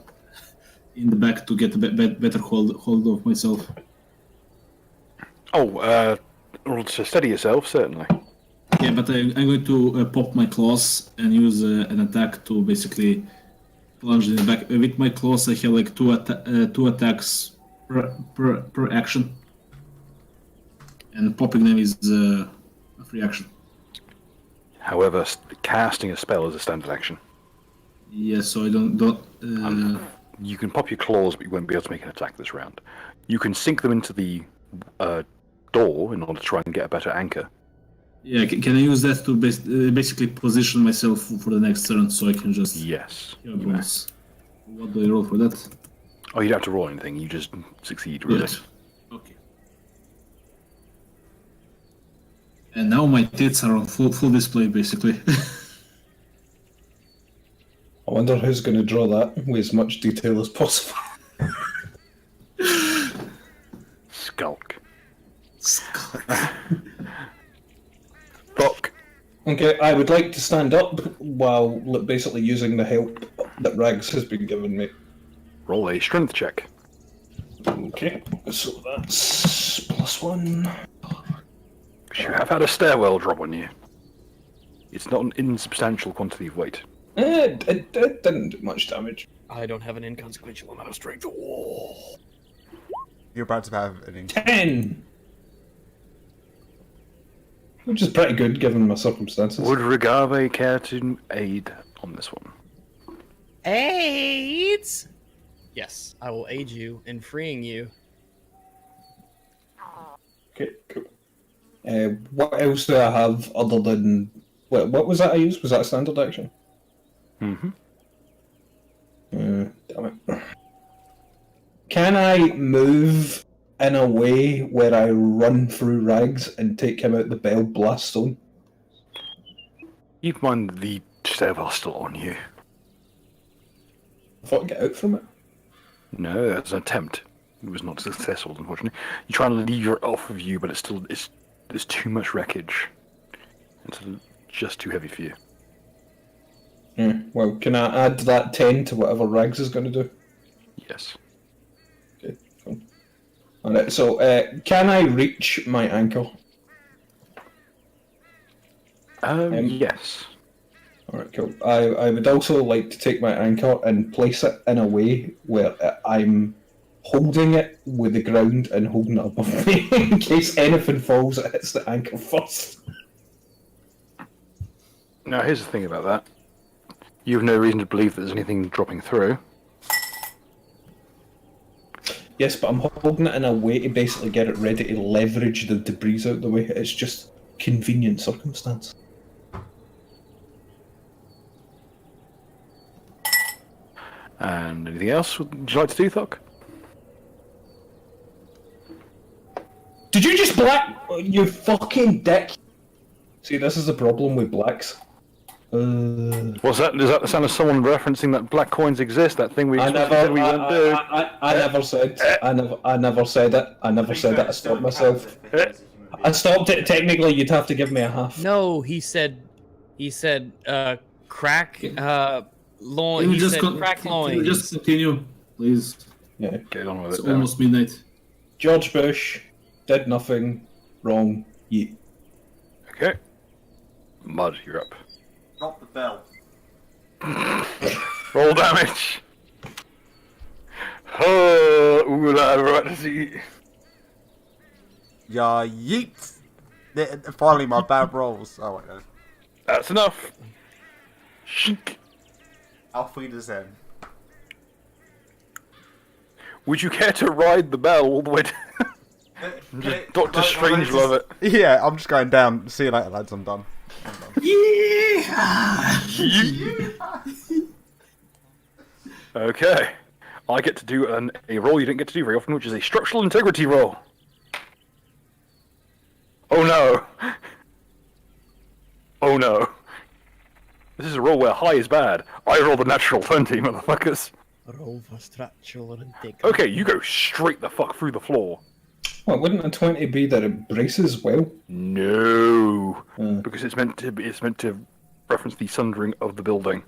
in the back to get a better hold of myself? Oh, to steady yourself, certainly. Yeah, but I'm going to pop my claws and use an attack to basically plunge in the back. With my claws, I have like two attacks per action, and popping them is a free action. However, casting a spell is a standard action. Yeah, so I don't. You can pop your claws, but you won't be able to make an attack this round. You can sink them into the door in order to try and get a better anchor. Yeah, can I use that to basically position myself for the next turn so I can just... Yes. What do I roll for that? Oh, you don't have to roll anything, you just succeed, really. Yes. Okay. And now my tits are on full display, basically. I wonder who's going to draw that with as much detail as possible. Skulk. Fuck. Okay, I would like to stand up while basically using the help that Rags has been giving me. Roll a strength check. Okay, so that's +1. You have had a stairwell drop on you. It's not an insubstantial quantity of weight. It didn't do much damage. I don't have an inconsequential amount of strength. Whoa. You're about to have an 10! Which is pretty good given my circumstances. Would Regave care to aid on this one? AIDS? Yes, I will aid you in freeing you. Okay, cool. What else do I have other than... What was that I used? Was that a standard action? Mm-hmm. Damn it. Can I move in a way where I run through Rags and take him out the Bell Blast Zone? Keep in mind the stairwell's still on you. I thought I'd get out from it. No, that's an attempt. It was not successful, unfortunately. You try and leave it off of you, but there's too much wreckage. It's just too heavy for you. Well, can I add that 10 to whatever Rags is going to do? Yes. Okay, cool. Alright, so can I reach my anchor? Yes. Alright, cool. I would also like to take my anchor and place it in a way where I'm holding it with the ground and holding it above me in case anything falls, it hits the anchor first. Now, here's the thing about that. You have no reason to believe that there's anything dropping through. Yes, but I'm holding it in a way to basically get it ready to leverage the debris out the way. It's just convenient circumstance. And anything else would you like to do, Thok? Did you just black? You fucking dick! See, this is the problem with blacks. What's that? Does that sound of someone referencing that black coins exist? That thing we said we wouldn't do? I never said. I never said it. I never said it. I stopped myself. I stopped it. Technically, you'd have to give me a half. No, he said, crack, loin. Can He you just said crack loins. just continue, please? Yeah. Get on with It's it now. almost midnight. George Bush did nothing wrong. Yeet. Okay. Mud, you're up. Drop the bell. Roll damage. Oh, ooh, right, see. Yeah, yeet! Finally, my bad rolls. Oh, wait, no. That's enough. Shink. Auf Wiedersehen. Would you care to ride the bell all the way to... Doctor Strange love it. Yeah, I'm just going down. See you later, lads. I'm done. Okay. I get to do a roll you didn't get to do very often, which is a structural integrity roll. Oh no. Oh no. This is a roll where high is bad. I roll the natural 20, motherfuckers. Roll for structural integrity. Okay, you go straight the fuck through the floor. What, wouldn't a 20 be that it braces well? No. Because it's meant to reference the sundering of the building.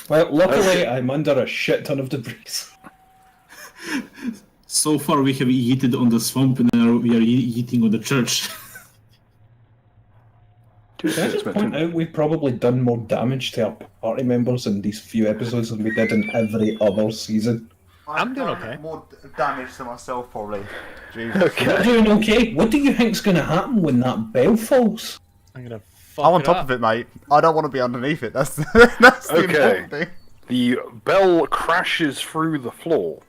Well, luckily I'm under a shit ton of debris. So far we have yeeted on the swamp and now we are yeeting on the church. Can I just point out we've probably done more damage to our party members in these few episodes than we did in every other season? I'm doing okay. More damage to myself, probably. Jesus. You're Okay. doing okay? What do you think's going to happen when that bell falls? I'm gonna fuck I'm on it top up. of it, mate. I don't want to be underneath it. That's that's the Okay. important thing. The bell crashes through the floor.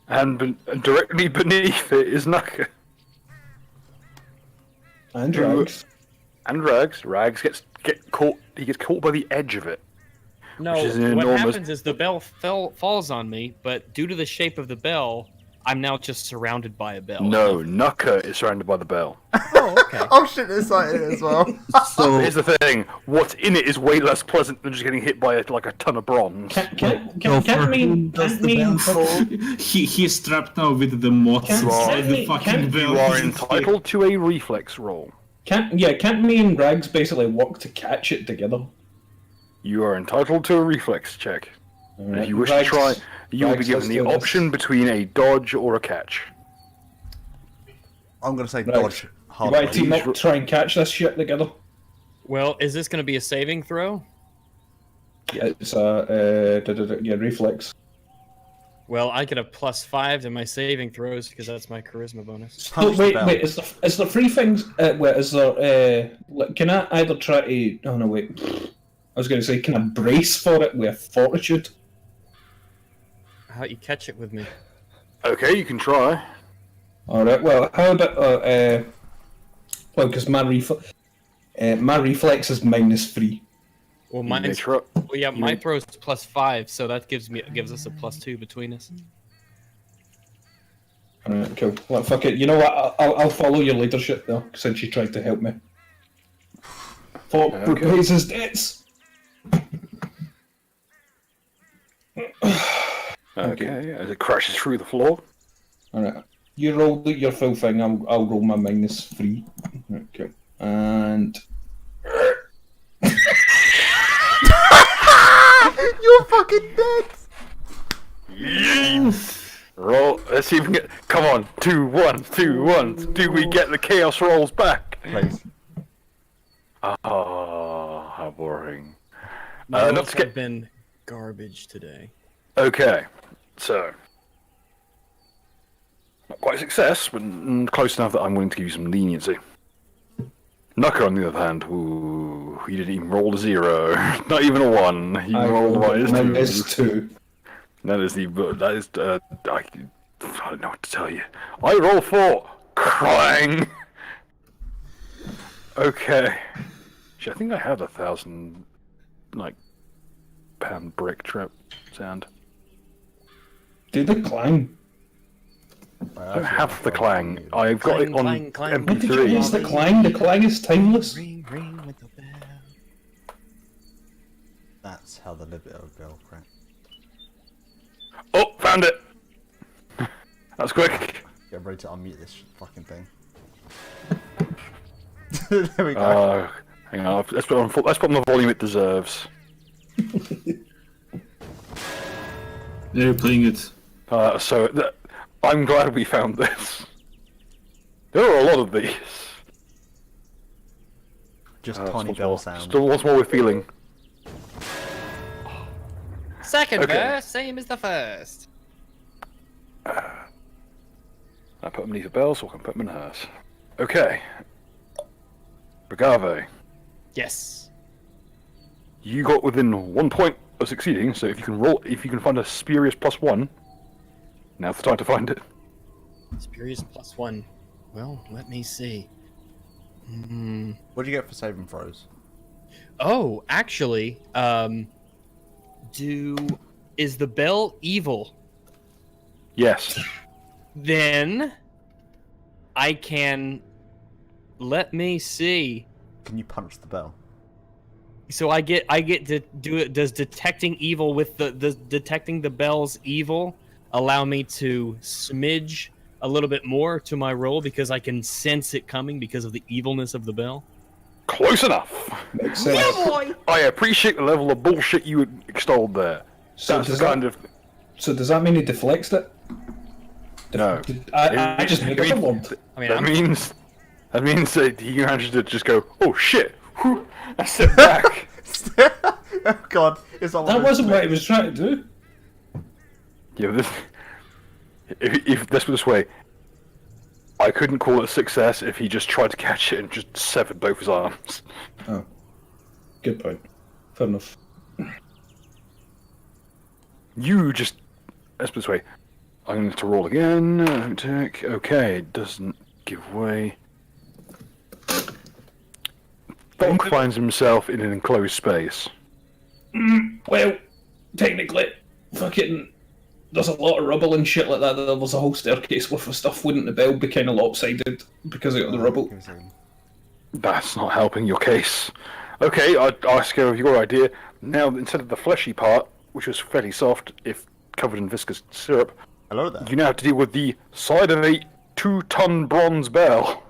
And directly beneath it is Nuka. And Rags. And Rags. Rags gets caught by the edge of it. No, Which is what an enormous- happens is the bell falls on me, but due to the shape of the bell, I'm now just surrounded by a bell. No, Nuka is surrounded by the bell. Oh, okay. Oh shit, there's something in it as well. So Here's the thing: what's in it is way less pleasant than just getting hit by like a ton of bronze. Can't mean He's strapped now with the moths Can't- inside can't the we- fucking can't- bell. You are entitled to a reflex roll. Can't me and Rags basically work to catch it together? You are entitled to a reflex check. And if you wish Rags- to try, you will be Rags, given let's the do this. option between a dodge or a catch. I'm gonna say Rags, dodge. you Hard want to dodge. team up to try and catch this shit together? Well, is this going to be a saving throw? It's a reflex. Well, I get a +5 to my saving throws because that's my charisma bonus. Punch the bell. Wait, is there three things? Wait, is there? Can I either try to? Oh no, wait. I was going to say, can I brace for it with fortitude? How about you catch it with me? Okay, you can try. All right. Well, how about well, because my reflex is -3. Well, You may mine's try. well, yeah, you my may- throw is +5, so that gives us a +2 between us. All right, cool. Well, fuck it. You know what? I'll follow your leadership though, since you tried to help me. For Okay. Blaze's debts. Okay, as it crashes through the floor. All right. You roll your full thing. I'll roll my -3. Okay. And You're fucking dead. Roll. Let's see if we can get. Come on, 2 1s, 2 1s. Do we get the chaos rolls back? Please. Oh, how boring. My Not rolls to get- have been garbage today. Okay, so not quite a success, but close enough that I'm willing to give you some leniency. Nucker, on the other hand, ooh, he didn't even roll a 0, not even a 1. He I rolled rolled a -2. That is I don't know what to tell you. I roll 4. Crying. Okay. Actually, I think I had 1,000 pound brick trap sound. Do the clang. I don't have the clang. I've got it on Clang, clang, clang. What did you use MP3. the clang? The clang is timeless. Ring, ring with the bell. That's how the libido girl cracked. Oh, found it. That's quick. Get ready to unmute this fucking thing. There we go. Hang on. Let's put on the volume it deserves. They're playing it. I'm glad we found this. There are a lot of these. Just That's tiny once bell more. sound. Still once more with feeling. Second Okay. verse, same as the first. I put them beneath a bell, so I can put them in hers. Okay. Brigave, Yes. you got within 1 point of succeeding, so if you can find a spurious +1, now's the time to find it. Spurious +1. Well, let me see. What do you get for saving throws? Oh, actually, is the bell evil? Yes. Then I can. Let me see. Can you punch the bell? So I get to do it. Does detecting evil with the detecting the bell's evil allow me to smidge a little bit more to my roll because I can sense it coming because of the evilness of the bell? Close enough. Makes sense. I appreciate the level of bullshit you extolled there. So That's does the kind of... So does that mean he deflects it? No. I just made up a word. I mean, That means that he manages to just go, oh shit, whew, and sit back. Oh god, it's all That wasn't what he was trying to do. Yeah, but if let's put it this way, I couldn't call it a success if he just tried to catch it and just severed both his arms. Oh, good point. Fair enough. You just, let's put it this way, I'm going to roll again. Attack. Okay, it doesn't give way. Thonk finds himself in an enclosed space. Well, technically, fucking, there's a lot of rubble and shit like that. There was a whole staircase worth of stuff. Wouldn't the bell be kind of lopsided because of the rubble? That's not helping your case. Okay, I'd ask you your idea. Now, instead of the fleshy part, which was fairly soft, if covered in viscous syrup, Hello there. you now have to deal with the side of a 2-ton bronze bell.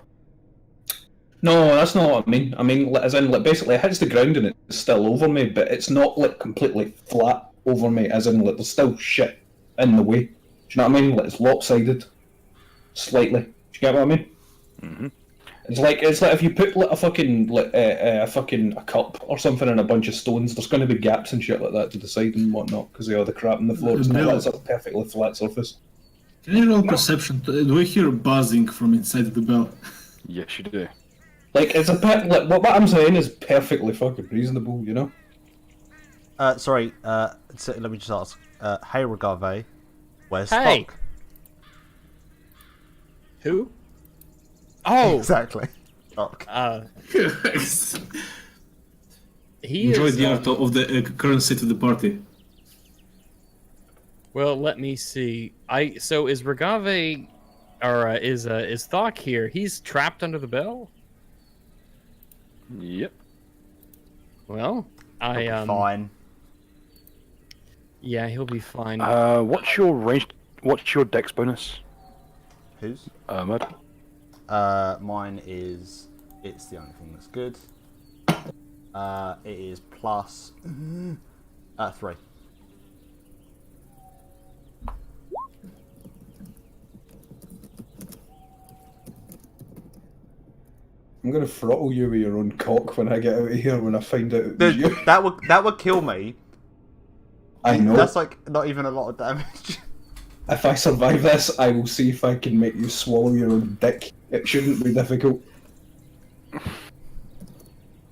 No, that's not what I mean. I mean, as in, like, basically, it hits the ground and it's still over me, but it's not, like, completely flat over me, as in, like, there's still shit in the way. Do you know what I mean? Like, it's lopsided. Slightly. Do you get what I mean? Mm-hmm. It's like if you put, like, a cup or something in a bunch of stones, there's going to be gaps and shit like that to the side and whatnot, because of all the crap in the floor. It's not like it's a perfectly flat surface. Can you roll perception? Do we hear buzzing from inside the bell? Yes, you do. Like, it's a bit, like, what I'm saying is perfectly fucking reasonable, you know? Sorry, so let me just ask. Hey, Regave, where's Hey. Spock? Who? Oh, Exactly. Spock. he Enjoy is. the art of the current state of the party. Well, let me see. So is Regave, or is Thok here? He's trapped under the bell. Yep. Well, Fine. Yeah, he'll be fine. What's your range? What's your dex bonus? Whose? Mud. Mine is. It's the only thing that's good. It is plus 3. I'm gonna throttle you with your own cock when I get out of here when I find out it was Dude, you. that would kill me. I know. That's like not even a lot of damage. If I survive this, I will see if I can make you swallow your own dick. It shouldn't be difficult.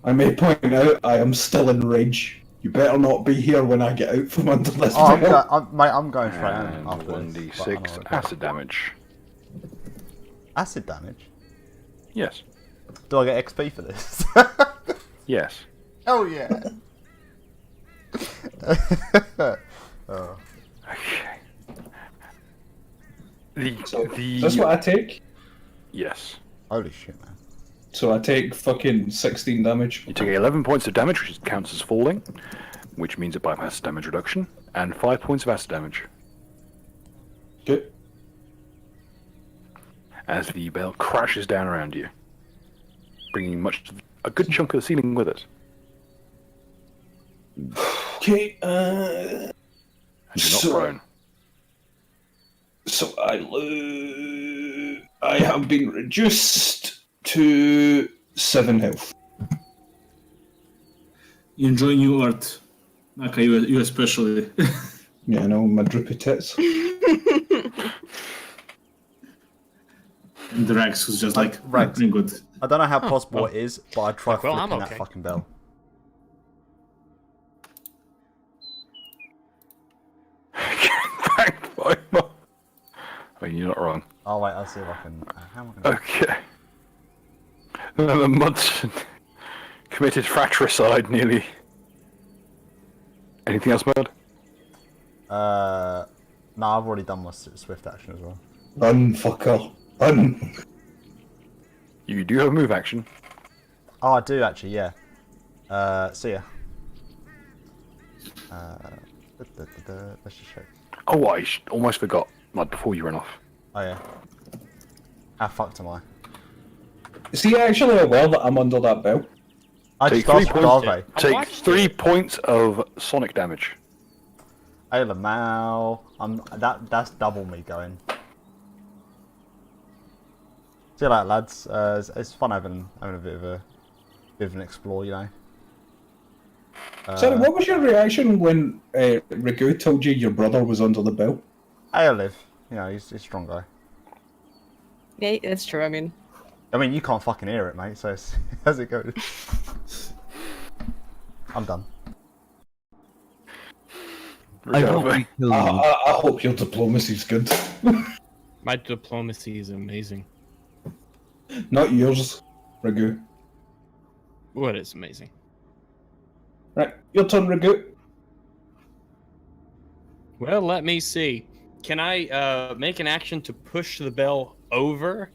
I may point out I am still in rage. You better not be here when I get out from under this Oh, bell. I'm going straight in And after this, but I know 1d6 I can't. acid damage. Acid damage? Yes. Do I get XP for this? Yes. Oh yeah. Oh. Okay. So, the that's what I take? Yes. Holy shit, man. So I take fucking 16 damage. You take 11 points of damage, which counts as falling, which means a bypass damage reduction, and 5 points of acid damage. Good. As the bell crashes down around you, bringing a good chunk of the ceiling with it. Okay, And you're not prone. So I have been reduced to 7 health. You enjoy new art. Naka, you especially. Yeah, I know, my droopy tits. And Drax was just like, Right. pretty good. I don't know how possible well. it is, but I tried Well, I'm flipping that okay. fucking bell. Thank my mum. I mean, you're not wrong. Oh wait, I'll see if I can. How am I gonna? Okay. The Munson committed fratricide nearly. Anything else, Mud? No, I've already done my swift action as well. Run, fucker. Run. You do have a move action. Oh, I do actually, yeah. See ya. Let's just check. Oh, I almost forgot. Mud, before you ran off. Oh yeah. How fucked am I? Is he actually aware that I'm under that bell? I Take just 3 asked points. Garvey. Take watched 3 it. points of sonic damage. Hey Lamau, that's double me going. See you later, lads. It's fun having a bit of an explore, you know. Sorry, what was your reaction when Ragu told you your brother was under the bell? Hey, Olive. You know, he's a strong guy. Yeah, that's true. I mean, You can't fucking hear it, mate. So how's it go? I'm done. I hope Recover. we kill you. I hope your diplomacy's good. My diplomacy is amazing. Not yours, Ragu. What is amazing? Right, your turn, Ragu. Well, let me see. Can I make an action to push the bell over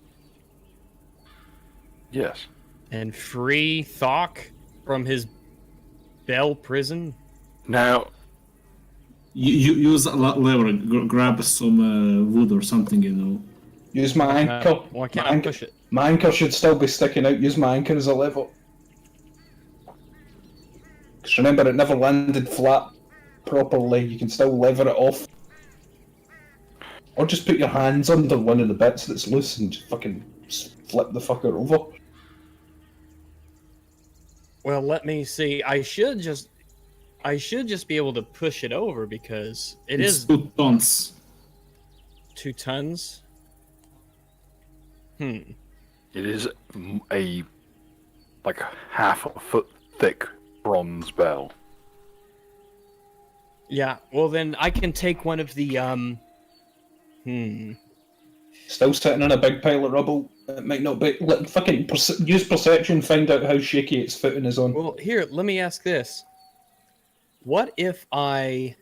Yes. and free Thok from his bell prison? Now, You use a lever, grab some wood or something, you know. Use my anchor. Why can't my I anchor. push it? My anchor should still be sticking out. Use my anchor as a lever. Because remember, it never landed flat properly. You can still lever it off. Or just put your hands under one of the bits that's loose and just fucking flip the fucker over. Well, let me see. I should just be able to push it over because it It's is 2 tons. 2 tons. it is a like half a foot thick bronze bell. Yeah. Well, then I can take one of the Still sitting in a big pile of rubble. It might not be. Fucking use perception, find out how shaky its footing is on. Well, here, let me ask this. What if I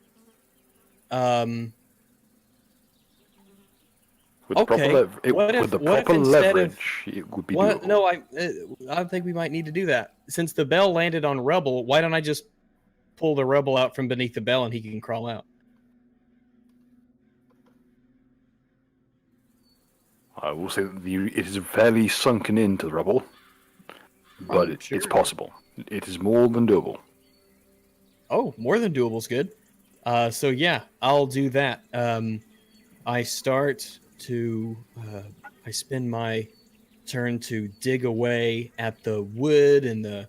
With Okay, with the what if proper instead of- leverage, it would be what? doable. No, I think we might need to do that. Since the bell landed on rubble, why don't I just pull the rubble out from beneath the bell and he can crawl out? I will say that it is fairly sunken into the rubble, but it's sure. possible. It is more than doable. Oh, more than doable's good. So yeah, I'll do that. I start to I spend my turn to dig away at the wood and the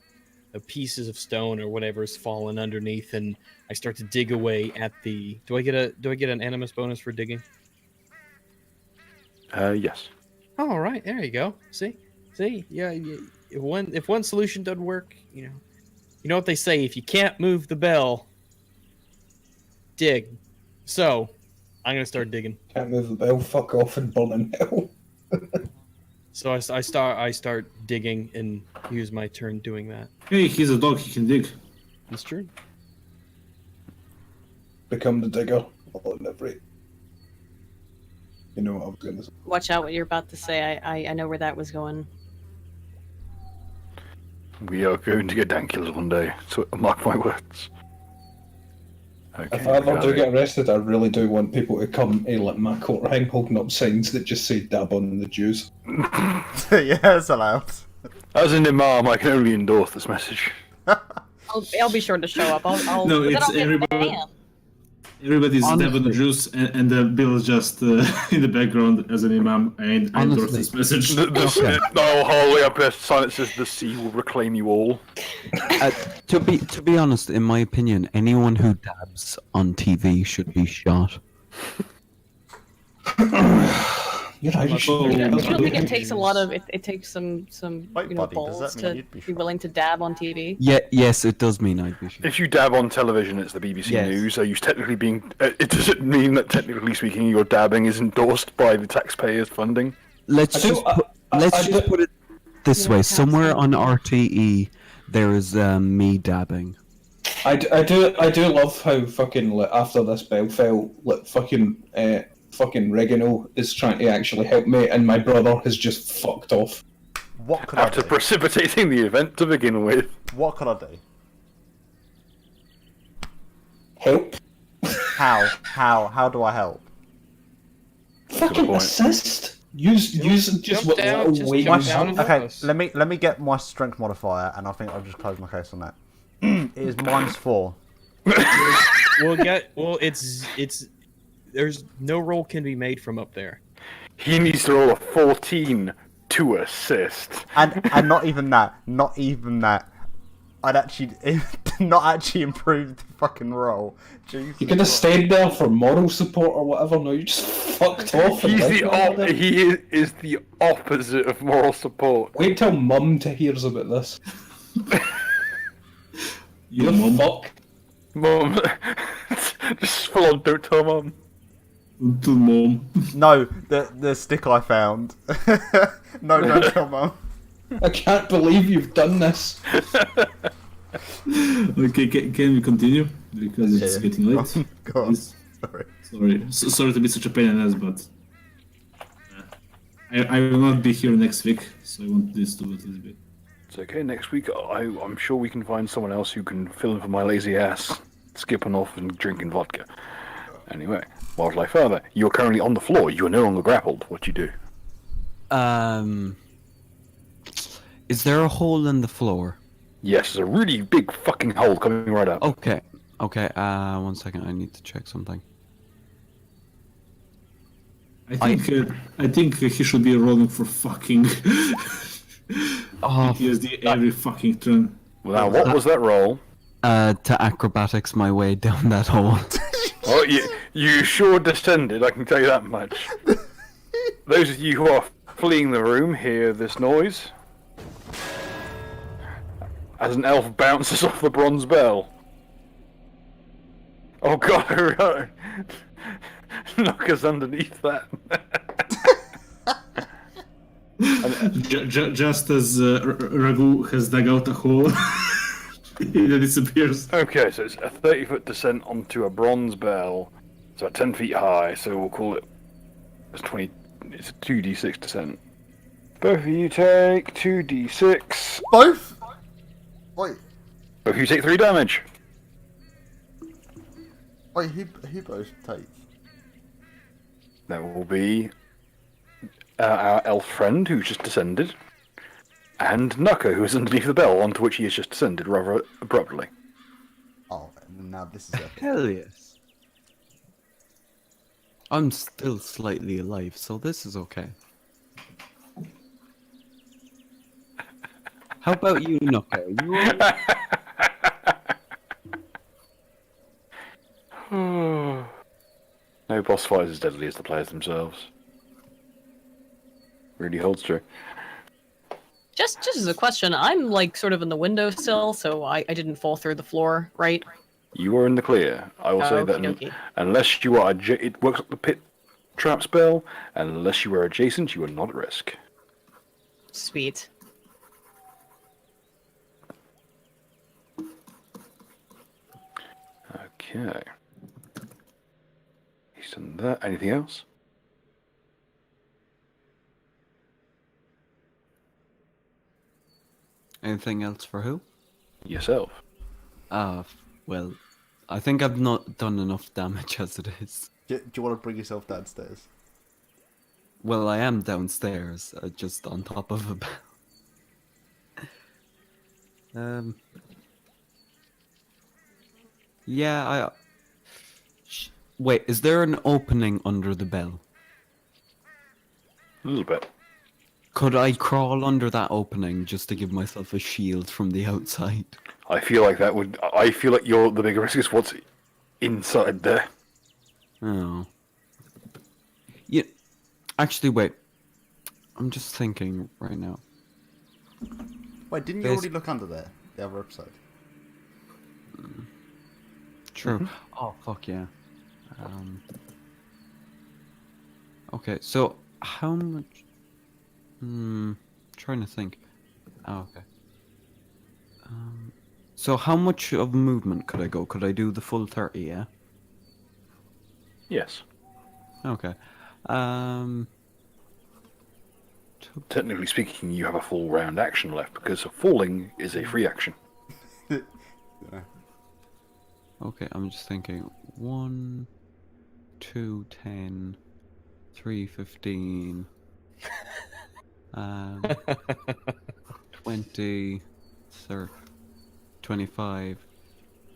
pieces of stone or whatever's fallen underneath, and I start to dig away at the. Do I get an animus bonus for digging? Yes. Oh, all right, there you go. See, yeah. If one solution doesn't work, you know what they say: if you can't move the bell, dig. So, I'm gonna start digging. Can't move the bell. Fuck off and burn in hell. So I start digging and use my turn doing that. Hey, he's a dog, he can dig. That's true. Become the digger. All in every. You know what I was gonna say. watch out what you're about to say. I know where that was going. We are going to get Dankula one day, so mark my words. Okay, If I ever do got get it. arrested, I really do want people to come to like my court hang holding up signs that just say dab on the Jews. Yeah, it's allowed. As an imam, I can only endorse this message. I'll be sure to show up. I'll No, but then it's I'll get everybody- banned. Everybody's dabbing the Honestly. juice, and the Bill is just in the background as an imam. And I endorse Honestly. this message. Okay. No, holy up there. Silence says the sea will reclaim you all. To be honest, in my opinion, anyone who dabs on TV should be shot. You're Irish. Oh, I don't think okay. it takes a lot of it takes some Wait, you know buddy, does balls that mean to you'd be be shot? willing to dab on TV. Yeah, yes, it does mean I'd be shot. If you dab on television, it's the BBC Yes. News. Are you technically being? It does it mean that technically speaking, your dabbing is endorsed by the taxpayers' funding? Let's I just do- put, I- let's I just do- put it this Yeah, way: tax somewhere on funding. RTE, there is me dabbing. I do love how fucking like, after this bell fell, like fucking Regino is trying to actually help me, and my brother has just fucked off. What could After I do? precipitating the event to begin with. What could I do? Help? How do I help? Fucking point. assist. Use just jump what down, little just weight jump you down have. and- Okay, Close. let me get my strength modifier, and I think I'll just close my case on that. It is -4. It's there's no roll can be made from up there. He needs to roll a 14 to assist. And not even that. I'd actually not actually improve the fucking roll. Jesus You could have Christ. stayed there for moral support or whatever. No, you just fucked off. and He's left the me there. he is the opposite of moral support. Wait till Mum to hears about this. Yeah, You mom. fuck. Mom, just full on. Don't tell mom. To mom. No, the stick I found. No, don't tell mum. I can't believe you've done this. Okay, can we continue? Because it's Yeah. getting late. Go on. Please. Sorry. Sorry to be such a pain in the ass, but I will not be here next week, so I want this to at least be. It's okay. Next week, I'm sure we can find someone else who can fill in for my lazy ass, skipping off and drinking vodka. Anyway, wildlife further. You're currently on the floor. You are no longer grappled. What do you do? Is there a hole in the floor? Yes, there's a really big fucking hole coming right up. Okay. 1 second. I need to check something. I think he should be rolling for fucking Oh, PTSD every fucking turn. Now, what was that roll? to acrobatics my way down that hole. Oh, you sure descended, I can tell you that much. Those of you who are fleeing the room hear this noise. As an elf bounces off the bronze bell. Oh god, knock us underneath that. Just as Raghu has dug out a hole, he disappears. Okay, so it's a 30-foot descent onto a bronze bell. It's about 10 feet high, so we'll call it... It's a 2d6 descent. Both of you take 2d6. Both? Wait, Both of you take 3 damage. who both takes? There will be our elf friend who's just descended, and Nuka who is underneath the bell onto which he has just descended rather abruptly. Oh, now this is a... Hell yes. I'm still slightly alive, so this is okay. How about you, Nuka? You all- No boss fight is as deadly as the players themselves. Really holds true. Just as a question, I'm like sort of in the windowsill, so I didn't fall through the floor, right? You are in the clear. I will say that Okey-dokey. unless you are it works like the pit trap spell, and unless you are adjacent, you are not at risk. Sweet. Okay. He's done that. Anything else? Anything else for who? Yourself. Well, I think I've not done enough damage as it is. Do you want to bring yourself downstairs? Well, I am downstairs, just on top of a bell. Yeah, Wait, is there an opening under the bell? A little bit. Could I crawl under that opening just to give myself a shield from the outside? I feel like that would. I feel like the bigger risk is what's inside there. Oh. Yeah. Actually, wait. I'm just thinking right now. Wait, didn't you There's- already look under there? The other episode. True. Oh, fuck yeah. Okay, so how much... trying to think. Oh, okay. So how much of movement could I go? Could I do the full 30, yeah? Yes. Okay. Technically speaking, you have a full round action left because falling is a free action. Okay, I'm just thinking. 1, 2, 10, 3, 15, 20, 30, 25,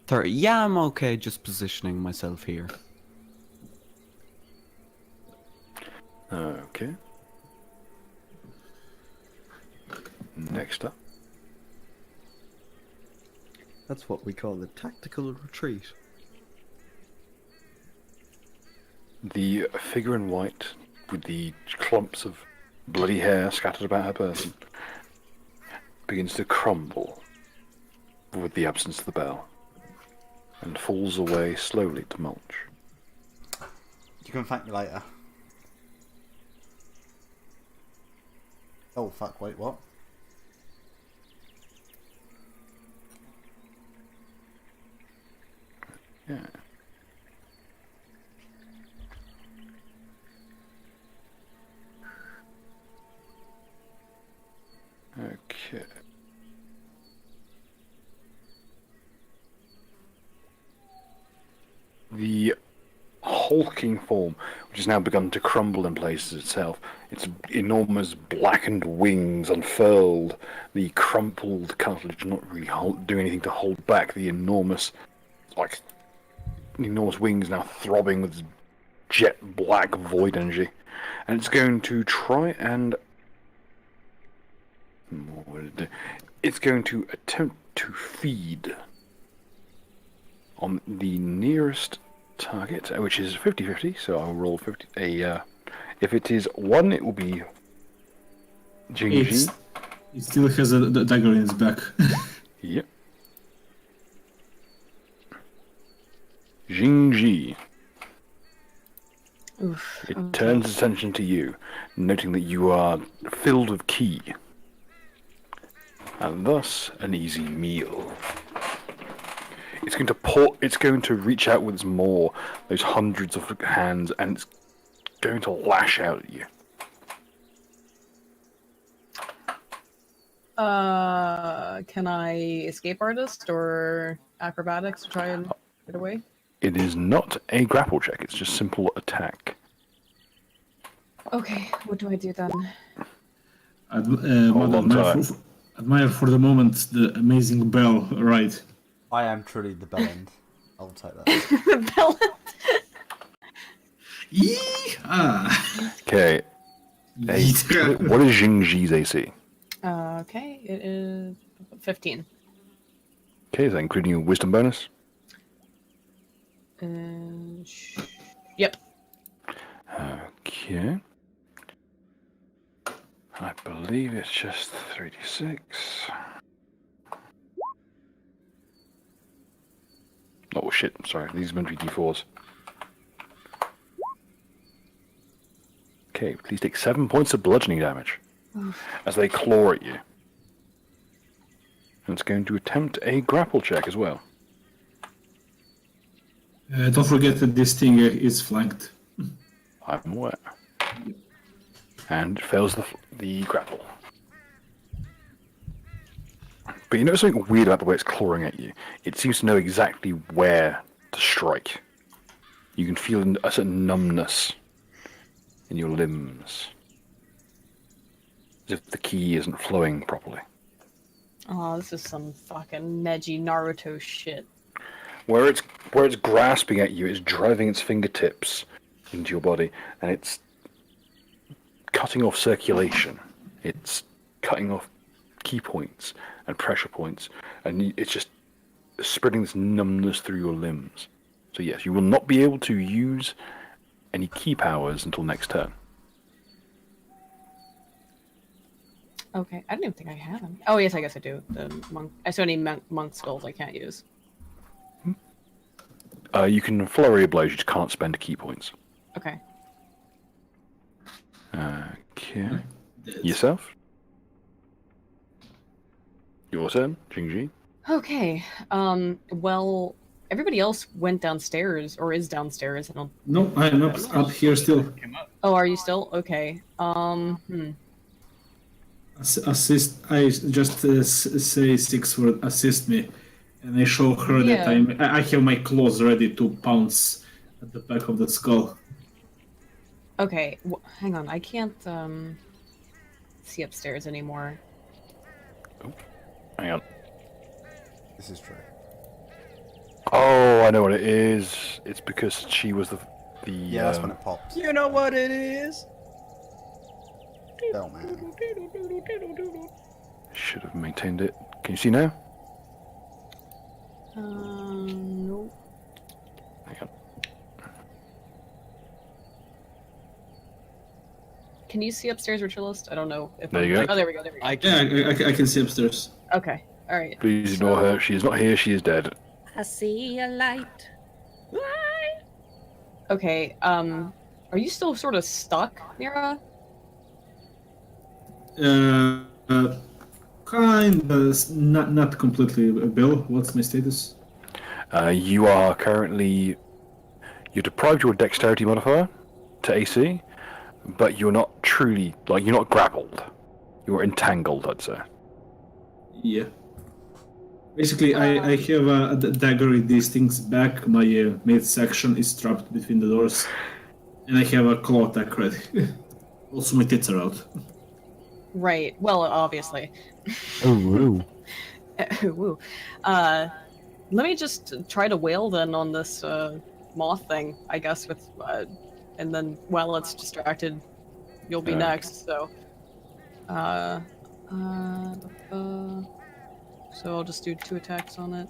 30. Yeah, I'm okay just positioning myself here. Okay. Next up. That's what we call a tactical retreat. The figure in white with the clumps of bloody hair scattered about her person begins to crumble with the absence of the bell and falls away slowly to mulch. You can thank me later. Oh fuck! Wait, what? Yeah. Okay. The hulking form, which has now begun to crumble in places itself, its enormous blackened wings unfurled, the crumpled cartilage not really doing anything to hold back the enormous wings now throbbing with jet black void energy, and it's going to try and it's going to attempt to feed on the nearest target, which is 50-50, so I'll roll 50. If it is 1, it will be GG. It still has a dagger in its back. Yep. Jingji. Oof. It Okay. turns its attention to you, noting that you are filled with ki, and thus an easy meal. It's going to reach out with its maw, those hundreds of hands, and it's going to lash out at you. Can I escape artist or acrobatics to try and get away? It is not a grapple check, it's just simple attack. Okay, what do I do then? Hold on tight. Admire for the moment the amazing bell ride. I am truly the bell end. I'll take that. Bell. Okay. What is Jingji's AC? Okay, it is 15. Okay, is that including your wisdom bonus? Yep. Okay. I believe it's just 3d6. Oh shit, I'm sorry, these are meant to be d4s. Okay, please take 7 points of bludgeoning damage as they claw at you. And it's going to attempt a grapple check as well. Don't forget that this thing is flanked. I'm aware. And it fails the grapple. But you know something weird about the way it's clawing at you? It seems to know exactly where to strike. You can feel a certain numbness in your limbs. As if the ki isn't flowing properly. Oh, this is some fucking Neji Naruto shit. where it's grasping at you, it's driving its fingertips into your body, and it's cutting off circulation. It's cutting off key points and pressure points, and it's just spreading this numbness through your limbs. So yes, you will not be able to use any key powers until next turn. Okay, I don't even think I have any. Oh yes, I guess I do. The monk. I saw any monk skulls I can't use. You can flurry of blows, you just can't spend key points. Okay. Okay. Yourself? Your turn, Jingji. Okay. Well, everybody else went downstairs or is downstairs. I don't. No, I'm up here still. Oh, are you still? Okay. Assist. I just say 6 words. Assist me, and I show her that I have my claws ready to pounce at the back of the skull. Okay. Hang on. I can't see upstairs anymore. Oh, hang on. This is true. Oh, I know what it is. It's because she was the. Yeah, that's when it pops. You know what it is? Oh man. Should have maintained it. Can you see now? No. Hang on. Can you see upstairs, Ritualist? I don't know if. There you go. Oh, there we go. There we go. Yeah, I can see upstairs. Okay. All right. Please ignore her. She is not here. She is dead. I see a light. Okay. Are you still sort of stuck, Mira? Kinda, not completely. Bill, what's my status? You are currently. You're deprived your dexterity modifier to AC, but you're not truly. You're not grappled. You're entangled, I'd say. Yeah. Basically, I have a dagger with these things back. My midsection is trapped between the doors, and I have a claw attack ready. Also, my tits are out. Right. Well, obviously. Oh, woo. Woo. Let me just try to wail then on this moth thing, I guess, with and then while it's distracted, you'll be next. So, so I'll just do 2 attacks on it.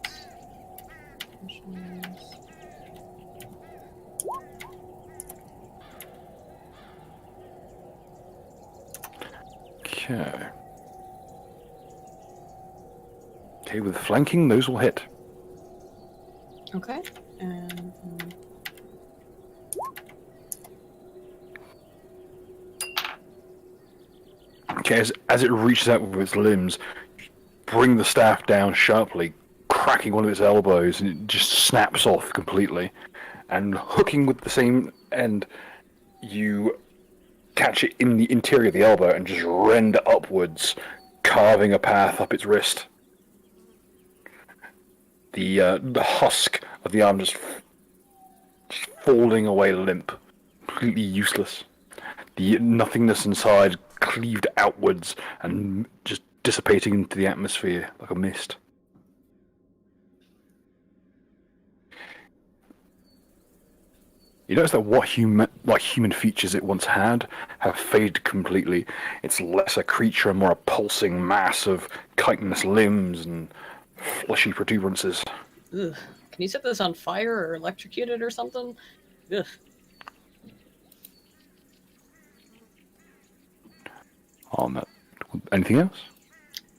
Okay. Okay, with flanking, those will hit. Okay. And okay, as it reaches out with its limbs, bring the staff down sharply, cracking one of its elbows, and it just snaps off completely. And hooking with the same end, you catch it in the interior of the elbow and just rend upwards, carving a path up its wrist. The husk of the arm just falling away limp, completely useless. The nothingness inside cleaved outwards and just dissipating into the atmosphere like a mist. You notice that what human features it once had have faded completely. It's less a creature and more a pulsing mass of chitinous limbs and fleshy protuberances. ugh. Can you set this on fire or electrocute it or something? Ugh. On that, anything else?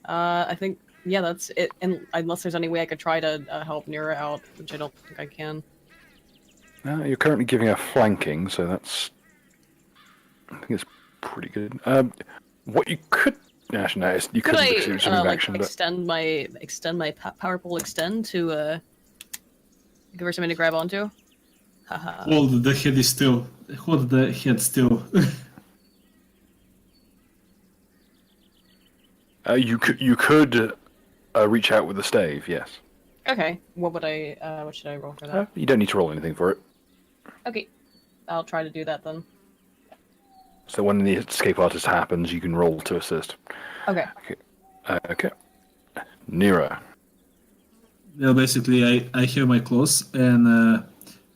I think that's it. And unless there's any way I could try to help Nira out, which I don't think I can. You're currently giving her flanking, so that's. I think it's pretty good. What you could. Actually, no, you Could couldn't do something action, but extend my powerful extend to give her something to grab onto? Haha. Hold the head is still. Hold the head still. You could reach out with the stave, yes. Okay. What should I roll for that? You don't need to roll anything for it. Okay. I'll try to do that then. So when the escape artist happens, you can roll to assist. Okay. Okay. Nira. Well, basically, I have my claws, and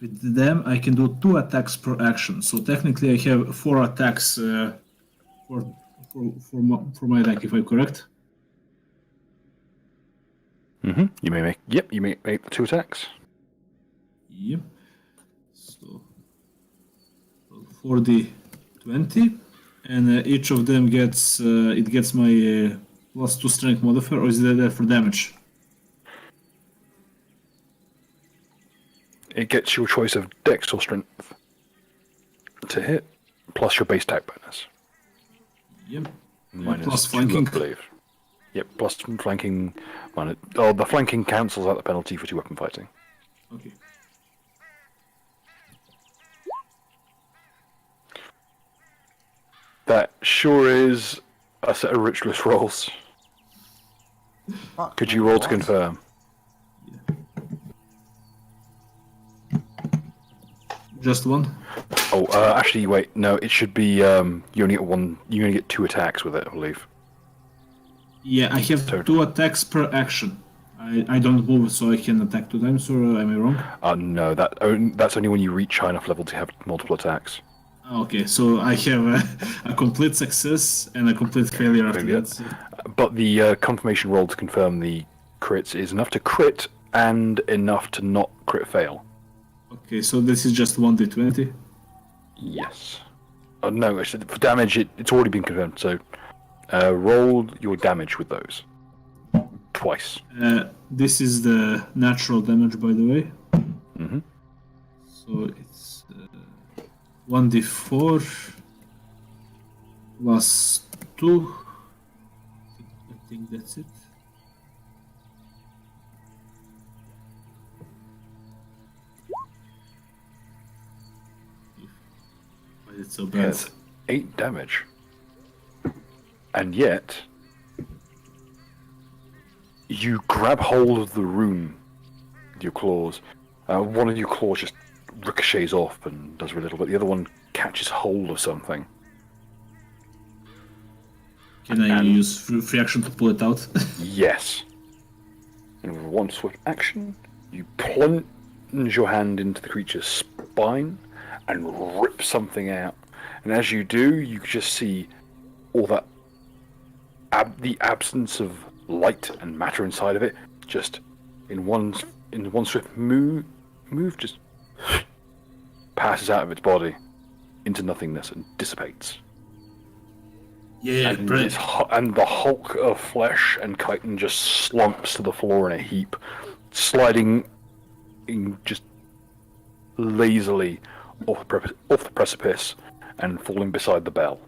with them I can do 2 attacks per action. So technically, I have 4 attacks for my deck, if I'm correct. You may make. Yep, you may make the 2 attacks. Yep. So 4d20, and each of them gets my +2 strength modifier, or is it there for damage? It gets your choice of dex or strength to hit, plus your base attack bonus. Yep. Minus Plus 2, flanking. I believe. Yep, plus flanking. The flanking cancels out the penalty for 2 weapon fighting. Okay. That sure is a set of ritualist rolls. Fuck, Could you roll to what? confirm? Just one. Oh, actually, wait. No, it should be. You only get one. You only get 2 attacks with it, I believe. Yeah, I have So- 2 attacks per action. I don't move, so I can attack 2 times, or am I wrong? No, that's only when you reach high enough level to have multiple attacks. Okay, so I have a complete success and a complete failure after Failure. that. But the confirmation roll to confirm the crits is enough to crit and enough to not crit fail. Okay, so this is just 1d20. Yes. Oh no, for damage it's already been confirmed. So roll your damage with those twice. This is the natural damage, by the way. Mm-hmm. So it's 1d4 plus 2. I think that's it. Why is it so bad? Yes. 8 damage. And yet you grab hold of the rune with your claws. One of your claws just ricochets off and does a little bit. The other one catches hold of something. Can I use free action to pull it out? Yes. And with one swift action, you plunge your hand into the creature's spine and rip something out. And as you do, you just see all that the absence of light and matter inside of it, just in one swift move, just passes out of its body into nothingness and dissipates. Yeah, And the hulk of flesh and chitin just slumps to the floor in a heap, sliding just lazily off the precipice and falling beside the bell.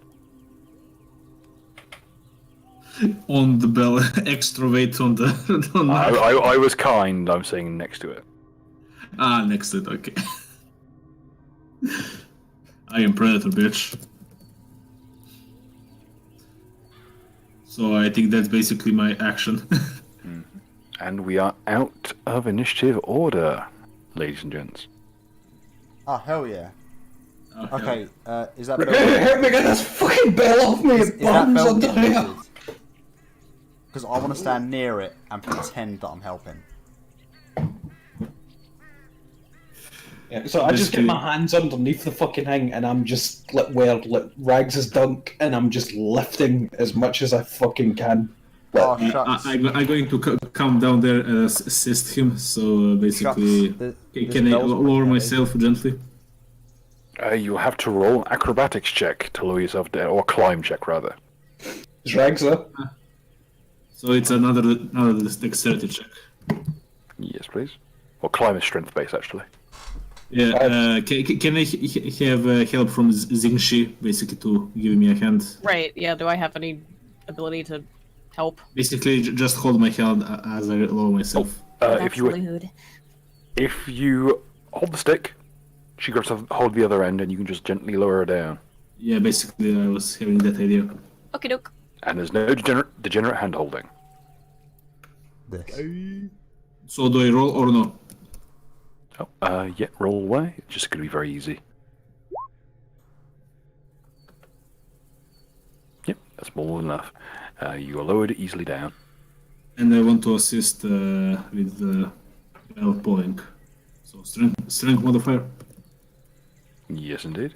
on the bell, extra weight on the. I was kind. I'm saying next to it. Next to it. Okay. I am Predator, bitch. So I think that's basically my action. And we are out of initiative order, ladies and gents. Oh, hell yeah. Okay, is that bell... Help me get this fucking bell off me, it bombs under here! Because I want to stand near it and pretend that I'm helping. Yeah, so I just get my hands underneath the fucking thing and I'm just where Rags' dunk and I'm just lifting as much as I fucking can. Oh, shucks. I'm going to come down there and assist him, so basically... Can I lower myself gently? You'll have to roll an acrobatics check to lower yourself down, or climb check rather. Is Rags there? So it's another dexterity check. Yes, please. Or climb is strength based, actually. Yeah, can I have help from Xingshi, basically, to give me a hand? Right, yeah, do I have any ability to help? Basically, just hold my hand as I lower myself. If you hold the stick, she grabs hold the other end, and you can just gently lower her down. Yeah, basically, I was having that idea. Okie doke. And there's no degenerate hand holding. So do I roll or no? Yeah, roll away. It's just going to be very easy. Yep, that's more than enough. You are lowered easily down. And I want to assist with the bell pulling. So strength modifier. Yes, indeed.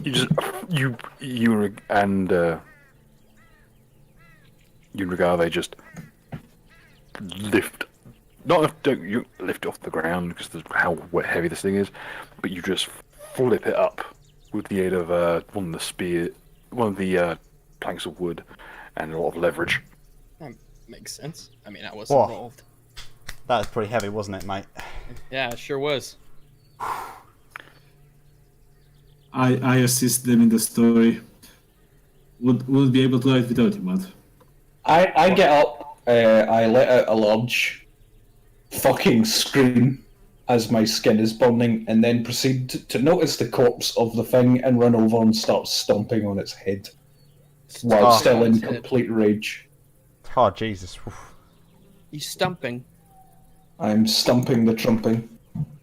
Just you and you and Regave just lift. Don't you lift off the ground because of how heavy this thing is, but you just flip it up with the aid of one of the planks of wood, and a lot of leverage. That makes sense. I mean, I was Whoa. involved. That was pretty heavy, wasn't it, mate? Yeah, it sure was. I assist them in the story. Would be able to do it without you, Matt. I get up, I let out a large fucking scream as my skin is burning, and then proceed to notice the corpse of the thing and run over and start stomping on its head while still in complete rage. Oh, Jesus. Oof. You stumping? I'm stumping the trumping.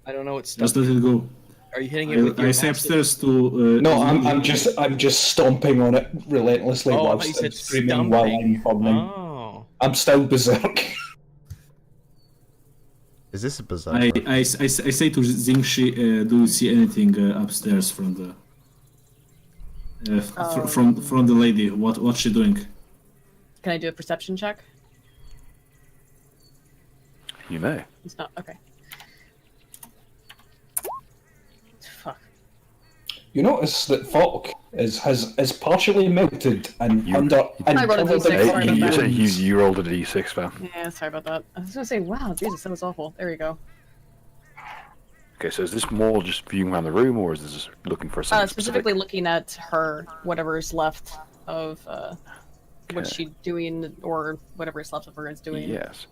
I don't know what Just stuff. let it go. Are you hitting it with your I say massive- upstairs to. No, I'm just stomping on it relentlessly Oh, I while thought you I'm said screaming while I'm stumping. burning. Oh. I'm still berserk. Is this a berserker? I say to Xingshi, do you see anything upstairs from the from the lady? What's she doing? Can I do a perception check? You may. It's not okay. Fuck. You notice that Falk has partially melted and I rolled a covered D6, in sorry about that. You rolled a d6, fam. Yeah, sorry about that. I was gonna say, wow, Jesus, that was awful. There you go. Okay, so is this more just viewing around the room, or is this looking for something Specifically specific? looking at her, whatever's left of what's Okay. she doing, or whatever is left of her is doing. Yes.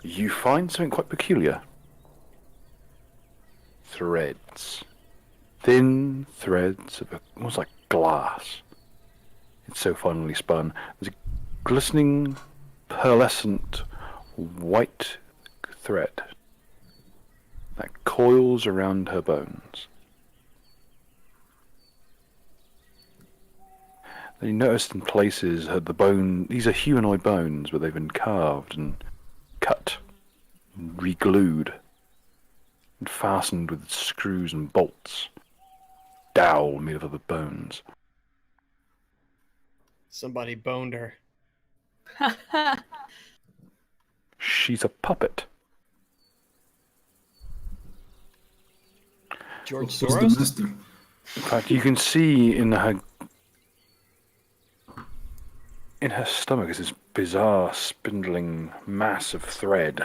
You find something quite peculiar. Threads. Thin threads of almost like glass. It's so finely spun. There's a glistening, pearlescent, white thread that coils around her bones. Then you notice in places these are humanoid bones, but they've been carved and cut, and re-glued, and fastened with screws and bolts. Dowel made of other bones. Somebody boned her. She's a puppet. George Who's the Soros? master? In fact, you can see in her stomach is this bizarre, spindling mass of thread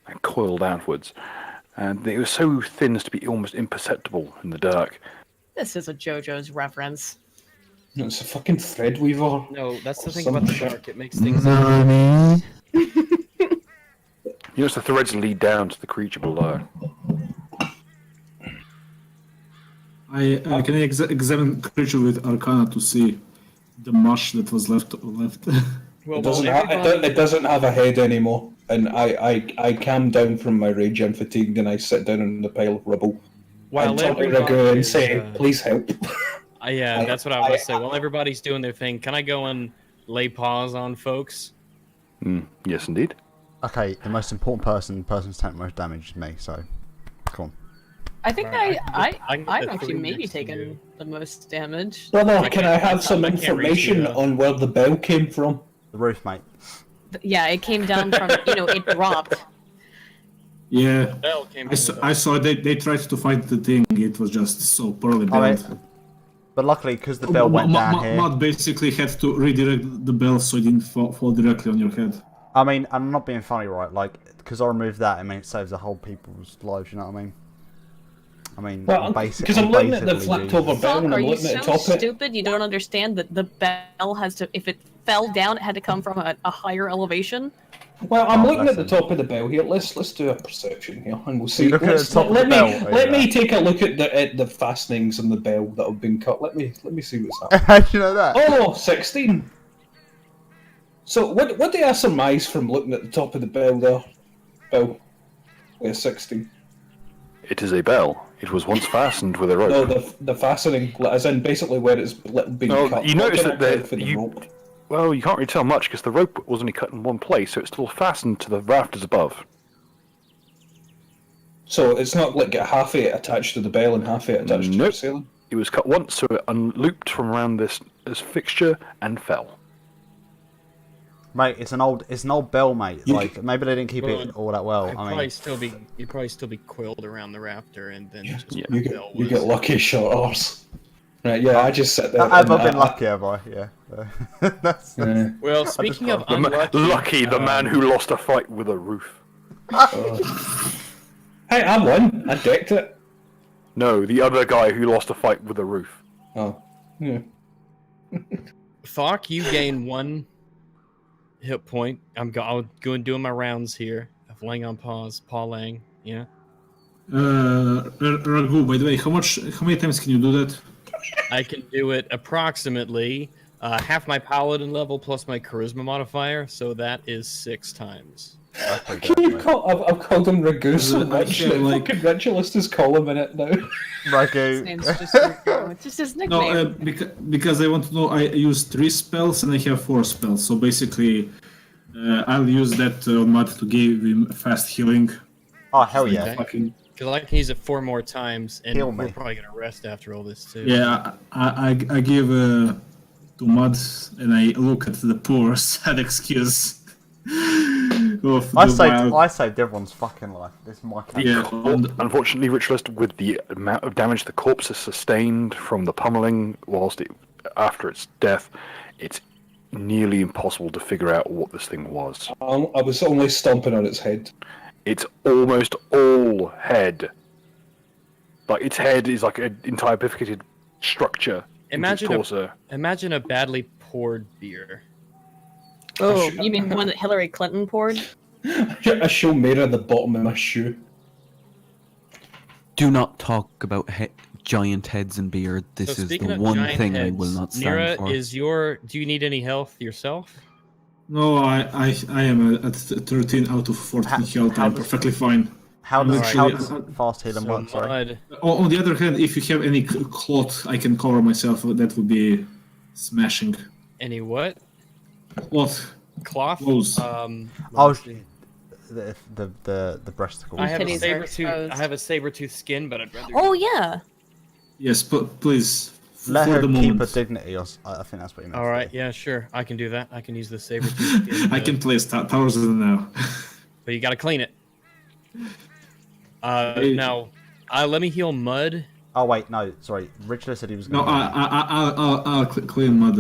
that coiled outwards. And it was so thin as to be almost imperceptible in the dark. This is a JoJo's reference. It's a fucking thread weaver. No, that's the Or thing some about the shit. dark. It makes things. You notice the threads lead down to the creature below. I can examine creature with Arcana to see the mush that was left. Well, It doesn't have a head anymore, and I calm down from my rage. I'm fatigued, and I sit down on the pile of rubble. While and talk to everybody Rigger and is, say, "Please help." yeah, that's what I was gonna say. While everybody's doing their thing, can I go and lay paws on folks? Yes, indeed. Okay, the most important person's taking most damage is me, so come on. I think Alright, I can get I've the actually three maybe next to taken you. the most damage. Brother, I can I can't- have some I can't reach you, information though. on where the bell came from? The roof, mate. Yeah, it came down from it dropped. Yeah, Bell came I saw they tried to fight the thing. It was just so poorly Oh, built. wait. But luckily, because the bell went down here. Matt basically had to redirect the bell so it didn't fall directly on your head. I mean, I'm not being funny, right? Like, because I removed that, I mean, it saves a whole people's lives, you know what I mean? I mean, Well, because I'm looking at the flipped over bell Fuck, and are I'm you looking at so the top of it. stupid? You don't understand that the bell has to, if it fell down, it had to come from a higher elevation? Well, I'm Oh, looking at the bless top of the bell here. Let's do a perception here, and we'll see. You look at the top of let the me bell, let yeah. me take a look at the fastenings on the bell that have been cut. Let me see what's happening. How do you know that? Oh, 16. So what do I surmise from looking at the top of the bell there? Bell. Yeah, 16. It is a bell. It was once fastened with a rope. No, the fastening, as in basically where it's been Well, cut. you notice that for the rope. Well, you can't really tell much because the rope was only cut in one place, so it's still fastened to the rafters above. So it's not like got half of it attached to the bell and half of it attached to the Nope. ceiling? It was cut once, so it unlooped from around this fixture and fell. Mate, it's an old bell, mate. You- Like maybe they didn't keep Well, it all that well. It'd I mean, probably still be coiled around the rafter, and then just Yeah. where You the get, bell you was. get lucky, short arse. Right, yeah, I just sit there. I've and, been lucky, have I? Yeah. That's, Yeah. Well, speaking of Lucky, unlucky, the man who lost a fight with a roof. Hey, I won. I decked it. No, the other guy who lost a fight with a roof. Oh, yeah. Thok, you gain 1 hit point. I'll go and doing my rounds here. Of laying on pause, Paw Lang. Yeah. Raghu, by the way, how many times can you do that? I can do it approximately half my paladin level plus my charisma modifier, so that is 6 times. that's pretty good, mate. I've called him Ragu so I much feel that like- fucking ritualist is calling him it now. His Ragu. name's just it's just his nickname. No, because I want to know, I use 3 spells and I have 4 spells, so basically I'll use that on Mud to give him fast healing. Oh hell yeah! Okay. Fucking Because I can use it 4 more times, and Heal we're me. probably gonna rest after all this too. yeah, I give to Mud and I look at the poor sad excuse of I the wild. saved everyone's fucking life. This is my character. Yeah, and Unfortunately, Ritualist, with the amount of damage the corpse has sustained from the pummeling after its death, it's nearly impossible to figure out what this thing was. I was only stomping on its head. It's almost all head. Like, its head is like an entire bifurcated structure. into its torso. Imagine a badly poured beer. Oh, you mean one that Hillary Clinton poured? I show Mara the bottom of my shoe. Do not talk about giant heads and beard. This So is speaking the of one giant thing I heads, will not stand Nira, for. do you need any health yourself? no, I am at 13 out of 14 health. how I'm does- perfectly fine. How does Literally, fast healing So work? Sorry. Mud, On the other hand, if you have any cloth I can cover myself, that would be smashing. any what? Cloth. Cloth? Clothes. Oh, let's see. the breasticles. I have a Titties are saber exposed. I have a saber-tooth skin, but I'd rather. Oh yeah. Yes, please. Let for her the keep moment. her dignity. I think that's what you meant. All right, yeah, sure. I can do that. I can use the saber-tooth skin. I can play Tarzan now. But you gotta clean it. Hey. Now, let me heal Mud. Oh wait, no, sorry. Richard said he was No, going. I'll clean Mud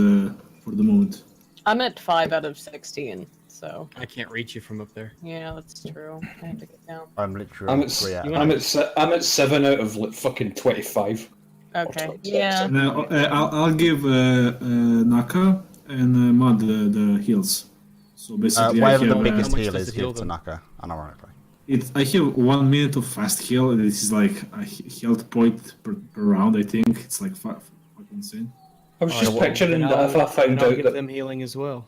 for the moment. I'm at 5 out of 16, so I can't reach you from up there. yeah, that's true. I have to get down. I'm literally I'm on at, 3 out. You I'm at 7 out of like fucking 25. Okay. Yeah. Now I'll give Naka and Mud the heals. So basically, Whatever I the have, biggest how much heal does is, it heal give to them? Naka, unironically. I have 1 minute of fast heal, and this is like a health point per round. I think it's like fucking insane. I was just picturing Then that if I found I'll out give that them healing as well.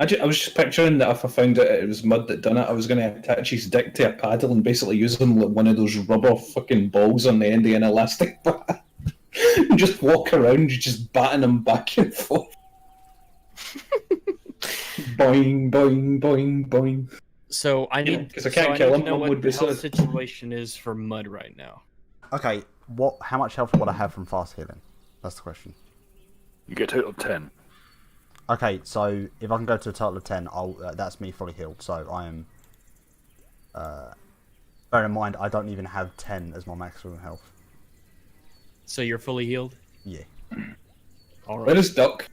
I was just picturing that if I found out it was Mud that done it, I was going to attach his dick to a paddle and basically use him like one of those rubber fucking balls on the end of an elastic bat. And just walk around just batting him back and forth. Boing, boing, boing, boing. So I need 'cause I can't kill need him, to know one what would the be health sad. situation is for Mud right now. Okay, how much health would I have from fast healing? That's the question. You get a total of 10. Okay, so if I can go to a total of 10, that's me fully healed. So I am. Bear in mind, I don't even have 10 as my maximum health. So you're fully healed? Yeah. All Where right. is Duck?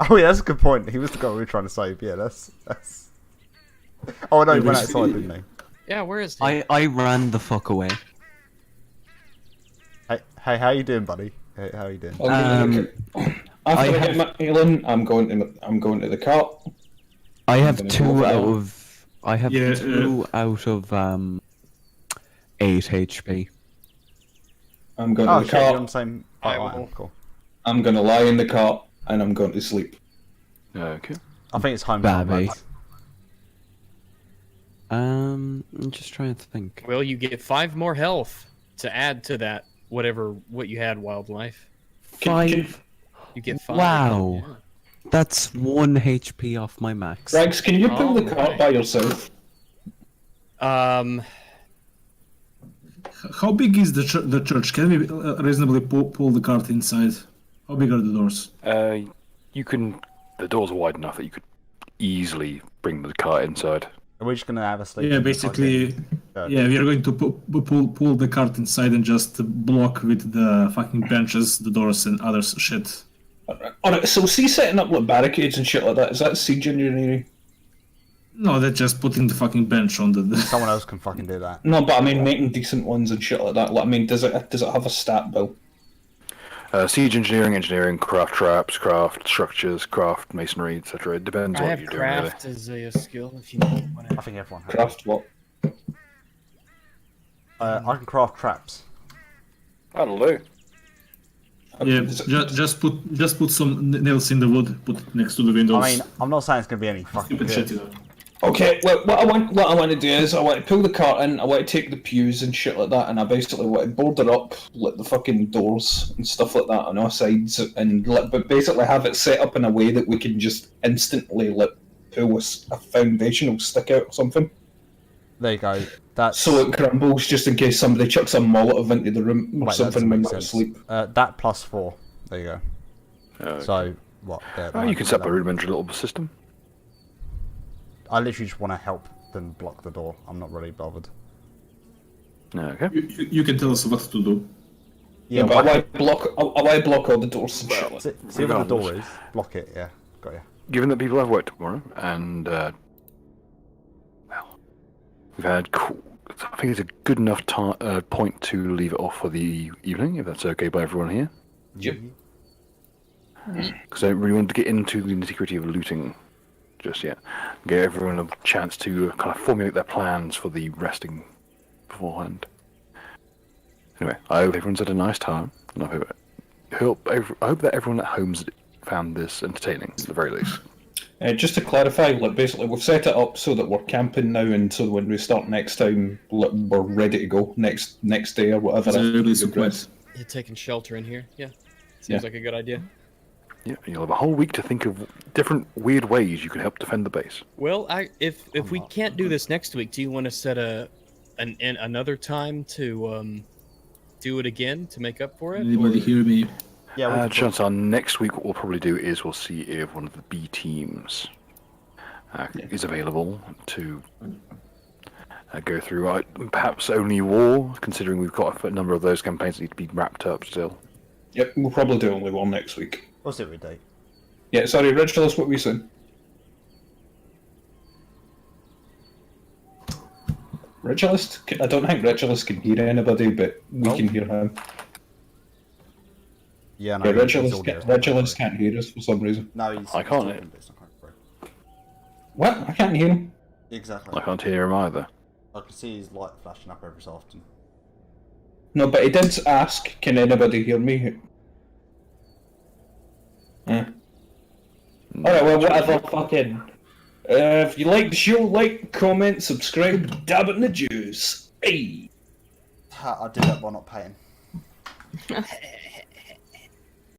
Oh yeah, that's a good point. He was the guy we were trying to save. Yeah, that's. Oh no, he went outside, didn't he? Yeah, where is he? I ran the fuck away. Hey, how you doing, buddy? Hey, how you doing? After I have- get my healing, I'm going to the cart. I have gonna go 2 over out there. of. I have Yeah, 2 out of 8 HP. I'm going Oh to the shit, you're on cart. the same. I Oh, will- cool. I'm going to lie in the cart and I'm going to sleep. Okay. I think it's home time, Babby. lads. I'm just trying to think. Well, you get 5 more health to add to that, what you had, wildlife. 5. You get 5. Wow. Yeah. That's 1 HP off my max. Rex, can you pull the cart Alright. by yourself? How big is the church? Can we reasonably pull the cart inside? How big are the doors? You can. The doors are wide enough that you could easily bring the cart inside. Are we just gonna have a sleep? Yeah, in the basically, fucking- yeah, we are going to pull the cart inside and just block with the fucking benches, the doors, and other shit. Alright, so see setting up like barricades and shit like that, is that siege engineering? No, that's just putting the fucking bench on the. Someone else can fucking do that. No, but I mean making decent ones and shit like that. Like, I mean, does it have a stat bill? Siege engineering, craft traps, craft structures, craft masonry, etc. It depends I what have you're doing, really. craft as a skill if you need one. I think everyone has. Craft what? I can craft traps. That'll do. Yeah, just put some nails in the wood. Put it next to the windows. I mean, I'm not saying it's gonna be any fucking Stupid good. shit, you know. Okay, well, what I want to do is I want to pull the cart in, I want to take the pews and shit like that, and I basically want to board it up, like the fucking doors and stuff like that on our sides, and but basically have it set up in a way that we can just instantly pull a foundational stick out or something, There you go. That's so it crumbles just in case somebody chucks a Molotov into the room or right, something when makes we're sense. asleep. That plus 4. There you go. So what? You can set up a rudimentary little system. I literally just want to help them block the door. I'm not really bothered. Okay. You can tell us what to do. Yeah, but I want to block all the doors and shit. See where the door is. Block it. Yeah, got you. Given that people have work tomorrow, and well, we've had. I think it's a good enough point to leave it off for the evening, if that's okay by everyone here. Yep. Because I don't really want to get into the nitty-gritty of looting just yet. Give everyone a chance to kind of formulate their plans for the resting beforehand. Anyway, I hope everyone's had a nice time, and I hope that everyone at home's found this entertaining, at the very least. Just to clarify, like basically we've set it up so that we're camping now, and so when we start next time, we're ready to go next day or whatever. You're taking shelter in here. Yeah, seems like a good idea. Yeah, you'll have a whole week to think of different weird ways you can help defend the base. Well, if we can't do this next week, do you want to set another time to do it again to make up for it? Anybody hear me? Yeah. Chance on next week, what we'll probably do is we'll see if one of the B teams is available to go through. Perhaps only war, considering we've got a number of those campaigns that need to be wrapped up still. Yep, we'll probably do only one next week. We'll see what we do. Yeah, sorry, Rich, tell us what we said. Richelist? I don't think Richelist can hear anybody, but we can hear him. Yeah, no. Yeah, Richelist can't hear us for some reason. No, he's. I can't. What? I can't hear him. Exactly. I can't hear him either. I can see his light flashing up every so often. No, but he did ask, can anybody hear me? Alright, well, whatever, fucking... if you like the show, like, comment, subscribe, dab it in the juice. Hey! I did that while not paying.